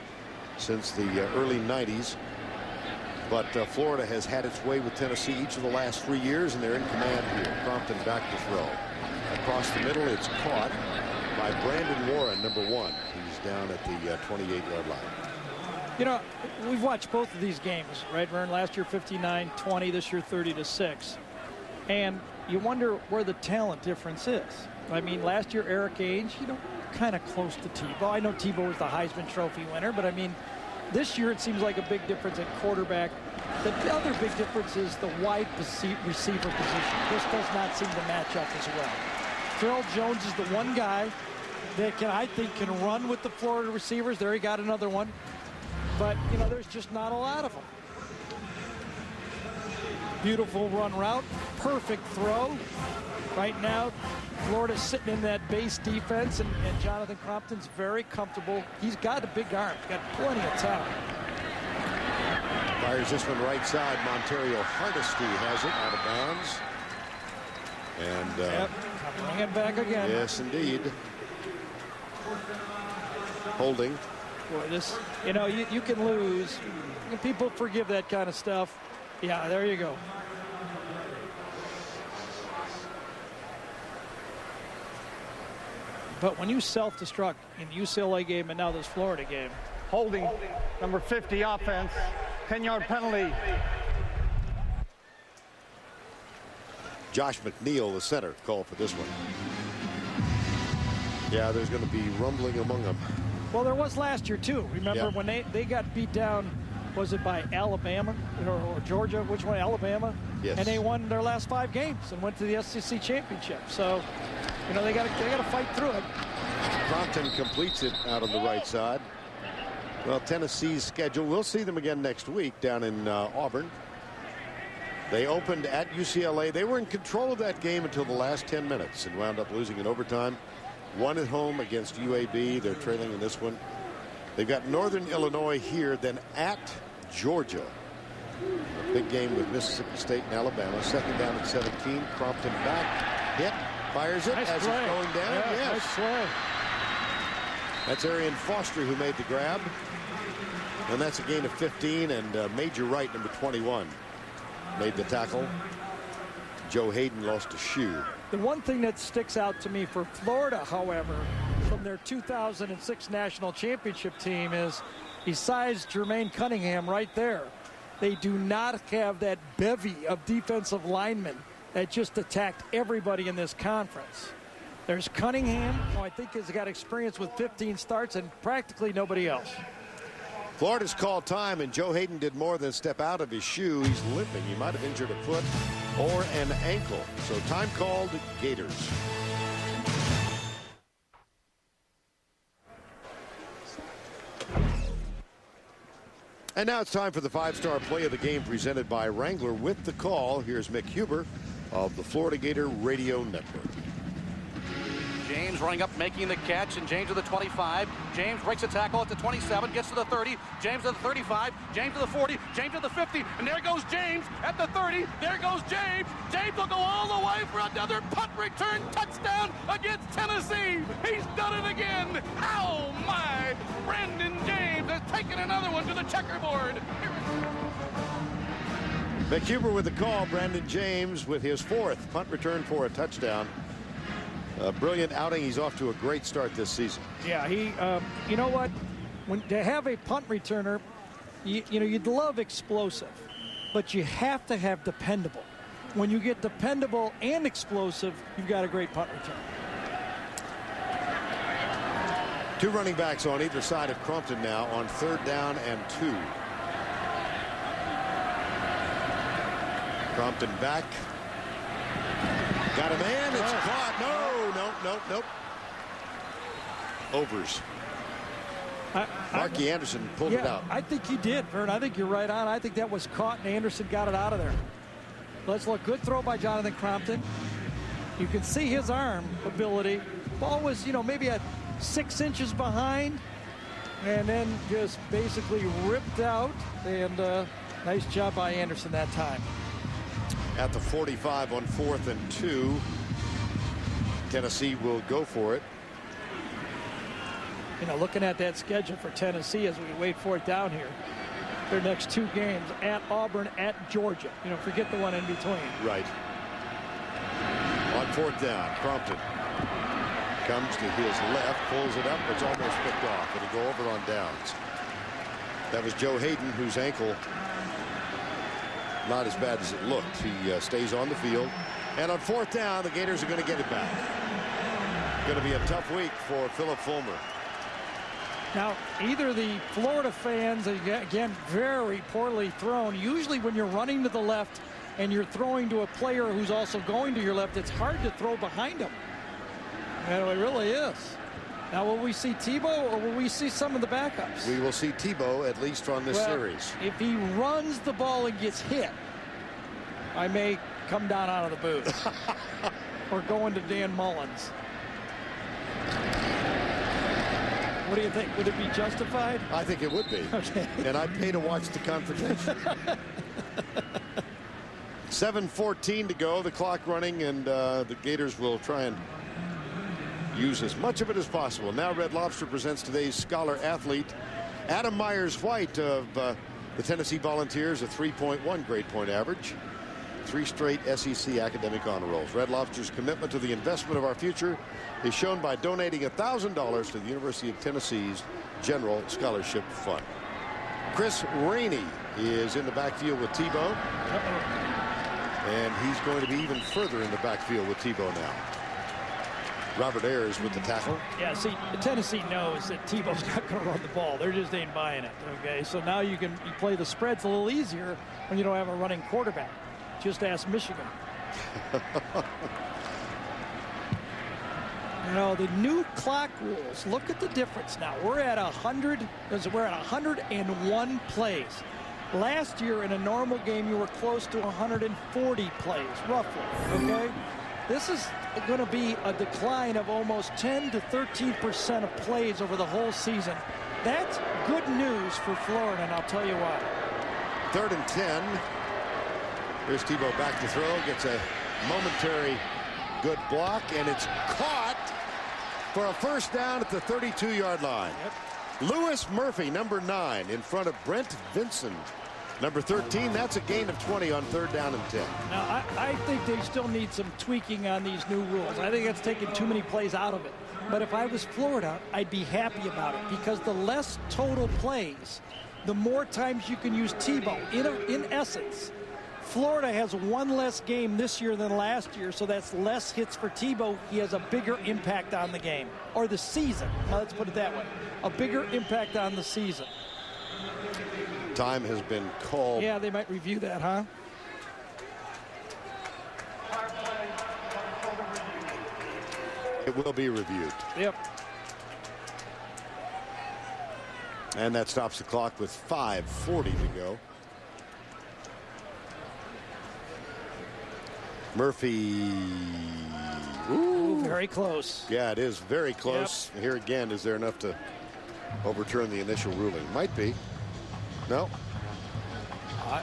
since the early 90s. But Florida has had its way with Tennessee each of the last 3 years, and they're in command here. Crompton back to throw. Across the middle, it's caught by Brandon Warren, number 1. He's down at the 28-yard line. You know, we've watched both of these games, right, Vern? Last year 59-20, this year 30-6. And you wonder where the talent difference is. I mean, last year Eric Ainge, kind of close to Tebow. I know Tebow was the Heisman Trophy winner, but I mean, this year it seems like a big difference at quarterback. The other big difference is the wide receiver position. This does not seem to match up as well. Terrell Jones is the one guy that I think can run with the Florida receivers. There he got another one. But, there's just not a lot of them. Beautiful run route. Perfect throw. Right now, Florida's sitting in that base defense, and Jonathan Crompton's very comfortable. He's got a big arm. He's got plenty of talent. Fires this one right side. Montario Hardesty has it out of bounds. And bring it back again. Yes, indeed. Holding. Boy, this, you can lose. People forgive that kind of stuff. Yeah, there you go. But when you self-destruct in the UCLA game and now this Florida game. Holding, number 50 offense, 10-yard penalty. Josh McNeil, the center, called for this one. Yeah, there's going to be rumbling among them. Well, there was last year, too. Remember when they got beat down, was it by Alabama or Georgia? Which one? Alabama? Yes. And they won their last 5 games and went to the SEC championship. So, they got to fight through it. Crompton completes it out on the right side. Well, Tennessee's schedule, we'll see them again next week down in Auburn. They opened at UCLA. They were in control of that game until the last 10 minutes and wound up losing in overtime. One at home against UAB. They're trailing in this one. They've got Northern Illinois here, then at Georgia. A big game with Mississippi State and Alabama. Second down at 17. Crompton back. Hit. Fires it nice as play. it's going down. Yeah, yes. Nice play. That's Arian Foster who made the grab. And that's a gain of 15. And Major Wright, number 21, made the tackle. Joe Hayden lost a shoe. The one thing that sticks out to me for Florida, however, from their 2006 national championship team is, besides Jermaine Cunningham right there, they do not have that bevy of defensive linemen that just attacked everybody in this conference. There's Cunningham, who I think has got experience with 15 starts, and practically nobody else. Florida's called time, and Joe Hayden did more than step out of his shoe. He's limping. He might have injured a foot or an ankle. So time called, Gators. And now it's time for the 5-star play of the game presented by Wrangler. With the call, here's Mick Huber of the Florida Gator Radio Network. James running up, making the catch, and James to the 25. James breaks a tackle at the 27, gets to the 30. James to the 35. James to the 40. James to the 50. And there goes James at the 30. There goes James. James will go all the way for another punt return touchdown against Tennessee. He's done it again. Oh, my. Brandon James has taken another one to the checkerboard. Mick Huber with the call. Brandon James with his 4th punt return for a touchdown. A brilliant outing. He's off to a great start this season. Yeah, he, you know what? When to have a punt returner, you'd love explosive, but you have to have dependable. When you get dependable and explosive, you've got a great punt return. 2 running backs on either side of Crompton now on 3rd down and 2. Crompton back. Got a man. It's caught. Nope. Overs. Marky Anderson pulled it out. I think he did, Vern. I think you're right on. I think that was caught, and Anderson got it out of there. Let's look. Good throw by Jonathan Crompton. You can see his arm ability. Ball was, maybe at 6 inches behind, and then just basically ripped out. And nice job by Anderson that time. At the 45 on 4th and 2. Tennessee will go for it. Looking at that schedule for Tennessee as we wait for it down here. Their next 2 games at Auburn, at Georgia. Forget the one in between. Right. On 4th down, Crompton comes to his left, pulls it up. It's almost picked off. It'll go over on downs. That was Joe Hayden, whose ankle not as bad as it looked. He stays on the field. And on 4th down, the Gators are going to get it back. Going to be a tough week for Philip Fulmer. Now, either the Florida fans, again, very poorly thrown. Usually when you're running to the left and you're throwing to a player who's also going to your left, it's hard to throw behind him. And it really is. Now, will we see Tebow or will we see some of the backups? We will see Tebow at least on this series. If he runs the ball and gets hit, I may come down out of the booth or go into Dan Mullins. What do you think? Would it be justified? I think it would be. Okay. And I'd pay to watch the confrontation. 7:14 to go. The clock running, and the Gators will try and use as much of it as possible. Now Red Lobster presents today's scholar athlete, Adam Myers-White of the Tennessee Volunteers, a 3.1 grade point average. 3 straight SEC academic honor rolls. Red Lobster's commitment to the investment of our future is shown by donating $1,000 to the University of Tennessee's General Scholarship Fund. Chris Rainey is in the backfield with Tebow. And he's going to be even further in the backfield with Tebow now. Robert Ayers with the tackle. Yeah, see, Tennessee knows that Tebow's not going to run the ball. They just ain't buying it, okay? So now you play the spreads a little easier when you don't have a running quarterback. Just ask Michigan. You know, the new clock rules, look at the difference now. We're at 101 plays. Last year in a normal game, you were close to 140 plays, roughly, okay? This is going to be a decline of almost 10 to 13% of plays over the whole season. That's good news for Florida, and I'll tell you why. 3rd and 10. Here's Tebow back to throw, gets a momentary good block, and it's caught for a first down at the 32-yard line. Yep. Lewis Murphy, number 9, in front of Brent Vinson, number 13. That's a gain of 20 on 3rd down and 10. Now, I think they still need some tweaking on these new rules. I think that's taking too many plays out of it. But if I was Florida, I'd be happy about it, because the less total plays, the more times you can use Tebow. In essence, Florida has 1 less game this year than last year, so that's less hits for Tebow. He has a bigger impact on the game, or the season. Now, let's put it that way. A bigger impact on the season. Time has been called. Yeah, they might review that, huh? It will be reviewed. Yep. And that stops the clock with 5:40 to go. Murphy. Ooh, very close. Yeah, it is very close. Yep. Here again, is there enough to overturn the initial ruling? Might be. No. I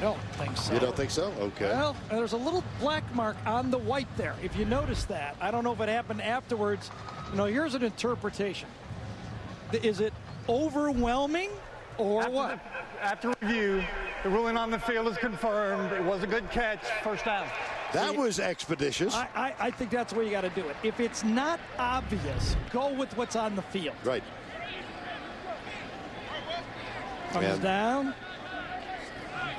don't think so. You don't think so? Okay. Well, there's a little black mark on the white there. If you notice that, I don't know if it happened afterwards. You know, here's an interpretation. Is it overwhelming or what? After review, the ruling on the field is confirmed. It was a good catch, first down. That was expeditious. I think that's the way you got to do it. If it's not obvious, go with what's on the field. Right. Comes down.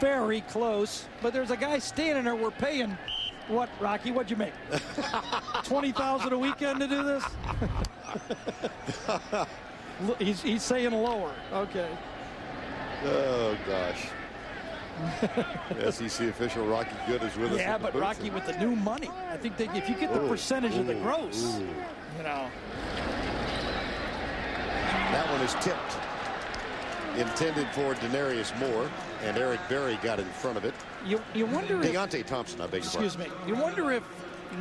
Very close. But there's a guy standing there. We're paying, what, Rocky? What'd you make? $20,000 a weekend to do this? He's saying lower. Okay. Oh, gosh. SEC official Rocky Good is with us. Yeah, but Rocky with the new money. I think if you get the percentage of the gross, you know. That one is tipped. Intended for Denarius Moore, and Eric Berry got in front of it. You wonder if Deontay Thompson, I beg your pardon. Excuse me. You wonder if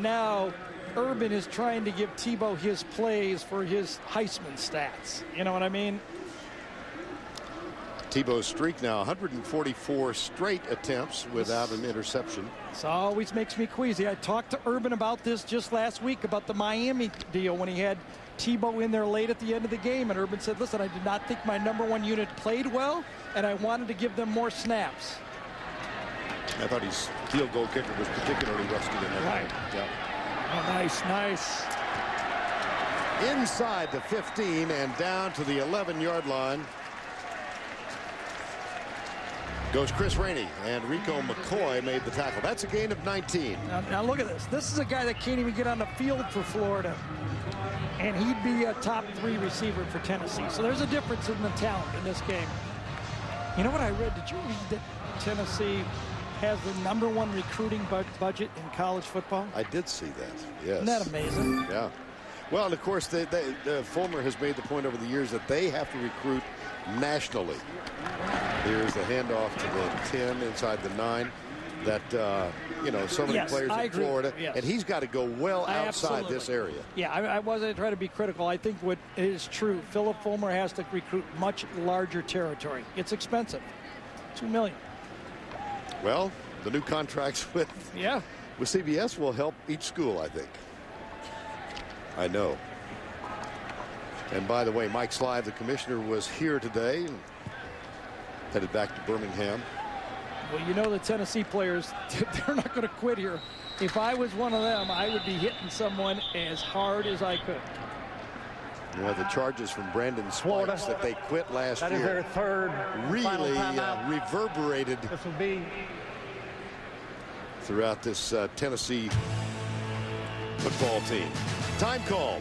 now Urban is trying to give Tebow his plays for his Heisman stats. You know what I mean? Tebow's streak now 144 straight attempts without an interception. This always makes me queasy. I talked to Urban about this just last week about the Miami deal when he had Tebow in there late at the end of the game, and Urban said, listen, I did not think my #1 unit played well, and I wanted to give them more snaps. I thought his field goal kicker was particularly rusty in that right. game. Yeah. Oh, nice. Inside the 15 and down to the 11-yard line goes Chris Rainey, and Rico McCoy made the tackle. That's a gain of 19. Now look at this. This is a guy that can't even get on the field for Florida, and he'd be a top 3 receiver for Tennessee. So there's a difference in the talent in this game. You know what I read? Did you read that Tennessee has the #1 recruiting budget in college football? I did see that, yes. Isn't that amazing? Yeah. Well, and of course, Fulmer has made the point over the years that they have to recruit nationally. Here's the handoff to the 10 inside the 9. That, you know, so many players in Florida. Yes. And he's got to go well outside this area. Yeah, I wasn't trying to be critical. I think what is true, Philip Fulmer has to recruit much larger territory. It's expensive. $2 million. Well, The new contracts with CBS will help each school, I think. I know. And by the way, Mike Slive, the commissioner, was here today, headed back to Birmingham. Well, you know the Tennessee players, they're not going to quit here. If I was one of them, I would be hitting someone as hard as I could. You know, the charges from Brandon Spikes that they quit last year. That is their third really reverberated this will be throughout this Tennessee football team. Time call.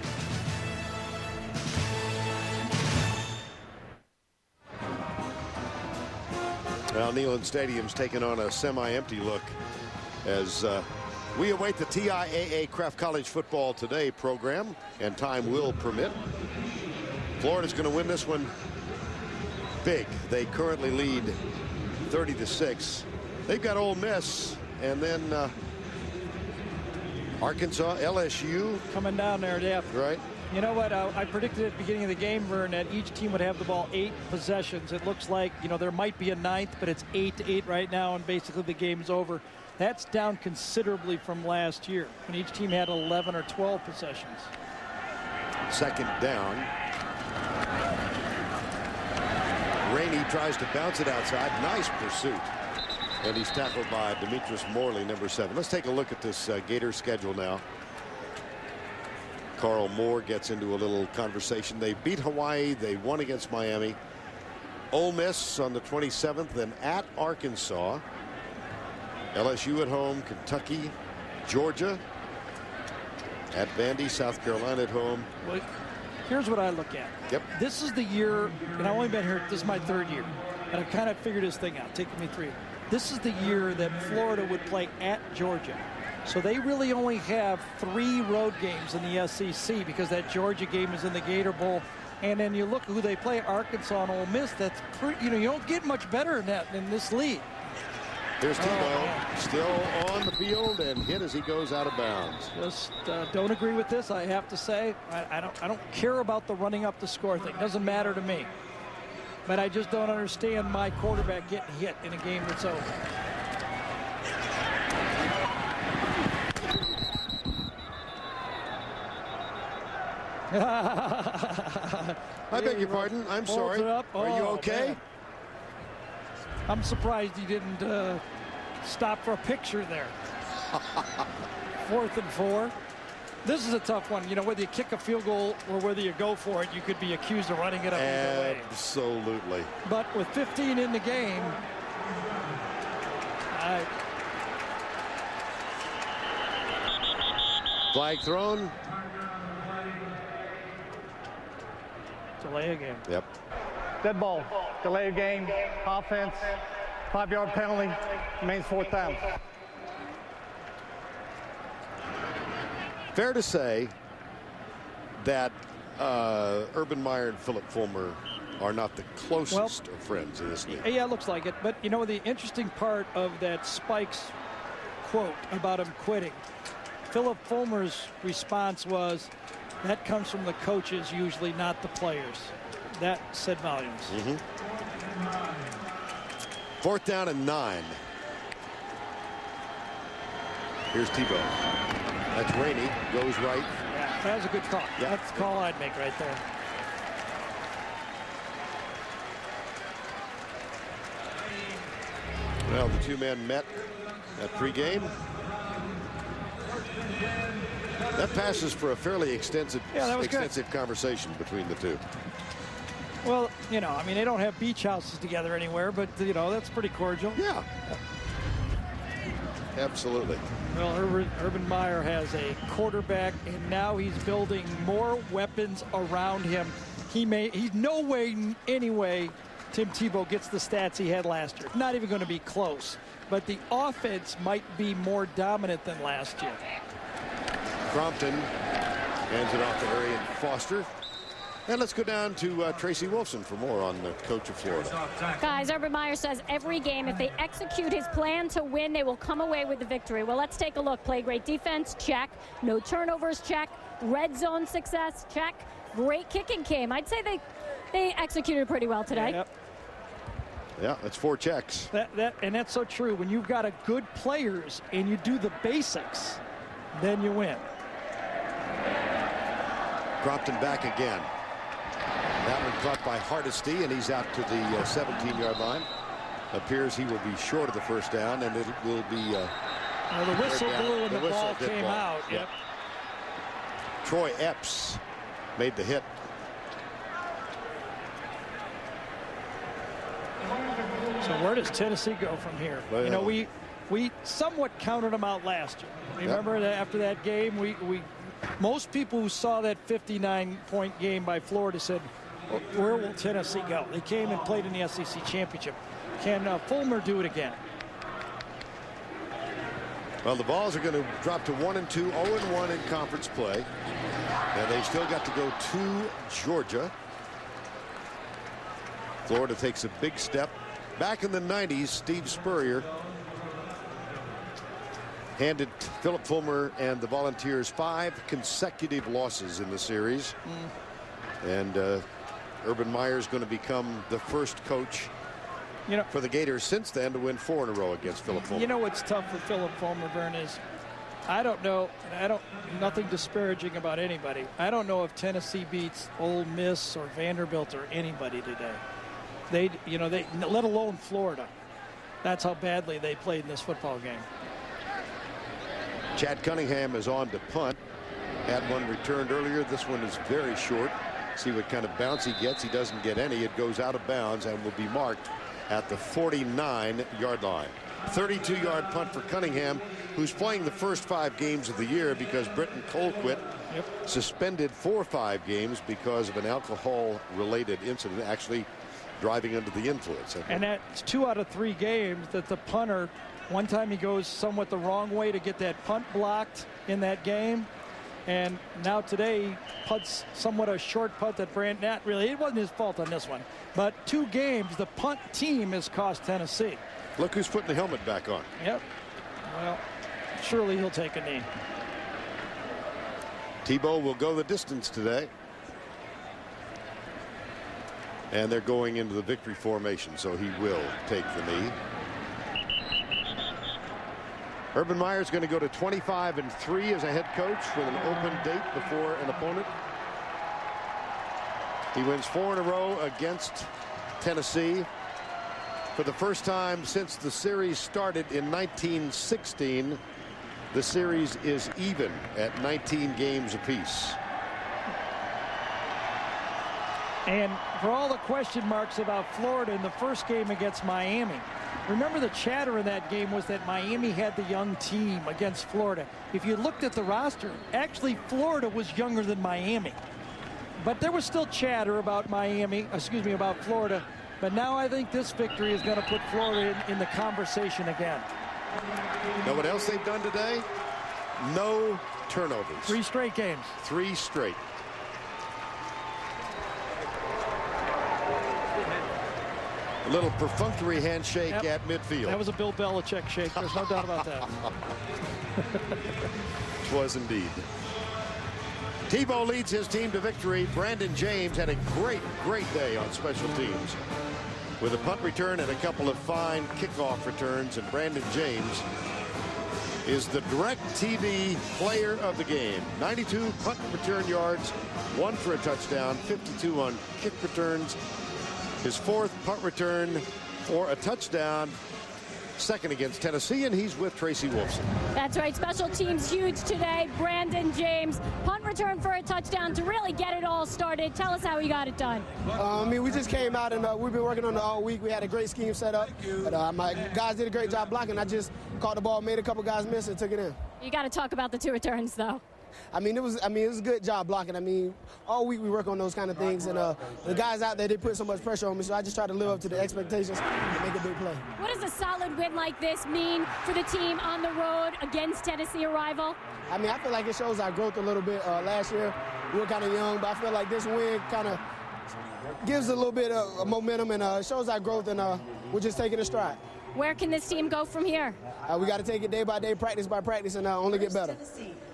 Well, Neyland Stadium's taken on a semi-empty look as we await the TIAA Craft College Football Today program, and time will permit. Florida's going to win this one big. They currently lead 30-6. They've got Ole Miss, and then Arkansas, LSU. Coming down there, yeah. Right. You know what? I predicted at the beginning of the game, Vern, that each team would have the ball 8 possessions. It looks like, you know, there might be a 9th, but it's 8-8 right now, and basically the game's over. That's down considerably from last year when each team had 11 or 12 possessions. Second down. Rainey tries to bounce it outside. Nice pursuit. And he's tackled by Demetrius Morley, number 7. Let's take a look at this Gator schedule now. Carl Moore gets into a little conversation. They beat Hawaii. They won against Miami. Ole Miss on the 27th, then at Arkansas. LSU at home, Kentucky, Georgia, at Vandy, South Carolina at home. Well, here's what I look at. Yep. This is the year, and I've only been here, this is my 3rd year, and I've kind of figured this thing out, taking me 3. This is the year that Florida would play at Georgia. So they really only have 3 road games in the SEC because that Georgia game is in the Gator Bowl. And then you look who they play, Arkansas and Ole Miss. That's pretty, you know, you don't get much better than that in this league. Here's Tebow, still on the field and hit as he goes out of bounds. Just don't agree with this, I have to say. I don't care about the running up the score thing. Doesn't matter to me. But I just don't understand my quarterback getting hit in a game that's over. I beg your pardon. I'm sorry. Are you okay? Man. I'm surprised he didn't stop for a picture there. 4th and 4. This is a tough one. You know, whether you kick a field goal or whether you go for it, you could be accused of running it up either way. Absolutely. But with 15 in the game, flag thrown. Delay a game. Yep. dead ball, delay a game, offense, 5-yard penalty, remains 4th down. Fair to say that Urban Meyer and Philip Fulmer are not the closest of friends in this league. Yeah, it looks like it. But, you know, the interesting part of that Spikes quote about him quitting, Philip Fulmer's response was, that comes from the coaches usually, not the players. That said volumes. 4th down and 9. Here's Tebow. That's Rainey. Goes right. Yeah, that was a good call. Yeah. That's the call I'd make right there. Well, the two men met at pregame. That passes for a fairly extensive conversation between the two. Well, you know, I mean, they don't have beach houses together anywhere, but, you know, that's pretty cordial. Yeah. Absolutely. Well, Urban Meyer has a quarterback, and now he's building more weapons around him. He's no way, anyway, Tim Tebow gets the stats he had last year. Not even going to be close. But the offense might be more dominant than last year. Crompton hands it off to Arian Foster. And let's go down to Tracy Wolfson for more on the coach of Florida. Guys, Urban Meyer says every game, if they execute his plan to win, they will come away with the victory. Well, let's take a look. Play great defense, check. No turnovers, check. Red zone success, check. Great kicking game. I'd say they executed pretty well today. Yep. Yeah, that's 4 checks. And that's so true. When you've got a good players and you do the basics, then you win. Crompton back again. That one caught by Hardesty, and he's out to the 17-yard line. Appears he will be short of the first down, and it will be the whistle blew and the ball came out. Yep. Troy Epps made the hit. So where does Tennessee go from here? Well, you know, we somewhat counted them out last year. Remember that after that game, most people who saw that 59-point game by Florida said, where will Tennessee go? They came and played in the SEC championship. Can Fulmer do it again? Well, the Vols are going to drop to 1-2, 0-1 in conference play. And they still got to go to Georgia. Florida takes a big step. Back in the 90s, Steve Spurrier handed Philip Fulmer and the Volunteers 5 consecutive losses in the series. And Urban Meyer is going to become the first coach for the Gators since then to win 4 in a row against Philip Fulmer. You know what's tough for Philip Fulmer, Vern, is I don't know, and nothing disparaging about anybody. I don't know if Tennessee beats Ole Miss or Vanderbilt or anybody today. They let alone Florida. That's how badly they played in this football game. Chad Cunningham is on to punt. Had one returned earlier. This one is very short. See what kind of bounce he gets. He doesn't get any. It goes out of bounds and will be marked at the 49-yard line. 32-yard punt for Cunningham, who's playing the first 5 games of the year because Britton Colquitt suspended 4 or 5 games because of an alcohol-related incident, actually driving under the influence. And that's 2 out of 3 games that the punter, one time he goes somewhat the wrong way to get that punt blocked in that game. And now today he punts somewhat a short punt that not really, it wasn't his fault on this one. But 2 games, the punt team has cost Tennessee. Look who's putting the helmet back on. Yep. Well, surely he'll take a knee. Tebow will go the distance today. And they're going into the victory formation, so he will take the knee. Urban Meyer is going to go to 25-3 as a head coach with an open date before an opponent. He wins 4 in a row against Tennessee. For the first time since the series started in 1916, the series is even at 19 games apiece. And for all the question marks about Florida in the first game against Miami, remember the chatter in that game was that Miami had the young team against Florida. If you looked at the roster, actually Florida was younger than Miami. But there was still chatter about about Florida. But now I think this victory is going to put Florida in the conversation again. Know what else they've done today? No turnovers. 3 straight games. 3 straight. A little perfunctory handshake at midfield. That was a Bill Belichick shake. There's no doubt about that. It was indeed. Tebow leads his team to victory. Brandon James had a great day on special teams with a punt return and a couple of fine kickoff returns. And Brandon James is the DirecTV player of the game. 92 punt return yards, 1 for a touchdown, 52 on kick returns. His 4th punt return for a touchdown, 2nd against Tennessee, and he's with Tracy Wolfson. That's right. Special teams huge today. Brandon James, punt return for a touchdown to really get it all started. Tell us how he got it done. We just came out and we've been working on it all week. We had a great scheme set up. But, my guys did a great job blocking. I just caught the ball, made a couple guys miss, and took it in. You got to talk about the 2 returns, though. It was a good job blocking. All week we work on those kind of things, and the guys out there, they put so much pressure on me, so I just try to live up to the expectations and make a big play. What does a solid win like this mean for the team on the road against Tennessee, a rival? I feel like it shows our growth a little bit. Last year we were kind of young, but I feel like this win kind of gives a little bit of momentum and shows our growth, and we're just taking a stride. Where can this team go from here? We got to take it day by day, practice by practice, and only get better.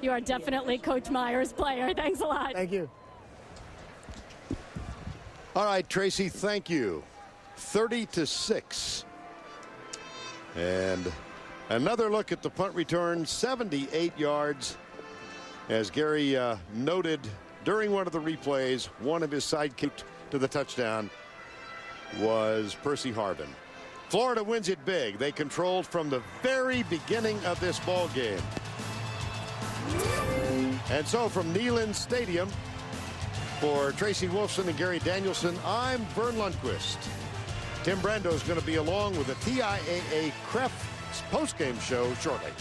You are definitely Coach Meyer's player. Thanks a lot. Thank you. All right, Tracy, thank you 30-6. And another look at the punt return, 78 yards. As Gary noted during one of the replays, one of his sidekick to the touchdown was Percy Harvin. Florida wins it big. They controlled from the very beginning of this ball game. And so from Neyland Stadium, for Tracy Wolfson and Gary Danielson, I'm Vern Lundquist. Tim Brando is going to be along with the TIAA Cref postgame show shortly.